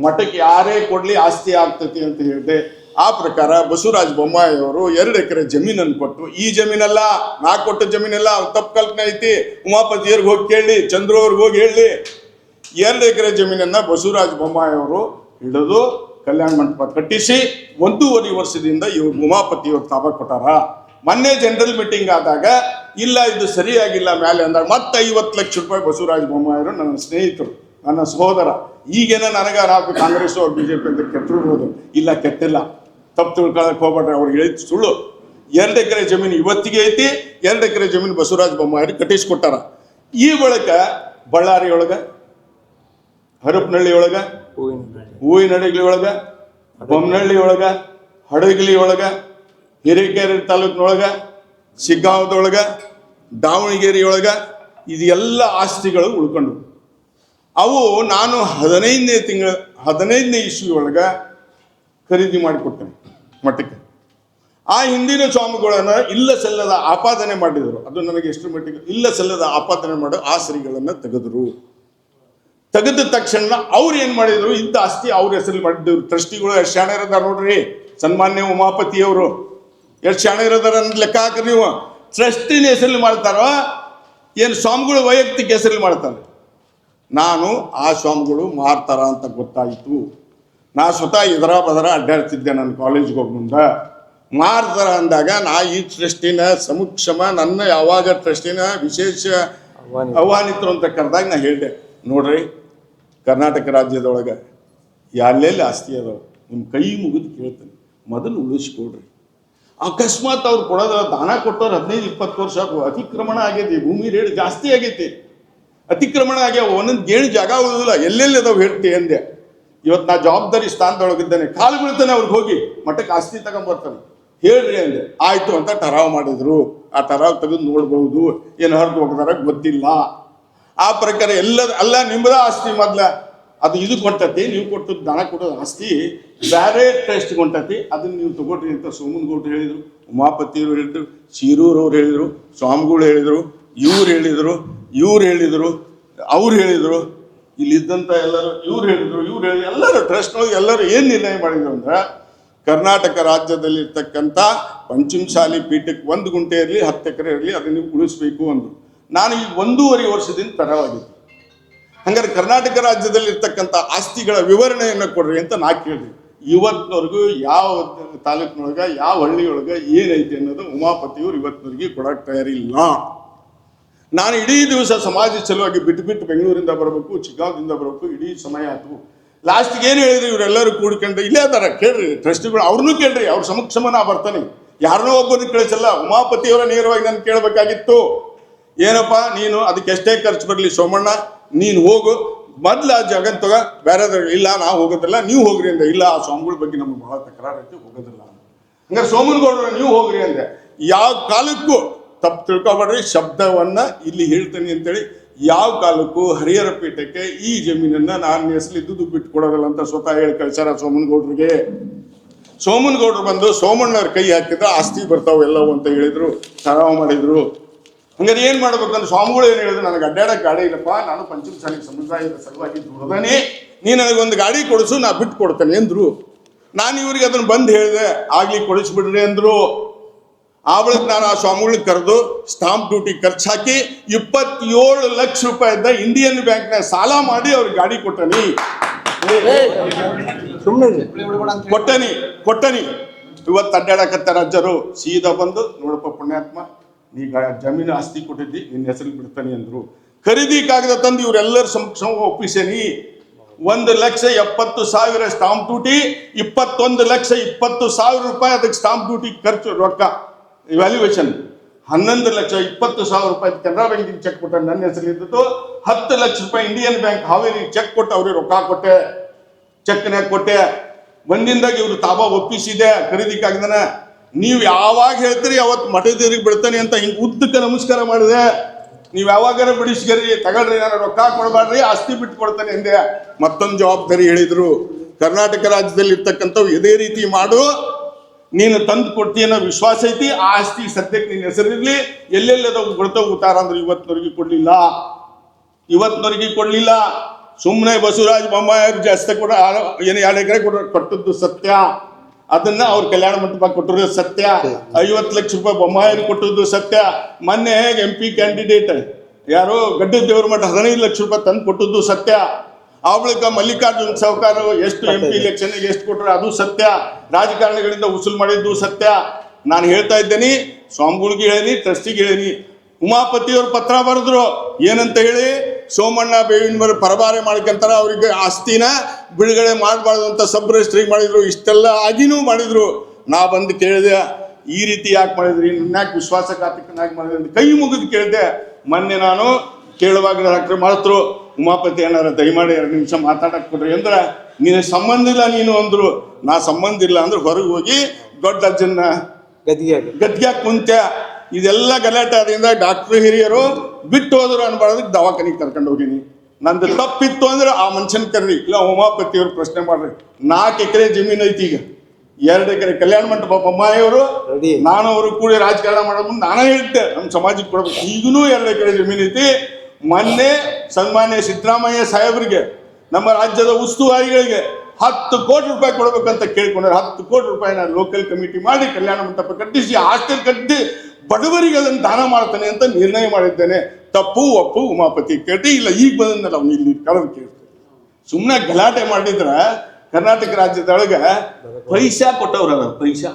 ಮಠಕ್ಕೆ ಯಾರೇ ಕೊಡಲಿ ಆಸ್ತಿ ಆಗ್ತೈತಿ ಅಂತ ಹೇಳಿದೆ. ಆ ಪ್ರಕಾರ ಬಸವರಾಜ ಬೊಮ್ಮಾಯಿಯವರು 2 ಎಕರೆ ಜಮೀನನ್ನು ಕೊಟ್ಟು, ಈ ಜಮೀನಲ್ಲ, ನಾ ಕೊಟ್ಟ ಜಮೀನಲ್ಲ, ತಪ್ಪು ಕಲ್ಪನೆ ಐತಿ, ಉಮಾಪತಿಯವ್ರಿಗೆ ಹೋಗಿ ಕೇಳಿ, ಚಂದ್ರು ಅವ್ರಿಗೆ ಹೋಗಿ ಹೇಳಿ, 2 ಎಕರೆ ಜಮೀನನ್ನು ಬಸವರಾಜ ಬೊಮ್ಮಾಯಿಯವರು ಹಿಡಿದು ಕಲ್ಯಾಣ ಮಂಟಪ ಕಟ್ಟಿಸಿ 1.5 ವರ್ಷದಿಂದ ಇವ್ರು ಉಮಾಪತಿಯವ್ರು ತಾಬ ಕೊಟ್ಟಾರ. ಮೊನ್ನೆ ಜನರಲ್ ಮೀಟಿಂಗ್ ಆದಾಗ ಇಲ್ಲ ಇದು ಸರಿಯಾಗಿಲ್ಲ ಮೇಲೆ ಅಂದಾಗ ಮತ್ತೆ 50 ಲಕ್ಷ ರೂಪಾಯಿ ಬಸವರಾಜ ಬೊಮ್ಮಾಯಿಯವರು ನನ್ನ ಸ್ನೇಹಿತರು, ನನ್ನ ಸಹೋದರ. ಈಗೇನ ನನಗೆ ನಾವು ಕಾಂಗ್ರೆಸ್ ಅವ್ರು BJP ಅಂತ ಕೆಟ್ಟಿರ್ಬೋದು, ಇಲ್ಲ ಕೆಟ್ಟಿಲ್ಲ, ತಪ್ಪು ತಿಳ್ಕೊಳ್ಳೋಕೆ ಹೋಗ್ಬೇಡ್ರಿ. ಅವ್ರು ಹೇಳಿದ್ದು ಸುಳ್ಳು. 2 ಎಕರೆ ಜಮೀನು ಇವತ್ತಿಗೆ ಐತಿ, 2 ಎಕರೆ ಜಮೀನು ಬಸವರಾಜ ಬೊಮ್ಮಾಯಿಯವರು ಕಟ್ಟಿಸ್ಕೊಟ್ಟಾರ. ಈ ಬಳಿಕ ಬಳ್ಳಾರಿ ಒಳಗೆ, ಹರಪನಹಳ್ಳಿ ಒಳಗೆ, ಹೂವಿನಡಗಲಿ ಒಳಗೆ, ಬೊಮ್ಮನಹಳ್ಳಿ ಒಳಗೆ, ಹಡಗಲಿ ಒಳಗೆ, ಹಿರೇಕೆರೆ ತಾಲೂಕಿನೊಳಗೆ, ಶಿಗ್ಗಾಂವದೊಳಗೆ, ದಾವಣಗೆರೆಯೊಳಗೆ ಇದೆಲ್ಲ ಆಸ್ತಿಗಳು ಉಳ್ಕೊಂಡು ಅವು ನಾನು 15ನೇ ಇಸ್ವಿ ಒಳಗೆ ಖರೀದಿ ಮಾಡಿಕೊಟ್ಟೇನೆ ಮಠಕ್ಕೆ. ಆ ಹಿಂದಿನ ಸ್ವಾಮಿಗಳನ್ನು ಇಲ್ಲ ಸಲ್ಲದ ಆಪಾದನೆ ಮಾಡಿದರು. ಅದು ನನಗೆ ಎಷ್ಟು ಮಟ್ಟಿಗೆ ಇಲ್ಲ ಸಲ್ಲದ ಆಪಾದನೆ ಮಾಡೋ ಆ ಶ್ರೀಗಳನ್ನು ತೆಗೆದರು. ತೆಗೆದ ತಕ್ಷಣ ಅವ್ರು ಏನು ಮಾಡಿದರು, ಇಂಥ ಆಸ್ತಿ ಅವ್ರ ಹೆಸರಲ್ಲಿ ಮಾಡಿದ್ರು. ಟ್ರಸ್ಟಿಗಳು ಎಷ್ಟು ಶಾಣೆರದಾರ ನೋಡ್ರಿ, ಸನ್ಮಾನ್ಯ ಉಮಾಪತಿಯವರು ಎಷ್ಟು ಶಾಣೆರದಾರ ಅನ್ನೋದು ಲೆಕ್ಕ ಹಾಕ್ರಿ ನೀವು. ಟ್ರಸ್ಟಿನ ಹೆಸರಲ್ಲಿ ಮಾಡ್ತಾರೋ ಏನು ಸ್ವಾಮಿಗಳು ವೈಯಕ್ತಿಕ ಹೆಸರಲ್ಲಿ ಮಾಡ್ತಾರೆ? ನಾನು ಆ ಸ್ವಾಮಿಗಳು ಮಾರ್ತಾರ ಅಂತ ಗೊತ್ತಾಯಿತು. ನಾ ಸ್ವತಃ ಇದರ ಬದರ ಅಡ್ಡಾಡ್ತಿದ್ದೆ ನನ್ನ ಕಾಲೇಜ್ಗೆ ಹೋಗಿ ಮುಂದೆ. ಮಾರ್ತಾರ ಅಂದಾಗ ನಾ ಈ ಟ್ರಸ್ಟಿನ ಸಮಕ್ಷಮ ನನ್ನ ಯಾವಾಗ ಟ್ರಸ್ಟಿನ ವಿಶೇಷ ಆಹ್ವಾನಿತರು ಅಂತ ಕರೆದಾಗ ನಾ ಹೇಳಿದೆ, ನೋಡ್ರಿ ಕರ್ನಾಟಕ ರಾಜ್ಯದೊಳಗೆ ಎಲ್ಲೆಲ್ಲಿ ಆಸ್ತಿ ಅದಾವ ನಿಮ್ಮ ಕೈ ಮುಗಿದು ಕೇಳ್ತೇನೆ, ಮೊದಲು ಉಳಿಸ್ಕೊಡ್ರಿ. ಅಕಸ್ಮಾತ್ ಅವ್ರು ಕೊಡೋದ ದಾನ ಕೊಟ್ಟವ್ರು 15-20 ವರ್ಷ ಅತಿಕ್ರಮಣ ಆಗೈತಿ, ಭೂಮಿ ರೇಟ್ ಜಾಸ್ತಿ ಆಗೈತಿ, ಅತಿಕ್ರಮಣ ಆಗ್ಯಾವ, ಒಂದೊಂದು ಗೇಣು ಜಾಗ ಉಳಿದಿಲ್ಲ, ಎಲ್ಲೆಲ್ಲಿ ಅದಾವ ಹೇಳ್ತಿ ಅಂದೆ. ಇವತ್ತು ನಾ ಜವಾಬ್ದಾರಿ ಸ್ಥಾನದೊಳಗಿದ್ದೇನೆ, ಕಾಲು ಬೀಳ್ತಾನೆ ಅವ್ರಿಗೆ ಹೋಗಿ ಮಠಕ್ಕೆ ಆಸ್ತಿ ತಗೊಂಡ್ಬರ್ತಾನೆ, ಹೇಳ್ರಿ ಅಂದೆ. ಆಯ್ತು ಅಂತ ಟರಾವ್ ಮಾಡಿದ್ರು. ಆ ಟರಾವ್ ತೆಗೆದು ನೋಡ್ಬಹುದು, ಏನು ಹರಿದು ಹೋಗ್ತಾರ ಗೊತ್ತಿಲ್ಲ. ಆ ಪ್ರಕಾರ ಅಲ್ಲ ನಿಮ್ಮದ ಆಸ್ತಿ ಮೊದ್ಲ ಅದು ಇದು ಕೊಂಟತಿ, ನೀವು ಕೊಟ್ಟದ್ದು ದನ ಕೊಡೋದು ಆಸ್ತಿ ಬೇರೆ ಟ್ರಸ್ಟ್ ಕೊಂಟತಿ, ಅದನ್ನ ನೀವು ತಗೊಳ್ರಿ ಅಂತ ಸೋಮನಗೌಡರು ಹೇಳಿದರು, ಉಮಾಪತಿಯವರು ಹೇಳಿದ್ರು, ಶಿರೂರವ್ರು ಹೇಳಿದರು, ಸ್ವಾಮಿಗಳು ಹೇಳಿದರು, ಇವ್ರು ಹೇಳಿದರು, ಅವ್ರು ಹೇಳಿದರು, ಇಲ್ಲಿದ್ದಂಥ ಎಲ್ಲರೂ ಇವ್ರು ಹೇಳಿದರು, ಎಲ್ಲರೂ ಟ್ರಸ್ಟ್ನೊಳಗೆ ಎಲ್ಲರೂ ಏನು ನಿರ್ಣಯ ಮಾಡಿದ್ರು ಅಂದ್ರೆ, ಕರ್ನಾಟಕ ರಾಜ್ಯದಲ್ಲಿರ್ತಕ್ಕಂಥ ಪಂಚಮಸಾಲಿ ಪೀಠಕ್ಕೆ 1 ಗುಂಟೆ ಇರಲಿ 10 ಎಕರೆ ಇರಲಿ ಅದನ್ನು ಉಳಿಸ್ಬೇಕು ಅಂದರು. ನಾನು ಈಗ 1.5 ವರ್ಷದಿಂದ ತರವಾಗಿದ್ದೆ. ಹಂಗಾರೆ ಕರ್ನಾಟಕ ರಾಜ್ಯದಲ್ಲಿರ್ತಕ್ಕಂಥ ಆಸ್ತಿಗಳ ವಿವರಣೆಯನ್ನು ಕೊಡ್ರಿ ಅಂತ ನಾ ಕೇಳಿದೆ. ಇವತ್ತಿನವರೆಗೂ ಯಾವ ತಾಲೂಕಿನೊಳಗೆ ಯಾವ ಹಳ್ಳಿಯೊಳಗೆ ಏನೈತಿ ಅನ್ನೋದು ಉಮಾಪತಿಯವರು ಇವತ್ತಿನವರೆಗೆ ಕೊಡಕ್ಕೆ ತಯಾರಿಲ್ಲ. ನಾನು ಇಡೀ ದಿವಸ ಸಮಾಜ ಸಲುವಾಗಿ ಬಿಟ್ಟು ಬೆಂಗಳೂರಿಂದ ಬರಬೇಕು, ಚಿಕಾಗೋದಿಂದ ಬರಬೇಕು, ಇಡೀ ಸಮಯ ಆಯ್ತು. ಲಾಸ್ಟ್ಗೆ ಏನು ಹೇಳಿದ್ರು, ಇವರೆಲ್ಲರೂ ಕೂಡ್ಕೊಂಡು ಇಲ್ಲೇ ಅದಾರ, ಕೇಳ್ರಿ ಟ್ರಸ್ಟಿಗಳು, ಅವ್ರನ್ನೂ ಕೇಳ್ರಿ, ಅವ್ರ ಸಮಕ್ಷಮ ನಾ ಬರ್ತಾನೆ, ಯಾರನ್ನೋ ಒಬ್ಬರನ್ನ ಕಳಿಸಲ್ಲ. ಉಮಾಪತಿಯವರ ನೇರವಾಗಿ ನಾನು ಕೇಳಬೇಕಾಗಿತ್ತು, ಏನಪ್ಪ ನೀನು ಅದಕ್ಕೆ ಎಷ್ಟೇ ಖರ್ಚು ಬರಲಿ ಸೋಮಣ್ಣ ನೀನು ಹೋಗು, ಮೊದ್ಲು ಆ ಜಗನ್ ತಗ, ಬೇರೆದ್ರ ಇಲ್ಲ ನಾವು ಹೋಗೋದಿಲ್ಲ, ನೀವು ಹೋಗ್ರಿ ಅಂದೆ. ಇಲ್ಲ ಆ ಸ್ವಾಮಿಗಳ ಬಗ್ಗೆ ನಮ್ಗೆ ಬಹಳ ತಕರಾರೈತಿ, ಹೋಗೋದಿಲ್ಲ. ಹಂಗಾರೆ ಸೋಮನಗೌಡರು ನೀವು ಹೋಗ್ರಿ ಅಂದೆ. ಯಾವ ಕಾಲಕ್ಕೂ ತಪ್ಪು ತಿಳ್ಕೊಬೇಡ್ರಿ, ಶಬ್ದವನ್ನು ಇಲ್ಲಿ ಹೇಳ್ತೀನಿ ಅಂತೇಳಿ ಯಾವ ಕಾಲಕ್ಕೂ ಹರಿಹರ ಪೀಠಕ್ಕೆ ಈ ಜಮೀನನ್ನು ನಾನು ಹೆಸಲಿದ್ದು ಬಿಟ್ಟು ಕೊಡೋದಿಲ್ಲ ಅಂತ ಸ್ವತಃ ಹೇಳಿ ಕಳ್ಸಾರ ಸೋಮನಗೌಡರಿಗೆ. ಸೋಮನಗೌಡರು ಬಂದು ಸೋಮಣ್ಣವ್ರ ಕೈ ಹಾಕಿದ್ರೆ ಆಸ್ತಿ ಬರ್ತಾವೆ ಎಲ್ಲವೂ ಅಂತ ಹೇಳಿದರು, ಸರಾವ ಮಾಡಿದರು. ಹಂಗಾರೆ ಏನು ಮಾಡ್ಬೇಕಂದ್ರೆ ಸ್ವಾಮಿಗಳು ಏನು ಹೇಳಿದ್ರು, ನನಗೆ ಅಡ್ಡಾಡಕ್ಕೆ ಗಾಡಿ ಇಲ್ಲಪ್ಪ, ನಾನು ಪಂಚಮಸಾಲಿ ಸಮುದಾಯದ ಸಲುವಾಗಿ ದುಡ್ದಾನೆ, ನೀ ನನಗೊಂದು ಗಾಡಿ ಕೊಡಿಸು, ನಾ ಬಿಟ್ಟು ಕೊಡ್ತೇನೆ ಅಂದರು. ನಾನು ಇವರಿಗೆ ಅದನ್ನು ಬಂದು ಹೇಳಿದೆ, ಆಗ್ಲಿ ಕೊಡಿಸ್ಬಿಡ್ರಿ ಅಂದರು. ಆ ಬಳಿಕ ನಾನು ಆ ಸ್ವಾಮಿಗಳಿಗೆ ಕರೆದು ಸ್ಟಾಂಪ್ ಡ್ಯೂಟಿ ಖರ್ಚು ಹಾಕಿ 27 ಲಕ್ಷ ರೂಪಾಯಿದ ಇಂಡಿಯನ್ ಬ್ಯಾಂಕ್ನ ಸಾಲ ಮಾಡಿ ಅವ್ರಿಗೆ ಗಾಡಿ ಕೊಟ್ಟನಿ. ಇವತ್ತು ಅಡ್ಡಾಡಕತ್ತ ರಾಜ್ಯರು ಸೀದಾ ಬಂದು, ನೋಡಪ್ಪ ಪುಣ್ಯಾತ್ಮ, ನೀ ಜಮೀನು ಆಸ್ತಿ ಕೊಟ್ಟಿದ್ದಿ, ನಿನ್ನ ಹೆಸರಿಗೆ ಬಿಡ್ತಾನೆ ಅಂದರು. ಖರೀದಿ ಕಾಗದ ತಂದು ಇವರೆಲ್ಲರ ಸಮಕ್ಷ ಒಪ್ಪಿಸೇನಿ. 1,70,000 ಸ್ಟಾಂಪ್ ಡ್ಯೂಟಿ, 21,20,000 ರೂಪಾಯಿ ಅದಕ್ಕೆ ಸ್ಟಾಂಪ್ ಡ್ಯೂಟಿ ಖರ್ಚು ರೊಕ್ಕ ಇವ್ಯಾಲ್ಯೂಯೇಷನ್. 11,20,000 ರೂಪಾಯಿ ಕೆನರಾ ಬ್ಯಾಂಕಿಗೆ ಚೆಕ್ ಕೊಟ್ಟೆ, ನನ್ನ ಹೆಸರಿದ್ದು. 10 ಲಕ್ಷ ರೂಪಾಯಿ ಇಂಡಿಯನ್ ಬ್ಯಾಂಕ್ ಹಾವೇರಿ ಚೆಕ್ ಕೊಟ್ಟು ಅವ್ರಿಗೆ ರೊಕ್ಕ ಕೊಟ್ಟೆ, ಚೆಕ್ನಾಗ ಕೊಟ್ಟೆ. ಒಂದಿಂದಾಗ ಇವ್ರು ತಾಬಾ ಒಪ್ಪಿಸಿದೆ ಖರೀದಿ ಕಾಗದನ. ನೀವು ಯಾವಾಗ ಹೇಳ್ತೀರಿ ಅವತ್ತು ಮಠದೇವ್ರಿಗೆ ಬಿಡ್ತಾನೆ ಅಂತ ಹಿಂಗೆ ಉದ್ದಕ್ಕೆ ನಮಸ್ಕಾರ ಮಾಡಿದೆ. ನೀವು ಯಾವಾಗಾರ ಬಿಡಿಸ್ಕರಿ, ತಗೊಳ್ರಿ, ನಾನು ರೊಕ್ಕ ಕೊಡಬಾರ್ರಿ, ಆಸ್ತಿ ಬಿಟ್ಟು ಕೊಡ್ತಾನೆ ಎಂದೆ. ಮತ್ತೊಂದು ಜವಾಬ್ದಾರಿ ಹೇಳಿದ್ರು, ಕರ್ನಾಟಕ ರಾಜ್ಯದಲ್ಲಿ ಇರ್ತಕ್ಕಂಥವು ಇದೇ ರೀತಿ ಮಾಡು, ನೀನು ತಂದು ಕೊಡ್ತೀಯ ಅನ್ನೋ ವಿಶ್ವಾಸ ಐತಿ. ಆ ಆಸ್ತಿ ಸದ್ಯಕ್ಕೆ ನಿನ್ನ ಹೆಸರಿರ್ಲಿ, ಎಲ್ಲೆಲ್ಲದ ಕೊಡ್ತಾ ಹೋಗ್ತಾರ ಅಂದ್ರೆ ಇವತ್ತಿನವರೆಗೆ ಕೊಡ್ಲಿಲ್ಲ. ಸುಮ್ಮನೆ ಬಸವರಾಜ ಬೊಮ್ಮಾಯಿ ಜಾಸ್ತಿ ಕೂಡ ಏನು 2 ಎಕರೆ ಕೊಟ್ಟದ್ದು ಸತ್ಯ. ಅದನ್ನ ಅವ್ರ ಕಲ್ಯಾಣ ಮಂಟಪ ಕೊಟ್ಟರು ಸತ್ಯ. 50 ಲಕ್ಷ ರೂಪಾಯಿ ಬೊಮ್ಮಾಯಿ ಕೊಟ್ಟದ್ದು ಸತ್ಯ. ಮೊನ್ನೆ MP ಕ್ಯಾಂಡಿಡೇಟ್ ಯಾರು ಗಡ್ಡ ದೇವ್ರ ಮಠ 15 ಲಕ್ಷ ರೂಪಾಯಿ ತಂದು ಕೊಟ್ಟದ್ದು ಸತ್ಯ. ಆ ಬಳಿಕ ಮಲ್ಲಿಕಾರ್ಜುನ್ ಸಾವ್ಕಾರ ಎಷ್ಟು MP ಎಲೆಕ್ಷನ್ ಎಷ್ಟು ಕೊಟ್ಟರು ಅದು ಸತ್ಯ. ರಾಜಕಾರಣಿಗಳಿಂದ ವಸೂಲು ಮಾಡಿದ್ದು ಸತ್ಯ. ನಾನು ಹೇಳ್ತಾ ಇದ್ದೇನೆ, ಸ್ವಾಮಿಗಳಿಗೆ ಹೇಳೀನಿ, ಟ್ರಸ್ಟಿಗೆ ಹೇಳೀನಿ. ಉಮಾಪತಿಯವರು ಪತ್ರ ಬರೆದ್ರು, ಏನಂತ ಹೇಳಿ, ಸೋಮಣ್ಣ ಬೇವಿನ ಪರಬಾರೆ ಮಾಡ್ಕೊಂತಾರ, ಅವ್ರಿಗೆ ಆಸ್ತಿನ ಬಿಡುಗಡೆ ಮಾಡಬಾರ್ದು ಅಂತ ಸಬ್ ರಿಜಿಸ್ಟ್ರಿಗೆ ಮಾಡಿದ್ರು. ಇಷ್ಟೆಲ್ಲ ಆಗಿನೂ ಮಾಡಿದ್ರು. ನಾ ಬಂದು ಕೇಳಿದೆ, ಈ ರೀತಿ ಯಾಕೆ ಮಾಡಿದ್ರಿ, ಯಾಕೆ ವಿಶ್ವಾಸಘಾತಕನಾಗಿ ಮಾಡಿದ್ರಿ ಅಂತ ಕೈ ಮುಗಿದು ಕೇಳಿದೆ. ಮೊನ್ನೆ ನಾನು ಕೇಳುವಾಗ ಡಾಕ್ಟರ್ ಮಾಡ್ತರು, ಉಮಾಪತಿ ಏನಾರ ದಯಮಾಡಿ 2 ನಿಮಿಷ ಮಾತಾಡಕ್ ಕೊಡ್ರಿ ಅಂದ್ರೆ, ನೀನು ಸಂಬಂಧ ಇಲ್ಲ ನೀನು ಅಂದ್ರು. ನಾ ಸಂಬಂಧ ಇಲ್ಲ ಅಂದ್ರೆ ಹೊರಗೆ ಹೋಗಿ ದೊಡ್ಡ ಅಜ್ಜನ್ನ ಗದ್ಗ್ಯಾಗ ಕುಂತೆ. ಇದೆಲ್ಲ ಗಲಾಟೆ ಆದ್ರಿಂದ ಡಾಕ್ಟರ್ ಹಿರಿಯರು ಬಿಟ್ಟು ಹೋದ್ರು ಅನ್ಬಾರ್ದಕ್ಕೆ ದವಾಖಾನಿಗೆ ಕರ್ಕೊಂಡು ಹೋಗಿನಿ. ನಂದು ತಪ್ಪಿತ್ತು ಅಂದ್ರೆ ಆ ಮನುಷ್ಯನ ಕರ್ರಿ, ಇಲ್ಲ ಉಮಾಪತಿಯವ್ರು ಪ್ರಶ್ನೆ ಮಾಡ್ರಿ. 4 ಎಕರೆ ಜಮೀನು ಐತಿ, ಈಗ 2 ಎಕರೆ ಕಲ್ಯಾಣ ಮಂಟಪ ಬೊಮ್ಮಾಯಿಯವರು, ನಾನು ಅವರು ಕೂಡಿ ರಾಜಕಾರಣ ಮಾಡೋ ಮುಂದೆ ನಾನೇ ಹೇಳ್ತೆ ನಮ್ಮ ಸಮಾಜಕ್ಕೆ ಕೊಡ್ಬೇಕು. ಈಗಲೂ 2 ಎಕರೆ ಜಮೀನು ಐತಿ. ಮೊನ್ನೆ ಸನ್ಮಾನ್ಯ ಸಿದ್ದರಾಮಯ್ಯ ಸಾಹೇಬರಿಗೆ, ನಮ್ಮ ರಾಜ್ಯದ ಉಸ್ತುವಾರಿಗಳಿಗೆ 10 ಕೋಟಿ ರೂಪಾಯಿ ಕೊಡ್ಬೇಕಂತ ಕೇಳ್ಕೊಂಡ್ರೆ 10 ಕೋಟಿ ರೂಪಾಯಿನ ಲೋಕಲ್ ಕಮಿಟಿ ಮಾಡಿ ಕಲ್ಯಾಣ ಮಂಟಪ ಕಟ್ಟಿಸಿ ಹಾಸ್ಟೆಲ್ ಕಟ್ಟಿ ಬಡವರಿಗೆ ಅದನ್ನು ದಾನ ಮಾಡ್ತಾನೆ ಅಂತ ನಿರ್ಣಯ ಮಾಡಿದ್ದೇನೆ. ತಪ್ಪು ಒಪ್ಪು ಉಮಾಪತಿ ಕೇಳ್ತಿ ಇಲ್ಲ, ಈಗ ಬಂದಲ್ಲ ಅವ್ನು ಇಲ್ಲಿ ಕಳೆದು ಕೇಳ್ತೇನೆ. ಸುಮ್ಮನೆ ಗಲಾಟೆ ಮಾಡಿದ್ರ ಕರ್ನಾಟಕ ರಾಜ್ಯದೊಳಗೆ ಪೈಸಾ ಕೊಟ್ಟವ್ರ ಅದಾರ, ಪೈಸಾ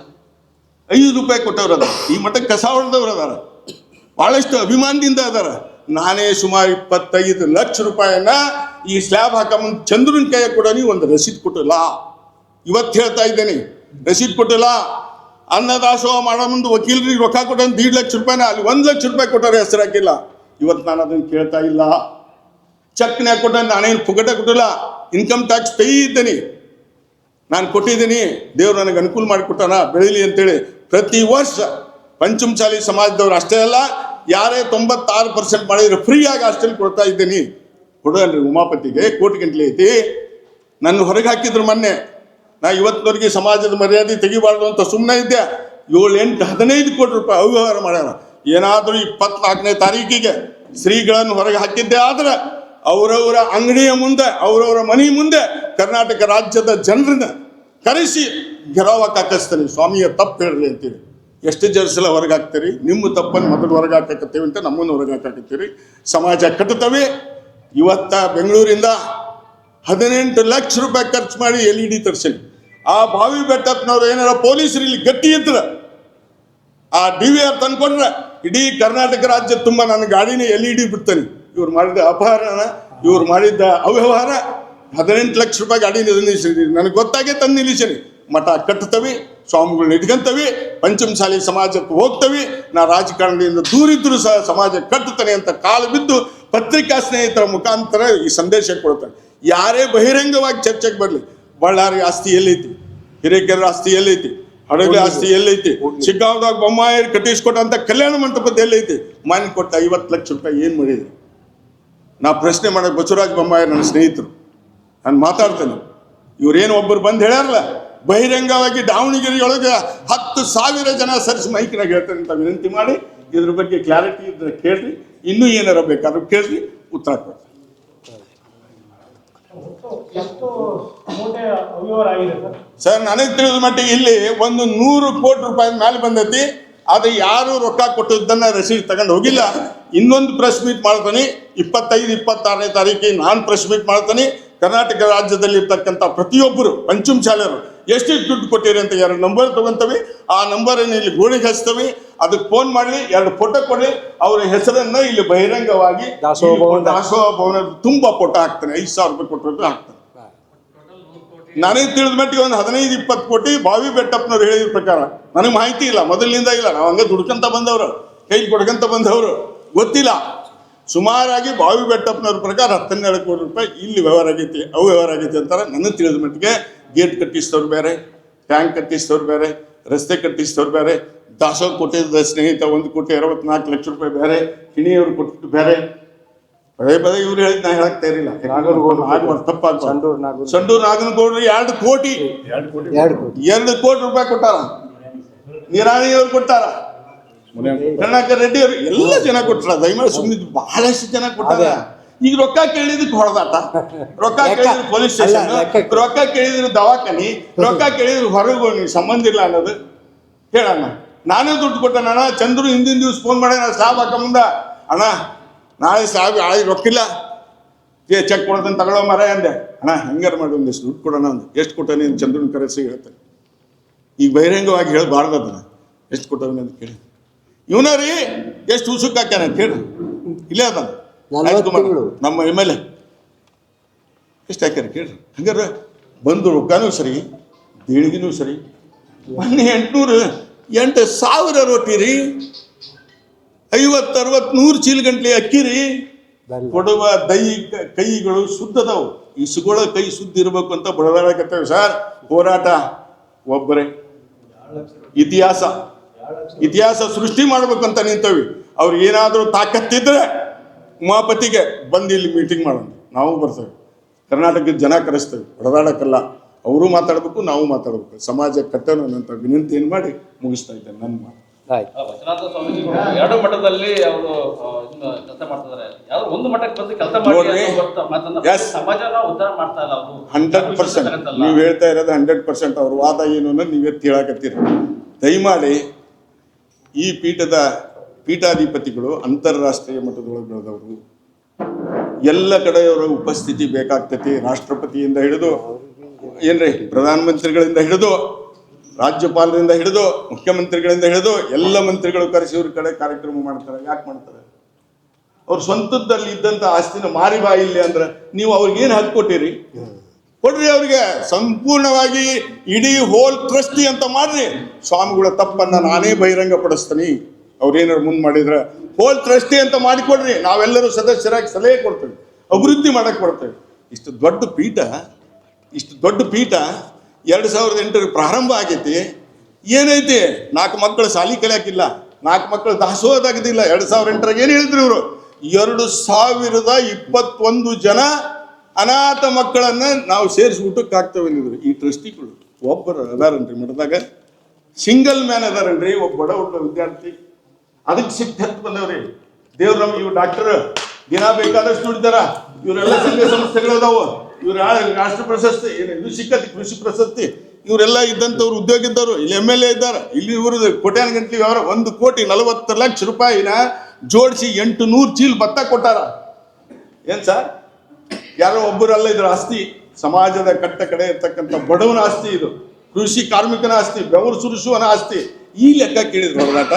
5 ರೂಪಾಯಿ ಕೊಟ್ಟವ್ರ ಅದಾರ. ಈ ಮಠಕ್ಕೆ ಕಸ ಹೊಡೆದವ್ರು ಅದಾರ, ಬಹಳಷ್ಟು ಅಭಿಮಾನದಿಂದ ಅದಾರ. ನಾನೇ ಸುಮಾರು 25 ಲಕ್ಷ ರೂಪಾಯಿಯನ್ನ ಈ ಸ್ಲ್ಯಾಬ್ ಹಾಕಂಬಂದು ಚಂದ್ರನ ಕೈಯ ಕೂಡ ಒಂದು ರಸೀದ್ ಕೊಟ್ಟಿಲ್ಲ. ಇವತ್ತು ಹೇಳ್ತಾ ಇದ್ದೇನೆ, ರಸೀದ್ ಕೊಟ್ಟಿಲ್ಲ. ಅನ್ನದಾಸೋಹ ಮಾಡೋ ಮುಂದೆ ವಕೀಲರಿಗೆ ರೊಕ್ಕ ಕೊಟ್ಟ 1.5 ಲಕ್ಷ ರೂಪಾಯಿನ ಅಲ್ಲಿ 1 ಲಕ್ಷ ರೂಪಾಯಿ ಕೊಟ್ಟರೆ ಹೆಸರು ಹಾಕಿಲ್ಲ. ಇವತ್ತು ನಾನು ಅದನ್ನು ಕೇಳ್ತಾ ಇಲ್ಲ. ಚೆಕ್ನ್ಯಾಗ ಕೊಟ್ಟ ನಾನೇನು ಪುಗಟ ಕೊಟ್ಟಿಲ್ಲ, ಇನ್ಕಮ್ ಟ್ಯಾಕ್ಸ್ ಪೇ ಇದ್ದೇನೆ, ನಾನು ಕೊಟ್ಟಿದ್ದೀನಿ. ದೇವ್ರು ನನಗೆ ಅನುಕೂಲ ಮಾಡಿಕೊಟ್ಟಾನ, ಬೆಳೀಲಿ ಅಂತೇಳಿ ಪ್ರತಿ ವರ್ಷ ಪಂಚಮಸಾಲಿ ಸಮಾಜದವ್ರು ಅಷ್ಟೇ ಅಲ್ಲ, ಯಾರೇ 96% ಮಾಡಿದ್ರೆ ಫ್ರೀಯಾಗಿ ಹಾಸ್ಟೆಲ್ ಕೊಡ್ತಾ ಇದ್ದೀನಿ. ಕೊಡೋನ್ರಿ ಉಮಾಪತಿಗೆ ಕೋಟಿ ಗಂಟ್ಲೆ ಐತಿ. ನನ್ನ ಹೊರಗೆ ಹಾಕಿದ್ರು ಮೊನ್ನೆ. ನಾ ಇವತ್ತಿನವರೆಗೆ ಸಮಾಜದ ಮರ್ಯಾದೆ ತೆಗಿಬಾರ್ದು ಅಂತ ಸುಮ್ಮನೆ ಇದ್ದೆ. 7, 8, 15 ಕೋಟಿ ರೂಪಾಯಿ ಅವ್ಯವಹಾರ ಮಾಡ್ಯಾರ. ಏನಾದರೂ 24ನೇ ತಾರೀಕಿಗೆ ಶ್ರೀಗಳನ್ನು ಹೊರಗೆ ಹಾಕಿದ್ದೆ ಆದ್ರೆ ಅವರವರ ಅಂಗಡಿಯ ಮುಂದೆ, ಅವರವರ ಮನೆ ಮುಂದೆ ಕರ್ನಾಟಕ ರಾಜ್ಯದ ಜನರನ್ನ ಕರೆಸಿ ಗೆರವಾಕ್ ಹಾಕಿಸ್ತಾನೆ. ಸ್ವಾಮಿಯ ತಪ್ಪು ಹೇಳ್ರಿ ಅಂತೀರಿ. ಎಷ್ಟು ಸಲ ಹೊರಗೆ ಹಾಕ್ತೀರಿ? ನಿಮ್ಮ ತಪ್ಪನ್ನು ಮೊದಲು ಹೊರಗೆ ಹಾಕತ್ತೀವಿ ಅಂತ ನಮ್ಮನ್ನು ಹೊರಗೆ ಹಾಕಾಕತ್ತೀರಿ. ಸಮಾಜ ಕಟ್ಟುತ್ತವೆ. ಇವತ್ತ ಬೆಂಗಳೂರಿಂದ 18 ಲಕ್ಷ ರೂಪಾಯಿ ಖರ್ಚು ಮಾಡಿ LED ತರಿಸಲಿ. ಆ ಭಾವಿ ಬೆಟ್ಟಪ್ಪನವ್ರು ಏನಾರ ಪೊಲೀಸರು ಇಲ್ಲಿ ಗಟ್ಟಿ ಇದ್ರ ಆ DVR ತಂದ್ಕೊಂಡ್ರೆ ಇಡೀ ಕರ್ನಾಟಕ ರಾಜ್ಯ ತುಂಬ ನನ್ನ ಗಾಡಿನ LED ಬಿಡ್ತಾನೆ. ಇವ್ರು ಮಾಡಿದ ಅಪಹರಣ, ಇವ್ರು ಮಾಡಿದ್ದ ಅವ್ಯವಹಾರ 18 ಲಕ್ಷ ರೂಪಾಯಿ ಗಾಡಿ ನಿಲ್ಲಿಸಿದ್ರಿ. ನನಗೆ ಗೊತ್ತಾಗೆ ತಂದು ನಿಲ್ಲಿಸಿರಿ. ಮಠ ಕಟ್ಟುತ್ತವೆ, ಸ್ವಾಮಿಗಳನ್ನ ಇಟ್ಕೊಂತವಿ, ಪಂಚಮಸಾಲಿ ಸಮಾಜಕ್ಕೆ ಹೋಗ್ತವಿ. ನಾ ರಾಜಕಾರಣದಿಂದ ದೂರಿದ್ರು ಸಹ ಸಮಾಜ ಕಟ್ಟುತ್ತಾನೆ ಅಂತ ಕಾಲು ಬಿದ್ದು ಪತ್ರಿಕಾ ಸ್ನೇಹಿತರ ಮುಖಾಂತರ ಈ ಸಂದೇಶ ಕೊಡ್ತಾನೆ. ಯಾರೇ ಬಹಿರಂಗವಾಗಿ ಚರ್ಚೆಗೆ ಬರಲಿ, ಬಳ್ಳಾರಿ ಆಸ್ತಿ ಎಲ್ಲೈತಿ, ಹಿರೇಕೆರೆ ಆಸ್ತಿ ಎಲ್ಲೈತಿ, ಹಡಗಲಿ ಆಸ್ತಿ ಎಲ್ಲೈತಿ, ಶಿಗ್ಗಾಂವದಾಗ ಬೊಮ್ಮಾಯಿ ಕಟ್ಟಿಸ್ಕೊಟ್ಟಂತ ಕಲ್ಯಾಣ ಮಂಟಪದ ಎಲ್ಲೈತಿ, ಮನೆ ಕೊಟ್ಟ 50 ಲಕ್ಷ ರೂಪಾಯಿ ಏನು ಮಾಡಿದ್ರಿ? ನಾ ಪ್ರಶ್ನೆ ಮಾಡೋಕೆ ಬಸವರಾಜ ಬೊಮ್ಮಾಯಿ ನನ್ನ ಸ್ನೇಹಿತರು, ನಾನು ಮಾತಾಡ್ತೇನೆ. ಇವ್ರೇನು ಒಬ್ಬರು ಬಂದು ಹೇಳ್ಯಾರಲ್ಲ, ಬಹಿರಂಗವಾಗಿ ದಾವಣಗೆರೆಯೊಳಗೆ 10,000 ಜನ ಸರಿಸಿ ಮೈಕಿನಾಗ ಹೇಳ್ತಾರೆ ಅಂತ ವಿನಂತಿ ಮಾಡಿ ಇದ್ರ ಬಗ್ಗೆ ಕ್ಲಾರಿಟಿ ಇದ್ರೆ ಕೇಳ್ರಿ. ಇನ್ನೂ ಏನಾರ ಬೇಕಾದ್ರೂ ಕೇಳ್ರಿ, ಉತ್ತರ ಕೊಡ್ರಿ. ಸರ್, ನನಗೆ ತಿಳಿದ ಮಟ್ಟಿಗೆ ಇಲ್ಲಿ ಒಂದು 100 ಕೋಟಿ ರೂಪಾಯಿ ಮೇಲೆ ಬಂದೈತಿ. ಅದು ಯಾರು ರೊಕ್ಕ ಕೊಟ್ಟದ್ದನ್ನ ರಸೀದ್ ತಗೊಂಡು ಹೋಗಿಲ್ಲ. ಇನ್ನೊಂದು ಪ್ರೆಸ್ ಮೀಟ್ ಮಾಡ್ತಾನೆ 25, 26ನೇ ತಾರೀಕಿಗೆ ನಾನು ಪ್ರೆಸ್ ಮೀಟ್ ಮಾಡ್ತಾನೆ. ಕರ್ನಾಟಕ ರಾಜ್ಯದಲ್ಲಿ ಇರ್ತಕ್ಕಂಥ ಪ್ರತಿಯೊಬ್ಬರು ಪಂಚಮಸಾಲಿಯರು ಎಷ್ಟೆಷ್ಟು ದುಡ್ಡು ಕೊಟ್ಟಿರಿ ಅಂತ 2 ನಂಬರ್ ತಗೊಂತವಿ. ಆ ನಂಬರನ್ನು ಇಲ್ಲಿ ಗೋಣಿಗೆ ಹಚ್ತವಿ. ಅದಕ್ಕೆ ಫೋನ್ ಮಾಡಲಿ, 2 ಫೋಟೋ ಕೊಡಲಿ, ಅವರ ಹೆಸರನ್ನ ಇಲ್ಲಿ ಬಹಿರಂಗವಾಗಿ ದಾಸೋಹ ಭವನ ತುಂಬಾ ಫೋಟೋ ಹಾಕ್ತಾನೆ. 5,000 ರೂಪಾಯಿ ಕೊಟ್ಟರು ಹಾಕ್ತಾನೆ. ನನಗೆ ತಿಳಿದ ಮಟ್ಟಿಗೆ ಒಂದು 15-20 ಕೋಟಿ ಬಾವಿ ಬೆಟ್ಟಪ್ಪನವ್ರು ಹೇಳಿದ ಪ್ರಕಾರ. ನನಗೆ ಮಾಹಿತಿ ಇಲ್ಲ, ಮೊದಲಿನಿಂದ ಇಲ್ಲ. ನಾವು ಹಂಗೆ ದುಡ್ಕಂತ ಬಂದವರು, ಕೈ ಕೊಡ್ಕಂತ ಬಂದವರು, ಗೊತ್ತಿಲ್ಲ. ಸುಮಾರಾಗಿ ಬಾವಿ ಬೆಟ್ಟಪ್ಪನವ್ರ ಪ್ರಕಾರ 12 ಕೋಟಿ ರೂಪಾಯಿ ಇಲ್ಲಿ ವ್ಯವಹಾರ ಆಗೈತಿ, ಅವ್ಯವಹಾರ ಆಗೈತಿ ಅಂತಾರೆ. ನನಗೆ ತಿಳಿದ ಮಟ್ಟಿಗೆ ಗೇಟ್ ಕಟ್ಟಿಸಿದವ್ರು ಬೇರೆ, ಟ್ಯಾಂಕ್ ಕಟ್ಟಿಸಿದವ್ರು ಬೇರೆ, ರಸ್ತೆ ಕಟ್ಟಿಸಿದವ್ರು ಬೇರೆ, ದಾಸೋಹ ಕೊಟ್ಟಿದ್ದ ಸ್ನೇಹಿತ 1,64 ಲಕ್ಷ ರೂಪಾಯಿ ಬೇರೆ, ಕಿಣಿಯವ್ರು ಕೊಟ್ಟಿದ್ದು ಬೇರೆ. ಪದೇ ಪದೇ ಇವ್ರು ಹೇಳಿದ್ ನಾ ಹೇಳಕ್ತಾ ಇರಲಿಲ್ಲ. ಸಂಡೂರು ನಾಗನಗೌಡ್ರು 2 ಕೋಟಿ ರೂಪಾಯಿ ಕೊಟ್ಟಾರ. ನಿರಾಣಿಯವ್ರು ಕೊಟ್ಟಾರ, ಕರುಣಾಕರ್ ರೆಡ್ಡಿ ಅವರು ಎಲ್ಲ ಜನ ಕೊಟ್ಟಾರ. ದಯಮಾಡಿ ಸುಮ್ಮನೆ ಬಹಳಷ್ಟು ಜನ ಕೊಟ್ಟಾರ. ಈಗ ರೊಕ್ಕ ಕೇಳಿದಕ್ಕೆ ಹೊಡೆದಾಟ, ರೊಕ್ಕ ಕೇಳಿದ್ರು ಪೊಲೀಸ್ ಸ್ಟೇಷನ್, ರೊಕ್ಕ ಕೇಳಿದ್ರು ದವಾಖಾನಿ, ರೊಕ್ಕ ಕೇಳಿದ್ರು ಹೊರಗೆ ಸಂಬಂಧ ಇಲ್ಲ ಅನ್ನೋದು ಹೇಳಣ್ಣ. ನಾನೇ ದುಡ್ಡು ಕೊಟ್ಟಣ. ಚಂದ್ರು ಹಿಂದಿನ ದಿವ್ಸ ಫೋನ್ ಮಾಡಿ ನಾನು ಸ್ಲಾಬ್ ಹಾಕ ಮುಂದ, ಅಣ್ಣ ನಾಳೆ ಸ್ಲಾಬ್ ರೊಕ್ಕಿಲ್ಲ, ಚೆಕ್ ಕೊಡೋದನ್ನ ತಗೊಳ್ಳೋ ಮರ ಅಂದೆ. ಅಣ್ಣ ಹೆಂಗಾರು ಮಾಡಿ ಒಂದಿಷ್ಟು ದುಡ್ಡು ಕೊಡೋಣ ಅಂದೆ. ಎಷ್ಟು ಕೊಟ್ಟ ನೀನು ಚಂದ್ರನ ಕರೆಸಿ ಹೇಳ್ತಾನೆ. ಈಗ ಬಹಿರಂಗವಾಗಿ ಹೇಳಬಾರ್ದು ಅದನ್ನ. ಎಷ್ಟು ಕೊಟ್ಟವನ ಅಂತ ಕೇಳಿ ಇವನ ರೀ ಎಷ್ಟು ಹುಸುಕ್ ಹಾಕ್ಯಾನ ಅಂತ ಹೇಳಿ ಇಲ್ಲೇ ಅದ ನಮ್ಮ MLA ಎಷ್ಟು ಹಾಕ್ಯಾರ ಕೇಳ್ರಿ. ಹಂಗಾರೆ ಬಂದು ರೊಕ್ಕನೂ ಸರಿ, ದೇಣಿಗೆನೂ ಸರಿ. ಮೊನ್ನೆ 8,000 ರೊಟ್ಟಿ ರೀ, 50-60-100 ಚೀಲ ಗಂಟ್ಲೆ ಅಕ್ಕಿ ರೀ. ಕೊಡುವ ಕೈಗಳು ಶುದ್ಧದವು. ಇಸುಗಳ ಕೈ ಶುದ್ಧ ಇರಬೇಕು ಅಂತ ಬಡದಾಡಕತ್ತೇವೆ ಸರ್. ಹೋರಾಟ ಒಬ್ಬರೇ. ಇತಿಹಾಸ ಸೃಷ್ಟಿ ಮಾಡ್ಬೇಕಂತ ನಿಂತವಿ. ಅವ್ರು ಏನಾದರೂ ತಾಕತ್ತಿದ್ರೆ ಉಮಾಪತಿಗೆ ಬಂದು ಇಲ್ಲಿ ಮೀಟಿಂಗ್ ಮಾಡೋಣ, ನಾವು ಬರ್ತೇವೆ. ಕರ್ನಾಟಕದ ಜನ ಕರೆಸ್ತೇವೆ, ಹೊಡೆದಾಡಕ್ಕಲ್ಲ. ಅವರು ಮಾತಾಡ್ಬೇಕು, ನಾವು ಮಾತಾಡ್ಬೇಕು. ಸಮಾಜ ಕಟ್ಟೋಣ ಅಂತ ವಿನಂತಿಯನ್ನು ಮಾಡಿ ಮುಗಿಸ್ತಾ ಇದ್ದೇನೆ ನನ್ನ ಮಾತು. ವಚನಾಥ ಸ್ವಾಮೀಜಿಗಳು 2 ಮಠದಲ್ಲಿ ಅವರು ಕೆಲಸ ಮಾಡ್ತಿದ್ದಾರೆ. ಯಾರು ಒಂದು ಮಠಕ್ಕೆ ಬಂದು ಕೆಲಸ ಮಾಡಿ ಸಮಾಜನ ಉದ್ಧಾರ ಮಾಡ್ತಾ ಇಲ್ಲ ಅವರು. 100% ನೀವು ಹೇಳ್ತಾ ಇರೋದು 100%. ಅವ್ರ ವಾದ ಏನು ಅನ್ನೋದು ನೀವು ಎತ್ತಿ ಹೇಳಕತ್ತೀರಿ. ದಯಮಾಡಿ ಈ ಪೀಠಾಧಿಪತಿಗಳು ಅಂತಾರಾಷ್ಟ್ರೀಯ ಮಟ್ಟದೊಳಗೆ ಬೆಳೆದವರು. ಎಲ್ಲ ಕಡೆಯವರ ಉಪಸ್ಥಿತಿ ಬೇಕಾಗ್ತೈತಿ. ರಾಷ್ಟ್ರಪತಿಯಿಂದ ಹಿಡಿದು ಏನ್ರಿ ಪ್ರಧಾನಮಂತ್ರಿಗಳಿಂದ ಹಿಡಿದು ರಾಜ್ಯಪಾಲರಿಂದ ಹಿಡಿದು ಮುಖ್ಯಮಂತ್ರಿಗಳಿಂದ ಹಿಡಿದು ಎಲ್ಲ ಮಂತ್ರಿಗಳು ಕರೆಸಿ ಇವ್ರ ಕಡೆ ಕಾರ್ಯಕ್ರಮ ಮಾಡ್ತಾರೆ. ಯಾಕೆ ಮಾಡ್ತಾರೆ? ಅವ್ರ ಸ್ವಂತದಲ್ಲಿ ಇದ್ದಂಥ ಆಸ್ತಿನ ಮಾರಿ ಬಾ ಇಲ್ಲಿ ಅಂದ್ರೆ ನೀವು ಅವ್ರಿಗೆ ಏನು ಹಕ್ಕು ಕೊಟ್ಟಿರಿ? ಕೊಡ್ರಿ ಅವ್ರಿಗೆ ಸಂಪೂರ್ಣವಾಗಿ. ಇಡೀ ಹೋಲ್ ಟ್ರಸ್ಟಿ ಅಂತ ಮಾಡ್ರಿ. ಸ್ವಾಮಿಗಳ ತಪ್ಪನ್ನ ನಾನೇ ಬಹಿರಂಗ ಪಡಿಸ್ತೀನಿ. ಅವ್ರೇನಾರು ಮುಂದೆ ಮಾಡಿದ್ರೆ ಹೋಲ್ ಟ್ರಸ್ಟಿ ಅಂತ ಮಾಡಿಕೊಡ್ರಿ. ನಾವೆಲ್ಲರೂ ಸದಸ್ಯರಾಗಿ ಸಲಹೆ ಕೊಡ್ತೇವೆ, ಅಭಿವೃದ್ಧಿ ಮಾಡಕ್ಕೆ ಕೊಡ್ತೇವೆ. ಇಷ್ಟು ದೊಡ್ಡ ಪೀಠ 2008 ಪ್ರಾರಂಭ ಆಗೈತಿ. ಏನೈತಿ? 4 ಮಕ್ಕಳು ಶಾಲಿ ಕಲಿಯಾಕಿಲ್ಲ, 4 ಮಕ್ಕಳು ದಾಸೋಹದಾಗದಿಲ್ಲ. 2008 ಏನು ಹೇಳಿದ್ರು ಇವರು? 2021 ಜನ ಅನಾಥ ಮಕ್ಕಳನ್ನ ನಾವು ಸೇರಿಸ್ಬಿಟ್ಟು ಆಗ್ತೇವೆ ಅಂದಿದ್ರು ಈ ಟ್ರಸ್ಟಿಗಳು. ಒಬ್ಬರು ಅದಾರನ್ರಿ ಮಠದಾಗ, ಸಿಂಗಲ್ ಮ್ಯಾನ್ ಅದಾರನ್ರಿ, ಒಬ್ಬ ಬಡ ವಿದ್ಯಾರ್ಥಿ. ಅದಕ್ಕೆ ಸಿಟ್ಟು ಬಂದವ್ರಿ. ದೇವ್ರು ನಮ್ಗೆ ಇವ್ರು ಡಾಕ್ಟರ್ ದಿನ ಬೇಕಾದಷ್ಟು ದುಡಿದಾರ. ಇವರೆಲ್ಲ ಸಂಘ ಸಂಸ್ಥೆಗಳದಾವು. ಇವ್ರು ರಾಷ್ಟ್ರ ಪ್ರಶಸ್ತಿ ಇದು ಸಿಕ್ಕತಿ, ಕೃಷಿ ಪ್ರಶಸ್ತಿ. ಇವರೆಲ್ಲ ಇದ್ದಂಥವ್ರು ಉದ್ಯೋಗ ಇದ್ದವರು. ಇಲ್ಲಿ MLA ಇದ್ದಾರೆ. ಇಲ್ಲಿ ಇವರು ಕೋಟ್ಯಾನ ಗಂಟ್ಲಿ ವ್ಯವಹಾರ. 1,40 ಲಕ್ಷ ರೂಪಾಯಿನ ಜೋಡಿಸಿ 800 ಚೀಲ ಭತ್ತ ಕೊಟ್ಟಾರ. ಏನ್ ಸರ್? ಯಾರೋ ಒಬ್ಬರಲ್ಲ ಇದ್ರ ಆಸ್ತಿ. ಸಮಾಜದ ಕಟ್ಟ ಕಡೆ ಇರ್ತಕ್ಕಂಥ ಬಡವನ ಆಸ್ತಿ ಇದು. ಕೃಷಿ ಕಾರ್ಮಿಕನ ಆಸ್ತಿ, ಬೆವರು ಸುರಿಸುವನ ಆಸ್ತಿ. ಈ ಲೆಕ್ಕ ಕೇಳಿದ್ರು ಹೊರದಾಟ.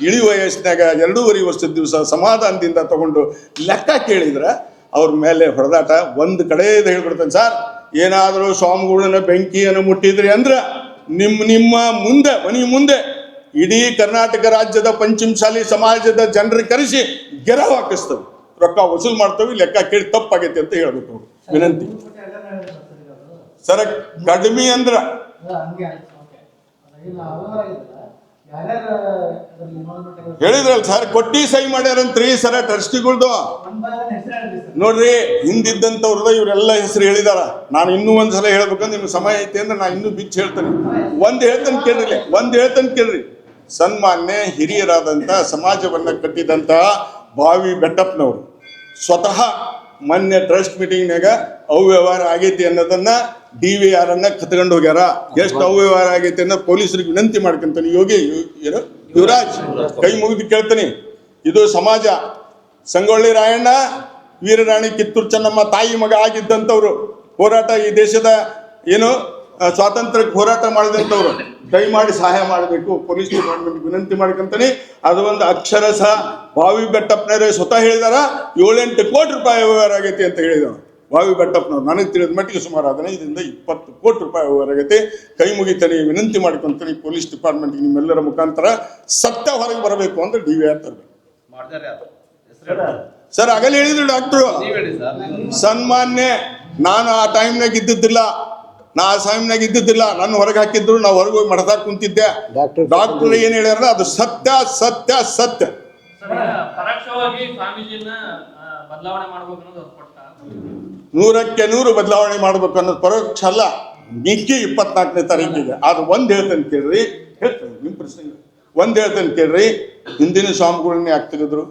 ಇಳಿ ವಯಸ್ಸಿನಾಗ 2.5 ವರ್ಷದ ದಿವಸ ಸಮಾಧಾನದಿಂದ ತಗೊಂಡು ಲೆಕ್ಕ ಕೇಳಿದ್ರೆ ಅವ್ರ ಮೇಲೆ ಹೊಡೆದಾಟ. ಒಂದು ಕಡೆ ಹೇಳ್ಬಿಡ್ತಾನೆ ಸರ್, ಏನಾದರೂ ಸ್ವಾಮಿಗಳನ್ನ ಬೆಂಕಿಯನ್ನು ಮುಟ್ಟಿದ್ರಿ ಅಂದ್ರೆ ನಿಮ್ಮ ಮುಂದೆ ಮನೆ ಮುಂದೆ ಇಡೀ ಕರ್ನಾಟಕ ರಾಜ್ಯದ ಪಂಚಮಸಾಲಿ ಸಮಾಜದ ಜನರಿಗೆ ಕರೆಸಿ ಗೆರವು ಹಾಕಿಸ್ತವೆ, ರೊಕ್ಕ ವಸೂಲು ಮಾಡ್ತವೆ. ಲೆಕ್ಕ ಕೇಳಿ ತಪ್ಪಾಗೈತೆ ಅಂತ ಹೇಳ್ಬೇಕು ಅವ್ರು. ವಿನಂತಿ ಸರ. ಕಡಿಮೆ ಅಂದ್ರ ಹೇಳಿದ್ರಲ್ಲ ಸರ್, ಕೊಟ್ಟಿ ಸಹಿ ಮಾಡ್ಯಾರಂತ್ರಿ ಸರ ಟ್ರಸ್ಟಿಗಳ್ದು. ನೋಡ್ರಿ, ಹಿಂದಿದ್ದಂಥವ್ರದ ಇವರೆಲ್ಲ ಹೆಸರು ಹೇಳಿದಾರ. ನಾನು ಇನ್ನೂ ಒಂದ್ಸಲ ಹೇಳ್ಬೇಕಂದ್ರೆ ನಿಮ್ಗೆ ಸಮಯ ಐತೆ ಅಂದ್ರೆ ನಾನು ಇನ್ನೂ ಬಿಚ್ಚಿ ಹೇಳ್ತೇನೆ. ಒಂದ್ ಹೇಳ್ತೇನೆ ಕೇಳ್ರಿ. ಸನ್ಮಾನ್ಯ ಹಿರಿಯರಾದಂಥ ಸಮಾಜವನ್ನ ಕಟ್ಟಿದಂತ ಬಾವಿ ಬೆಟ್ಟಪ್ಪನವರು ಸ್ವತಃ ಮೊನ್ನೆ ಟ್ರಸ್ಟ್ ಮೀಟಿಂಗ್ನಾಗ ಅವ್ಯವಹಾರ ಆಗೈತಿ ಅನ್ನೋದನ್ನ DVR ಅನ್ನ ಕತ್ಕೊಂಡು ಹೋಗ್ಯಾರ. ಎಷ್ಟು ಅವ್ಯವಹಾರ ಆಗೈತಿ ಅನ್ನೋ ಪೊಲೀಸರಿಗೆ ವಿನಂತಿ ಮಾಡ್ಕೊಂತಾನೆ. ಯುವರಾಜ್ ಕೈ ಮುಗಿದು ಕೇಳ್ತಾನೆ. ಇದು ಸಮಾಜ. ಸಂಗೊಳ್ಳಿ ರಾಯಣ್ಣ, ವೀರರಾಣಿ ಕಿತ್ತೂರು ಚೆನ್ನಮ್ಮ ತಾಯಿ ಮಗ ಆಗಿದ್ದಂಥವ್ರು. ಹೋರಾಟ ಈ ದೇಶದ ಏನು ಸ್ವಾತಂತ್ರ್ಯಕ್ಕೆ ಹೋರಾಟ ಮಾಡಿದಂಥವ್ರು ದಯಮಾಡಿ ಸಹಾಯ ಮಾಡಬೇಕು, ಪೊಲೀಸ್ ಡಿಪಾರ್ಟ್ಮೆಂಟ್ ವಿನಂತಿ ಮಾಡ್ಕೊಂತಾನೆ. ಅದು ಒಂದು ಅಕ್ಷರಶಃ ಬಾವಿ ಬೆಟ್ಟಪ್ಪನವರೇ ಸ್ವತಃ ಹೇಳಿದಾರ 7-8 ಕೋಟಿ ರೂಪಾಯಿ ವ್ಯವಹಾರ ಆಗೈತಿ ಅಂತ ಹೇಳಿದವರು. ಬಾವಿ ಬೆಟ್ಟಪ್ಪನವ್ರು ನನಗೆ ತಿಳಿದ ಮಟ್ಟಿಗೆ ಸುಮಾರು 15 20 ಕೋಟಿ ರೂಪಾಯಿ ವ್ಯವಹಾರ ಆಗೈತಿ. ಕೈ ಮುಗಿತಾನೆ, ವಿನಂತಿ ಮಾಡ್ಕೊಂತಾನೆ ಪೊಲೀಸ್ ಡಿಪಾರ್ಟ್ಮೆಂಟ್ಗೆ ನಿಮ್ಮೆಲ್ಲರ ಮುಖಾಂತರ ಸತ್ಯ ಹೊರಗೆ ಬರಬೇಕು ಅಂತ DVR ತರಬೇಕು. ಸರ್ ಆಗಲೇ ಹೇಳಿದ್ರು ಡಾಕ್ಟ್ರು, ಸನ್ಮಾನ್ಯ ನಾನು ಆ ಟೈಮ್ನಾಗ ಇದ್ದಿದ್ದಿಲ್ಲ, ನನ್ನ ಹೊರಗೆ ಹಾಕಿದ್ರು, ನಾವು ಹೊರಗೆ ಹೋಗಿ ಮಠದಾಗ ಕುಂತಿದ್ದೆ. ಡಾಕ್ಟರ್ ಏನ್ ಹೇಳ್ಯಾರ ಅದು ಸತ್ಯ ಸತ್ಯ ಸತ್ಯ. ಪರೋಕ್ಷವಾಗಿ ಸ್ವಾಮೀಜಿನ ಬದಲಾವಣೆ ಮಾಡಬೇಕು ಅನ್ನೋದು 100ಕ್ಕೆ 100 ಬದಲಾವಣೆ ಮಾಡ್ಬೇಕು ಅನ್ನೋದು ಪರೋಕ್ಷ ಅಲ್ಲ. ಮಿಕ್ಕಿ 24ನೇ ತಾರೀಕಿಗೆ ಅದು ಒಂದ್ ಹೇಳ್ತೇನೆ ಕೇಳ್ರಿ, ಹೇಳ್ತೇನೆ ನಿಮ್ ಪ್ರಶ್ನೆ ಒಂದ್ ಹೇಳ್ತೇನೆ ಕೇಳ್ರಿ. ಹಿಂದಿನ ಸ್ವಾಮಿಗಳನ್ನ ಯಾಕೆ ತೆಗೆದ್ರು,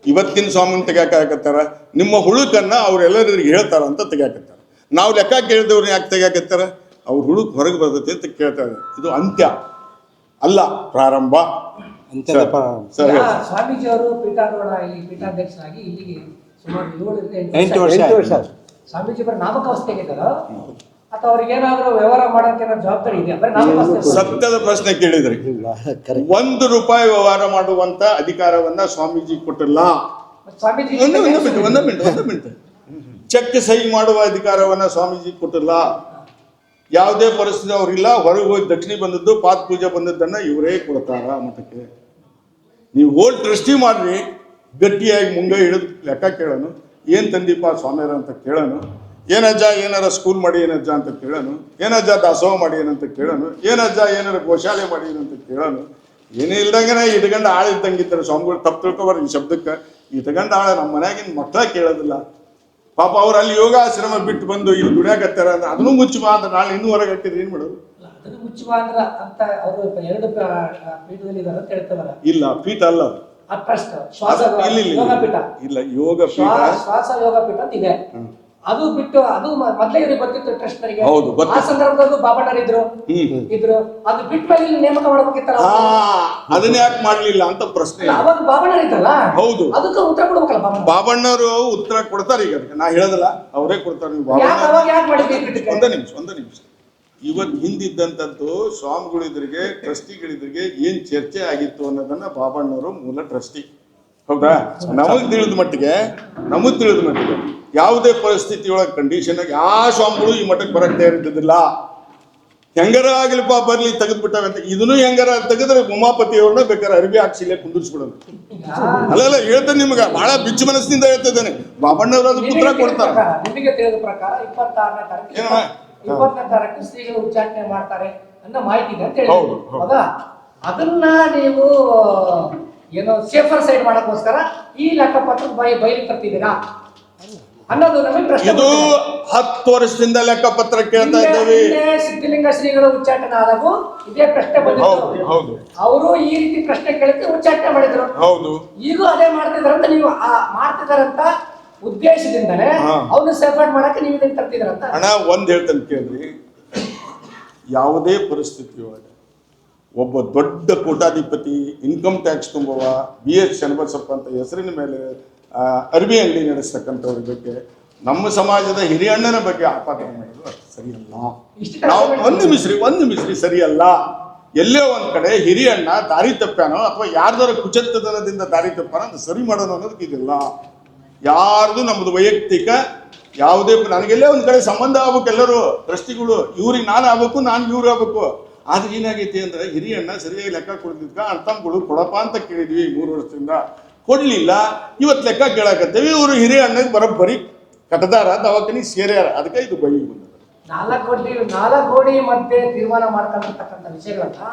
ಇವತ್ತಿನ ಸ್ವಾಮಿನ ತೆಗ್ಯಾಕತ್ತಾರ? ನಿಮ್ಮ ಹುಳುಕನ್ನ ಅವ್ರೆಲ್ಲರಿಗೆ ಹೇಳ್ತಾರ ಅಂತ ತೆಗ್ಯಾಕತ್ತಾರ. ನಾವು ಲೆಕ್ಕ ಕೇಳಿದವ್ರನ್ನ ಯಾಕೆ ತೆಗ್ಯಾಕತ್ತಾರ? ಅವ್ರ ಹುಳುಕ್ ಹೊರಗೆ ಬರ್ತೈತಿ ಅಂತ ಕೇಳ್ತಾರೆ. ಇದು ಅಂತ್ಯ ಅಲ್ಲ, ಪ್ರಾರಂಭ. ಸ್ವಾಮೀಜಿ ಅವರು ಪೀಠಾರೂಢ ಇಲ್ಲಿ ಪೀಠಾಧ್ಯಕ್ಷರಾಗಿ ಇಲ್ಲಿಗೆ ಸುಮಾರು 8 ವರ್ಷ. ಸ್ವಾಮೀಜಿ ಬರೀ ನಾಮಕಾವಸ್ಥೆಗೆ ಇದ್ದಾರ ಅಥವಾ ಅವ್ರಿಗೆ ಏನಾದ್ರು ವ್ಯವಹಾರ ಮಾಡೋಕೆ ಜವಾಬ್ದಾರಿ ಇದೆಯಾ? ಬರೀ ನಾಮಕಾವಸ್ಥೆ. ಸತ್ಯದ ಪ್ರಶ್ನೆ ಕೇಳಿದ್ರಿ. ₹1 ವ್ಯವಹಾರ ಮಾಡುವಂತ ಅಧಿಕಾರವನ್ನ ಸ್ವಾಮೀಜಿ ಕೊಟ್ಟಿಲ್ಲ. ಸ್ವಾಮೀಜಿ ಒಂದು ಮಿನಿಟ್ ಚೆಕ್ ಸಹಿ ಮಾಡುವ ಅಧಿಕಾರವನ್ನ ಸ್ವಾಮೀಜಿ ಕೊಟ್ಟಿಲ್ಲ. ಯಾವುದೇ ಪರಿಸ್ಥಿತಿ ಅವ್ರಿಲ್ಲ. ಹೊರಗೆ ಹೋಗಿ ದಕ್ಷಿಣೆ ಬಂದದ್ದು, ಪಾದ ಪೂಜೆ ಬಂದದ್ದನ್ನ ಇವರೇ ಕೊಡ್ತಾರ ಮಠಕ್ಕೆ. ನೀವು ಓಲ್ಡ್ ಟ್ರಸ್ಟಿ ಮಾಡ್ರಿ, ಗಟ್ಟಿಯಾಗಿ ಮುಂಗೆ ಹಿಡಿದು ಲೆಕ್ಕ ಕೇಳೋನು. ಏನ್ ತಂದೀಪ ಸ್ವಾಮಿಯರ ಅಂತ ಕೇಳೋನು. ಏನಜ್ಜ ಏನಾರ ಸ್ಕೂಲ್ ಮಾಡಿ ಏನಜ್ಜ ಅಂತ ಕೇಳೋನು. ಏನಜ್ಜ ದಾಸೋಹ ಮಾಡಿ ಏನಂತ ಕೇಳೋನು. ಏನಜ್ಜ ಏನಾರ ಗೋಶಾಲೆ ಮಾಡಿ ಏನಂತ ಕೇಳೋನು. ಏನೇ ಇಲ್ದಂಗೆನ ಇಟ್ಕೊಂಡು ಆಳಿದ್ದಂಗಿದ್ದಾರೆ ಸ್ವಾಮಿಗಳು. ತಪ್ಪು ತಿಳ್ಕೊಬಾರ್ದು ಈ ಶಬ್ದಕ್ಕೆ. ಇಟ್ಕೊಂಡ ಆಳ ನಮ್ಮ ಮನ್ಯಾಗಿನ ಮಕ್ಕಳ ಕೇಳೋದಿಲ್ಲ ಪಾಪ. ಅವ್ರು ಅಲ್ಲಿ ಯೋಗಾಶ್ರಮ ಬಿಟ್ಟು ಬಂದು ಇಲ್ಲಿ ದುಡಿಯಾಕತ್ತಾರ ಅಂದ್ರೆ ಅದನ್ನು ಮುಚ್ಚುವ ಅಂತ ನಾಳೆ ಇನ್ನೂ ಹೊರಗೆ ಹಾಕಿದ್ರೆ ಏನ್ ಮಾಡೋದು? ಅದನ್ನು ಮುಚ್ಚುವ ಅಂದ್ರ ಅಂತ ಅವರು 2 ಪೀಠದಲ್ಲಿ ಇದಾರೆ ಅಂತ ಹೇಳ್ತಾರ. ಇಲ್ಲ, ಪೀಠ ಅಲ್ಲ ಇಲ್ಲ, ಯೋಗ ಪೀಠ, ಶ್ವಾಸ ಯೋಗ ಪೀಠ ಅಂತ ಇದೆ. ಅದು ಬಿಟ್ಟು ಅದು ಮೊದಲೇ ಇವ್ರಿಗೆ ಗೊತ್ತಿತ್ತು ಟ್ರಸ್ಟ್ನರಿಗೆ. ಹೌದು, ಆ ಸಂದರ್ಭದಲ್ಲೂ ಬಾಬಣ್ಣರು ಇದ್ರು. ಅದು ಬಿಟ್ಟ ಮೇಲೆ ಇಲ್ಲಿ ನೇಮಕ ಮಾಡ್ಬೇಕಿತ್ತಲ್ಲ, ಅದನ್ನ ಯಾಕೆ ಮಾಡ್ಲಿಲ್ಲ ಅಂತ ಪ್ರಶ್ನೆ. ಅವಾಗ ಬಾಬಣ್ಣರು ಇತ್ತಲ್ಲ, ಹೌದು, ಅದಕ್ಕೆ ಉತ್ತರ ಕೊಡ್ಬೇಕಲ್ಲ. ಬಾಬಣ್ಣವರು ಉತ್ತರ ಕೊಡ್ತಾರೆ. ಈಗ ನಾ ಹೇಳದಲ್ಲ, ಅವರೇ ಕೊಡ್ತಾರೆ. ನೀವು ಒಂದ ನಿಮಿಷ ಇವತ್ತು ಹಿಂದಿದ್ದಂಥದ್ದು ಸ್ವಾಮಿಗಳಿದ್ರಿಗೆ, ಟ್ರಸ್ಟಿಗಳಿದ್ರಿಗೆ ಏನ್ ಚರ್ಚೆ ಆಗಿತ್ತು ಅನ್ನೋದನ್ನ ಬಾಬಣ್ಣವರು ಮೂಲ ಟ್ರಸ್ಟಿ. ಹೌದಾ? ನಮಗ್ ತಿಳಿದ ಮಟ್ಟಿಗೆ ಯಾವುದೇ ಪರಿಸ್ಥಿತಿ ಒಳಗೆ ಕಂಡೀಷನ್ ಆಗಿ ಆ ಸ್ವಾಮಿಗಳು ಈ ಮಠಕ್ಕೆ ಬರಕ್ ತಯಾರಿದ್ದಿಲ್ಲ. ಹೆಂಗಾರ ಆಗ್ಲಿಪ್ಪ ಬರ್ಲಿ ತೆಗೆದ್ಬಿಟ್ಟವೆ ಅಂತ. ಇದನ್ನು ಹೆಂಗಾರ ತೆಗೆದ್ರೆ ಉಮಾಪತಿಯವ್ರನ್ನ ಬೇಕಾದ್ರೆ ಅರಿವಿ ಹಾಕ್ಸಿಲ್ಲೇ ಕುಂದಿರ್ಸ್ಬಿಡೋದು. ಅಲ್ಲ ಹೇಳ್ತೇನೆ ನಿಮ್ಗೆ, ಬಹಳ ಬಿಚ್ಚು ಮನಸ್ಸಿನಿಂದ ಹೇಳ್ತಿದ್ದೇನೆ. ಬಾಬಣ್ಣವರು ಅದು ಪುತ್ರ ಕೊಡ್ತಾರೆ. ನಿಮಗೆ ತಿಳಿದ ಪ್ರಕಾರ 26ನೇ ತಾರೀಕು ಶ್ರೀಗಳು ಉಚ್ಚಾಟನೆ ಮಾಡ್ತಾರೆ ಅನ್ನೋ ಮಾಹಿತಿ ಇದೆ ಅಂತ ಹೇಳಿ. ಹೌದಾ? ಅದನ್ನ ನೀವು ಏನೋ ಸೇಫರ್ ಸೈಡ್ ಮಾಡಕ್ಕೋಸ್ಕರ ಈ ಲೆಕ್ಕಪತ್ರ ಬಯಲು ತರ್ತಿದ್ದೀರಾ ಅನ್ನೋದು ನಮಗೆ ಪ್ರಶ್ನೆ. ಇದು 10 ವರ್ಷದಿಂದ ಲೆಕ್ಕಪತ್ರ ಕೇಳ್ತಾ ಇದ್ದೇವೆ. ಸಿದ್ಧಲಿಂಗ ಶ್ರೀಗಳು ಉಚ್ಚಾಟನೆ ಆದಾಗೂ ಇದೇ ಪ್ರಶ್ನೆ ಬಂದಿತ್ತು. ಅವರು ಈ ರೀತಿ ಪ್ರಶ್ನೆ ಕೇಳಿದ್ರೆ ಉಚ್ಚಾಟನೆ ಮಾಡಿದ್ರು. ಹೌದು, ಈಗ ಅದೇ ಮಾಡ್ತಿದಾರಂತ ನೀವು ಮಾಡ್ತಿದಾರಂತ ಉದ್ದೇಶದಿಂದಲೇ ಅವ್ರನ್ನ ಸೇಫ್ಗಾರ್ಡ್ ಮಾಡಕ್ಕೆ ನೀವು ಇದನ್ನ ತರ್ತಿದಾರಂತ. ಹಣ ಒಂದ್ ಹೇಳ್ತಾನೆ ಕೇಳ್ರಿ. ಯಾವುದೇ ಪರಿಸ್ಥಿತಿಯೊಳಗೆ ಒಬ್ಬ ದೊಡ್ಡ ಕೋಟಾಧಿಪತಿ, ಇನ್ಕಮ್ ಟ್ಯಾಕ್ಸ್ ತುಂಬುವ BH ಚನ್ನಬಸಪ್ಪ ಅಂತ ಹೆಸರಿನ ಮೇಲೆ ಅರ್ಬಿ ಅಂಗಡಿ ನಡೆಸ್ತಕ್ಕಂಥವ್ರ ಬಗ್ಗೆ, ನಮ್ಮ ಸಮಾಜದ ಹಿರಿಯಣ್ಣನ ಬಗ್ಗೆ ಆಪಾದನೆ ಮಾಡೋದು ಅಷ್ಟು ಸರಿಯಲ್ಲ. ನಾವು ಒಂದು ಮಿಸ್ರಿ ಸರಿಯಲ್ಲ. ಎಲ್ಲೇ ಒಂದ್ ಕಡೆ ಹಿರಿಯಣ್ಣ ದಾರಿ ತಪ್ಪ್ಯಾನೋ ಅಥವಾ ಯಾರ್ದಾರ ಕುಚತ್ತದನದಿಂದ ದಾರಿ ತಪ್ಪಾನೋ ಅದು ಸರಿ ಮಾಡೋಣ ಅನ್ನೋದಕ್ಕೆ ಇದಿಲ್ಲ. ಯಾರ್ದು ನಮ್ದು ವೈಯಕ್ತಿಕ ಯಾವುದೇ, ನನಗೆಲ್ಲೇ ಒಂದ್ ಕಡೆ ಸಂಬಂಧ ಆಗ್ಬೇಕು. ಎಲ್ಲರೂ ಟ್ರಸ್ಟಿಗಳು, ಇವ್ರಿಗೆ ನಾನು ಆಗ್ಬೇಕು, ನಾನು ಇವ್ರು ಆಗ್ಬೇಕು. ಆದ್ರೆ ಏನಾಗೈತಿ ಅಂದ್ರೆ ಹಿರಿಯಣ್ಣ ಸರಿಯಾಗಿ ಲೆಕ್ಕ ಕೊಡ್ತಿದ್ಕ ಅಣ್ತಮ್ಗಳು ಕೊಡಪ್ಪ ಅಂತ ಕೇಳಿದ್ವಿ 3 ವರ್ಷದಿಂದ, ಕೊಡ್ಲಿಲ್ಲ. ಇವತ್ತು ಲೆಕ್ಕ ಕೇಳಾಕತ್ತೇವಿ. ಇವರು ಹಿರಿಯಣ್ಣಗೆ ಬರೋಬ್ಬರಿ ಕಟ್ಟದಾರ, ದವಾಖಾನಿ ಸೇರ್ಯಾರ. ಅದಕ್ಕೆ ಇದು ಬೈ ಬಂದ 4 ಕೋಟಿ ಮಧ್ಯೆ ತೀರ್ಮಾನ ಮಾಡ್ಕೊಂಡಿರ್ತಕ್ಕಂಥ ವಿಷಯಗಳನ್ನ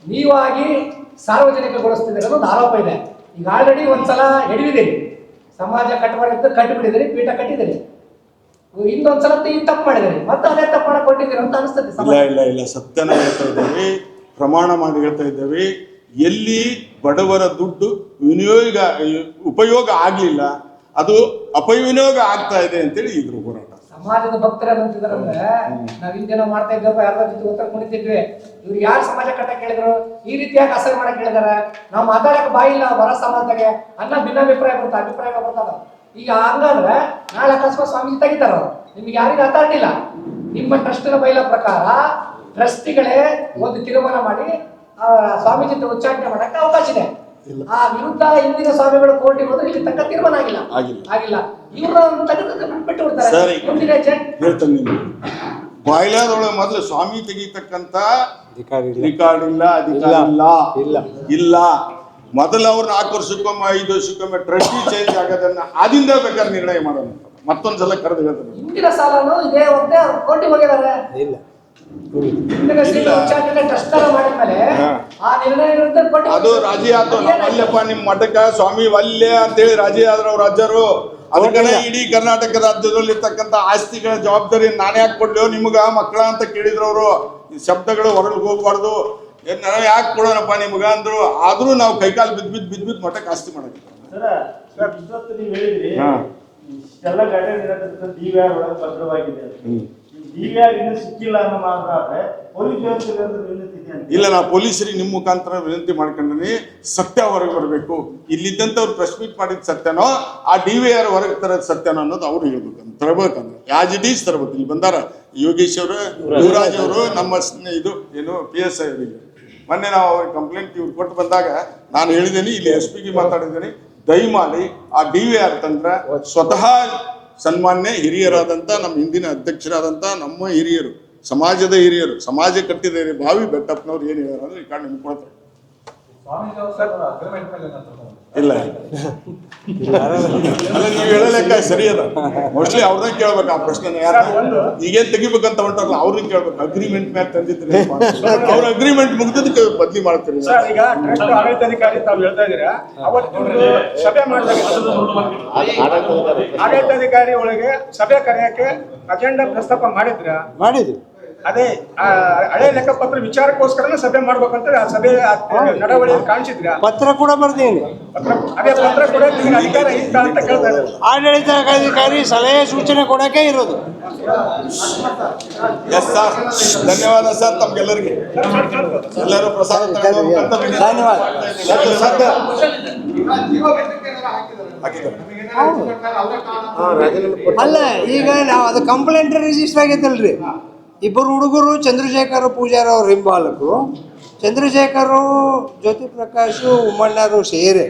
ನೀವಾಗಿ ಸಾರ್ವಜನಿಕಗೊಳಿಸ್ತಿದ್ದೀರ ಅನ್ನೋದು ಆರೋಪ ಇದೆ. ಈಗ ಆಲ್ರೆಡಿ ಒಂದ್ಸಲ ಹಿಡಿದಿದ್ದೀರಿ, ಸಮಾಜ ಕಟ್ಟಿಬಿಟ್ಟಿದ್ದೀರಿ, ಪೀಠ ಕಟ್ಟಿದ್ದೀರಿ. ಇನ್ನೊಂದ್ಸಲ ತಪ್ಪು ಮಾಡಿದ್ದೀರಿ, ಮತ್ತೆ ಅದೇ ತಪ್ಪು ಮಾಡಕ್ ಕೊಟ್ಟಿದ್ದೀರಿ ಅಂತ ಅನಿಸ್ತದೆ. ಇಲ್ಲ, ಸತ್ಯನ ಹೇಳ್ತಾ ಇದ್ದೇವೆ, ಪ್ರಮಾಣ ಮಾಡಿ ಹೇಳ್ತಾ ಇದ್ದೇವೆ. ಎಲ್ಲಿ ಬಡವರ ದುಡ್ಡು ಉಪಯೋಗ ಆಗ್ಲಿಲ್ಲ, ಅದು ಅಪವಿನಿಯೋಗ ಆಗ್ತಾ ಇದೆ ಅಂತೇಳಿ ಇದ್ರು ಹೋರಾಟ. ಸಮಾಜದ ಭಕ್ತರು ಅಂತಿದಾರಂದ್ರೆ ನಾವ್ ಹಿಂದೇನೋ ಮಾಡ್ತಾ ಇದ್ದೇವೆ, ಯಾರ ಜೊತೆ ಉತ್ತರ ಕುಣಿತಿದ್ವಿ. ಇವ್ರು ಯಾರು ಸಮಾಜ ಕಟ್ಟ ಕೇಳಿದ್ರು, ಈ ರೀತಿಯಾಗಿ ಅಸಹ್ಯ ಮಾಡಕ್ ಹೇಳಿದಾರೆ. ನಾವು ಮಾತಾಡಕ್ ಬಾಯಿಲ್ಲ, ಹೊರ ಸಮಾಜದಾಗೆ ಅನ್ನ ಭಿನ್ನಾಭಿಪ್ರಾಯ ಅಭಿಪ್ರಾಯ ಬರ್ತದ. ಈಗ ಹಂಗಂದ್ರೆ ನಾಳೆ ಅಕಸ್ಮಾತ್ ಸ್ವಾಮೀಜಿ ತೆಗಿತಾರ ಅವ್ರು, ನಿಮ್ಗೆ ಯಾರಿಗೂ ಅಥಾರಿಟಿ ಇಲ್ಲ. ನಿಮ್ಮ ಟ್ರಸ್ಟಿನ ಬೈಲ ಪ್ರಕಾರ ಟ್ರಸ್ಟಿಗಳೇ ಒಂದು ತೀರ್ಮಾನ ಮಾಡಿ ಸ್ವಾಮೀಜಿ ಉಚ್ಚಾಟನೆ ಮಾಡಕ್ಕೆ ಅವಕಾಶ ಇದೆ. ಆ ವಿರುದ್ಧ ಹಿಂದಿನ ಸ್ವಾಮಿಗಳು ಕೋರ್ಟಿಗೆ ಹೋದ್ರೆ ಇಲ್ಲಿ ತಕ್ಕ ತೀರ್ಮಾನ ಆಗಿಲ್ಲ. ಇವ್ರನ್ನ ತೆಗೆದು ಬಿಟ್ಟು ಬಿಡ್ತಾರೆ. ಸರಿ. ಮುಂದಿನ ಹೇಳ್ತೇನೆ ನೀನು ಬಾಯ್ಲಾದೊಳಗೆ ಮೊದಲು ಸ್ವಾಮಿ ತೆಗಿತಕ್ಕಂತ ರಿಕಾರ್ಡ್ ಇಲ್ಲ. ಮೊದಲು ಅವ್ರು 4 ವರ್ಷಕ್ಕೊಮ್ಮೆ 5 ವರ್ಷಕ್ಕೊಮ್ಮೆ ಟ್ರಸ್ಟಿ ಚೇಂಜ್ ಆಗೋದನ್ನ ಆದಿಂದ ಬೇಕಾದ್ರೆ ನಿರ್ಣಯ ಮಾಡೋಣ. ಮತ್ತೊಂದ್ಸಲ ಕರೆದು ಹೇಳ್ತಾರೆ ಹಿಂದಿನ ಸಾಲನು ಇದೇ ಒಂದೇ ಕೋರ್ಟಿಗೆ ಹೋಗಿದ್ದಾರೆ. ಇಲ್ಲ ಹಿಂದಿನ ಉಚ್ಚಾಟನೆ ಟ್ರಸ್ಟ್ ಮಾಡಿದ್ಮೇಲೆ ಆ ನಿರ್ಣಯ ವಿರುದ್ಧ ಕೋರ್ಟಿಗೆ ಅದು ರಾಜಿ ಆಯ್ತು. ಅಲ್ಲಪ್ಪ ನಿಮ್ ಮಠಕ್ಕ ಸ್ವಾಮಿ ವಲ್ಯ ಅಂತೇಳಿ ರಾಜಿ ಆದ್ರ ಅವ್ರ ರಾಜ್ಯರು. ಅದಕ್ಕೆ ಇಡೀ ಕರ್ನಾಟಕ ರಾಜ್ಯದಲ್ಲಿ ಇರ್ತಕ್ಕಂಥ ಆಸ್ತಿಗಳ ಜವಾಬ್ದಾರಿ ನಾನೇ ಯಾಕೆ ಕೊಡ್ಲಿ ನಿಮ್ಗ ಮಕ್ಕಳ ಅಂತ ಕೇಳಿದ್ರು ಅವರು. ಈ ಶಬ್ದಗಳು ಹೊರಗೆ ಹೋಗ್ಬಾರ್ದು, ನಾನು ಯಾಕೆ ಕೊಡೋಣಪ್ಪ ನಿಮ್ಗ ಅಂದ್ರು. ಆದ್ರೂ ನಾವು ಕೈಕಾಲು ಬಿದ್ದು ಮಠಕ್ಕೆ ಆಸ್ತಿ ಮಾಡಕ್ಕೆ ಸರ್ ಇಷ್ಟೊತ್ತು ನೀವು ಹೇಳಿದ್ರಿ ಇಷ್ಟೆಲ್ಲ ಘಟನೆ DVR ಒಳಗೆ ಭದ್ರವಾಗಿದೆ. DVR ಇನ್ನೂ ಸಿಕ್ಕಿಲ್ಲ ಅನ್ನೋ ಮಾತಾದ್ರೆ ಪೊಲೀಸ್ ವ್ಯವಸ್ಥೆ ಇಲ್ಲ. ನಾವು ಪೊಲೀಸರಿಗೆ ನಿಮ್ಮ ಮುಖಾಂತರ ವಿನಂತಿ ಮಾಡ್ಕೊಂಡ್ರಿ, ಸತ್ಯ ಹೊರಗೆ ಬರಬೇಕು. ಇಲ್ಲಿದ್ದಂಥವ್ರು ಪ್ರೆಸ್ ಮೀಟ್ ಮಾಡಿದ ಸತ್ಯನೋ ಆ DVR ಹೊರಗೆ ತರದ ಸತ್ಯನೋ ಅನ್ನೋದು ಅವ್ರು ಹೇಳ್ಬೇಕಂತ ತರಬೇಕಂದ್ರೆ ಯಾಸ್ ಇಟ್ ಈಸ್ ತರಬೇಕು. ಇಲ್ಲಿ ಬಂದಾರ ಯೋಗೇಶ್ ಅವರು, ಯುವರಾಜ್ ಅವರು, ನಮ್ಮ ಇದು ಏನು PSI ಅವರಿಗೆ ಮೊನ್ನೆ ನಾವು ಅವ್ರಿಗೆ ಕಂಪ್ಲೇಂಟ್ ಇವ್ರು ಕೊಟ್ಟು ಬಂದಾಗ ನಾನು ಹೇಳಿದ್ದೀನಿ, ಇಲ್ಲಿ SP ಗೆ ಮಾತಾಡಿದ್ದೀನಿ, ದಯಮಾಡಿ ಆ DVR ತಂದ್ರೆ ಸ್ವತಃ ಸನ್ಮಾನ್ಯ ಹಿರಿಯರಾದಂಥ ನಮ್ಮ ಹಿಂದಿನ ಅಧ್ಯಕ್ಷರಾದಂಥ ನಮ್ಮ ಹಿರಿಯರು, ಸಮಾಜದ ಹಿರಿಯರು, ಸಮಾಜ ಕಟ್ಟಿದ ಭಾವಿ ಬೆಟ್ಟಪ್ಪನವ್ರು ಏನು ಹೇಳ್ಯಾರ ಅಂದ್ರೆ ಈ ಕಾರಣ ನಿಮ್ಗೆ ಕೊಡ್ತಾರೆ. ಇಲ್ಲ ಅಲ್ಲ ನೀವು ಹೇಳಲೆಕ್ಕ ಸರಿ ಅದ. ಮೋಸ್ಟ್ಲಿ ಅವ್ರನ್ನ ಕೇಳ್ಬೇಕು ಆ ಪ್ರಶ್ನೆ. ಈಗೇನ್ ತೆಗಿಬೇಕಂತ ಹೊಂಟಾರಲ್ಲ ಅವ್ರನ್ನ ಕೇಳ್ಬೇಕು. ಅಗ್ರಿಮೆಂಟ್ ಮೇಲೆ ತಂದಿದ್ರಿ, ಅವ್ರ ಅಗ್ರಿಮೆಂಟ್ ಮುಗ್ದದಕ್ಕೆ ಬದ್ಲಿ ಮಾಡ್ತೀರಿ. ಈಗ ಟ್ರಸ್ಟ್ ಆಡಳಿತಾಧಿಕಾರಿ ತಾವು ಹೇಳ್ತಾ ಇದ್ದೀರಾ, ಅವತ್ತು ಸಭೆ ಮಾಡಿದಾಗ ಆಡಳಿತಾಧಿಕಾರಿ ಒಳಗೆ ಸಭೆ ಕರೆಯಕ್ಕೆ ಅಜೆಂಡಾ ಪ್ರಸ್ತಾಪ ಮಾಡಿದ್ವಿ. ಅದೇ ಹಳೆ ಲೆಕ್ಕಪತ್ರ ವಿಚಾರಕ್ಕೋಸ್ಕರನೇ ಸಭೆ ಮಾಡ್ಬೇಕಂತ ಆ ಸಭೆ ನಡವಳಿಕೆ ಕಾಣಿಸಿದ್ರ ಪತ್ರ ಕೂಡ ಬರ್ತೀನಿ. ಅದೇ ಪತ್ರ ಕೂಡ ಅಧಿಕಾರ ಇತ್ತ ಅಂತ ಕೇಳ್ತಾ ಇದ್ದಾರೆ. ಆಡಳಿತಾಧಿಕಾರಿ ಸಲಹೆ ಸೂಚನೆ ಕೊಡಕ್ಕೆ ಇರೋದು. ಎಸ್ ಸರ್, ಧನ್ಯವಾದ ಸರ್ ತಮ್ಗೆಲ್ಲರಿಗೆ. ಎಲ್ಲರೂ ಪ್ರಸಾದ ಧನ್ಯವಾದ. ಅಲ್ಲ ಈಗ ನಾವು ಅದು ಕಂಪ್ಲೇಂಟ್ ರಿಜಿಸ್ಟರ್ ಆಗೈತಲ್ರಿ. ಇಬ್ಬರು ಹುಡುಗರು ಚಂದ್ರಶೇಖರ ಪೂಜಾರಿ ಅವ್ರ ಹಿಂಬಾಲಕರು, ಚಂದ್ರಶೇಖರು, ಜ್ಯೋತಿ ಪ್ರಕಾಶ್, ಉಮ್ಮಣ್ಣರು ಸೇರಿ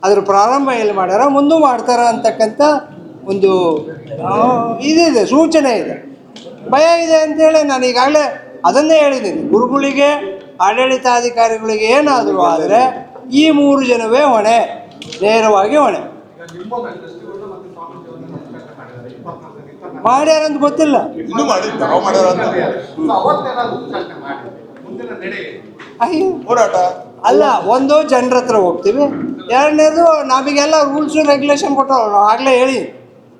ಅದ್ರ ಪ್ರಾರಂಭ ಎಲ್ಲಿ ಮಾಡ್ಯಾರ, ಮುಂದೂ ಮಾಡ್ತಾರ ಅಂತಕ್ಕಂಥ ಒಂದು ಇದಿದೆ, ಸೂಚನೆ ಇದೆ, ಭಯ ಇದೆ ಅಂತೇಳಿ ನಾನು ಈಗಾಗಲೇ ಅದನ್ನೇ ಹೇಳಿದ್ದೀನಿ. ಗುರುಗಳಿಗೆ, ಆಡಳಿತಾಧಿಕಾರಿಗಳಿಗೆ ಏನಾದರೂ ಆದರೆ ಈ 3 ಜನವೇ ಹೊಣೆ, ನೇರವಾಗಿ ಹೊಣೆ. ಮಾಡ್ಯಾರಂತ ಗೊತ್ತಿಲ್ಲ, ಇನ್ನೂ ಮಾಡಿದ್ದು ನಾವು ಮಾಡ್ಯಾರ ಹೋರಾಟ ಅಲ್ಲ. ಒಂದು ಜನರ ಹತ್ರ ಹೋಗ್ತೀವಿ, ಎರಡನೇದು ನಮಗೆಲ್ಲ ರೂಲ್ಸು ರೆಗ್ಯುಲೇಷನ್ ಕೊಟ್ಟರು. ನಾವು ಆಗಲೇ ಹೇಳಿ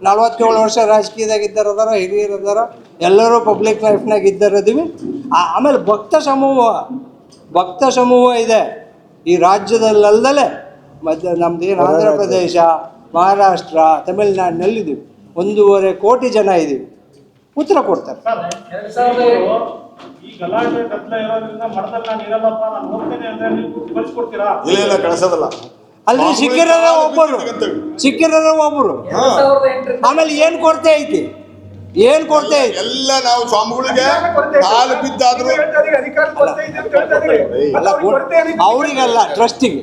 47 ವರ್ಷ ರಾಜಕೀಯದಾಗ ಇದ್ದಾರದಾರ, ಹಿರಿಯರು ಅದಾರ, ಎಲ್ಲರೂ ಪಬ್ಲಿಕ್ ಲೈಫ್ನಾಗ ಇದ್ದಾರದೀವಿ. ಆಮೇಲೆ ಭಕ್ತ ಸಮೂಹ ಇದೆ ಈ ರಾಜ್ಯದಲ್ಲದಲೇ. ನಮ್ದು ಏನು ಆಂಧ್ರ ಪ್ರದೇಶ, ಮಹಾರಾಷ್ಟ್ರ, ತಮಿಳುನಾಡಿನಲ್ಲಿದ್ದೀವಿ. 1.5 ಕೋಟಿ ಜನ ಇದ್ದೀವಿ. ಉತ್ತರ ಕೊಡ್ತಾರೆ. ಈ ಗಲಾಟೆ ಗದ್ದಲ ಇರೋದ್ರಿಂದ ಮಠದಲ್ಲಿ ನಾನು ಇರಲ್ಲಪ್ಪ, ನಾನು ಹೋಗ್ತೇನೆ ಅಂದ್ರೆ ನೀವು ಕಳಿಸ್ಕೊಡ್ತೀರಾ? ಇಲ್ಲ ಕಳಿಸೋದಲ್ಲ. ಅಲ್ಲಿ ಸಿಕ್ಕಿರೋದ ಒಬ್ಬರು. ಆಮೇಲೆ ಏನು ಕೊರತೆ ಐತಿ? ಎಲ್ಲ ನಾವು ಸ್ವಾಮಿಗಳಿಗೆ ಕಾಲು ಬಿದ್ದಾದ್ರು ಅವ್ರಿಗಲ್ಲ, ಟ್ರಸ್ಟಿಗೆ.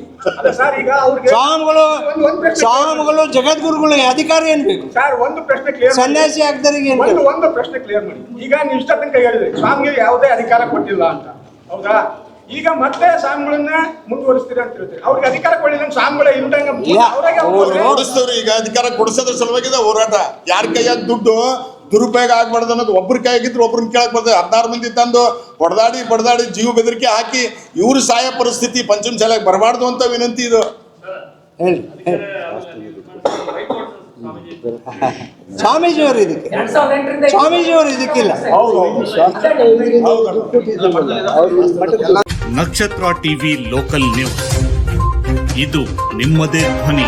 ಸ್ವಾಮಿಗಳು ಜಗದ್ಗುರುಗಳಿಗೆ ಅಧಿಕಾರ ಏನ್ ಬೇಕು? ಒಂದು ಪ್ರಶ್ನೆ ಕ್ಲಿಯರ್, ಸನ್ಯಾಸಿ ಆಗ್ದರಿಗೆ ಒಂದು ಪ್ರಶ್ನೆ ಕ್ಲಿಯರ್ ಮಾಡಿ. ಈಗ ನೀವು ಇಷ್ಟ ತನಕ ಹೇಳಿದ್ರಿ ಸ್ವಾಮಿಗೆ ಯಾವುದೇ ಅಧಿಕಾರ ಕೊಟ್ಟಿಲ್ಲ ಅಂತ, ಹೌದಾ? ಈಗ ಮತ್ತೆ ಸ್ವಾಮಿಗಳನ್ನ ಮುಂದುವರಿಸ್ತೀರ ಅಂತ ಹೇಳ್ತೀರಿ. ಅವ್ರಿಗೆ ಅಧಿಕಾರ ಕೊಡಲಿಲ್ಲ, ಸ್ವಾಮಿಗಳ ಕೊಡಿಸ್ತವ್ರಿ. ಈಗ ಅಧಿಕಾರ ಕೊಡಿಸೋದ್ರ ಸಲುವಾಗಿದೆ ಹೋರಾಟ. ಯಾರ ಕೈಯಾಗ ದುಡ್ಡು ದುರುಪಯೋಗ ಆಗ್ಬಾರ್ದು ಅನ್ನೋದು ಒಬ್ರ ಕೈಯಾಗಿದ್ರು ಒಬ್ರನ್ನ ಕೇಳಕ್ ಬರ್ತದೆ. 16 ಮಂದಿ ತಂದು ಹೊಡೆದಾಡಿ ಜೀವ ಬೆದರಿಕೆ ಹಾಕಿ ಇವ್ರು ಸಾಯ ಪರಿಸ್ಥಿತಿ ಪಂಚಮಶಾಲೆಗೆ ಬರಬಾರ್ದು ಅಂತ ವಿನಂತಿ ಇದು. ಸ್ವಾಮೀಜಿಯವರು ಇದಕ್ಕಿಲ್ಲ. ನಕ್ಷತ್ರ ಟಿವಿ ಲೋಕಲ್ ನ್ಯೂಸ್, ಇದು ನಿಮ್ಮದೇ ಧ್ವನಿ.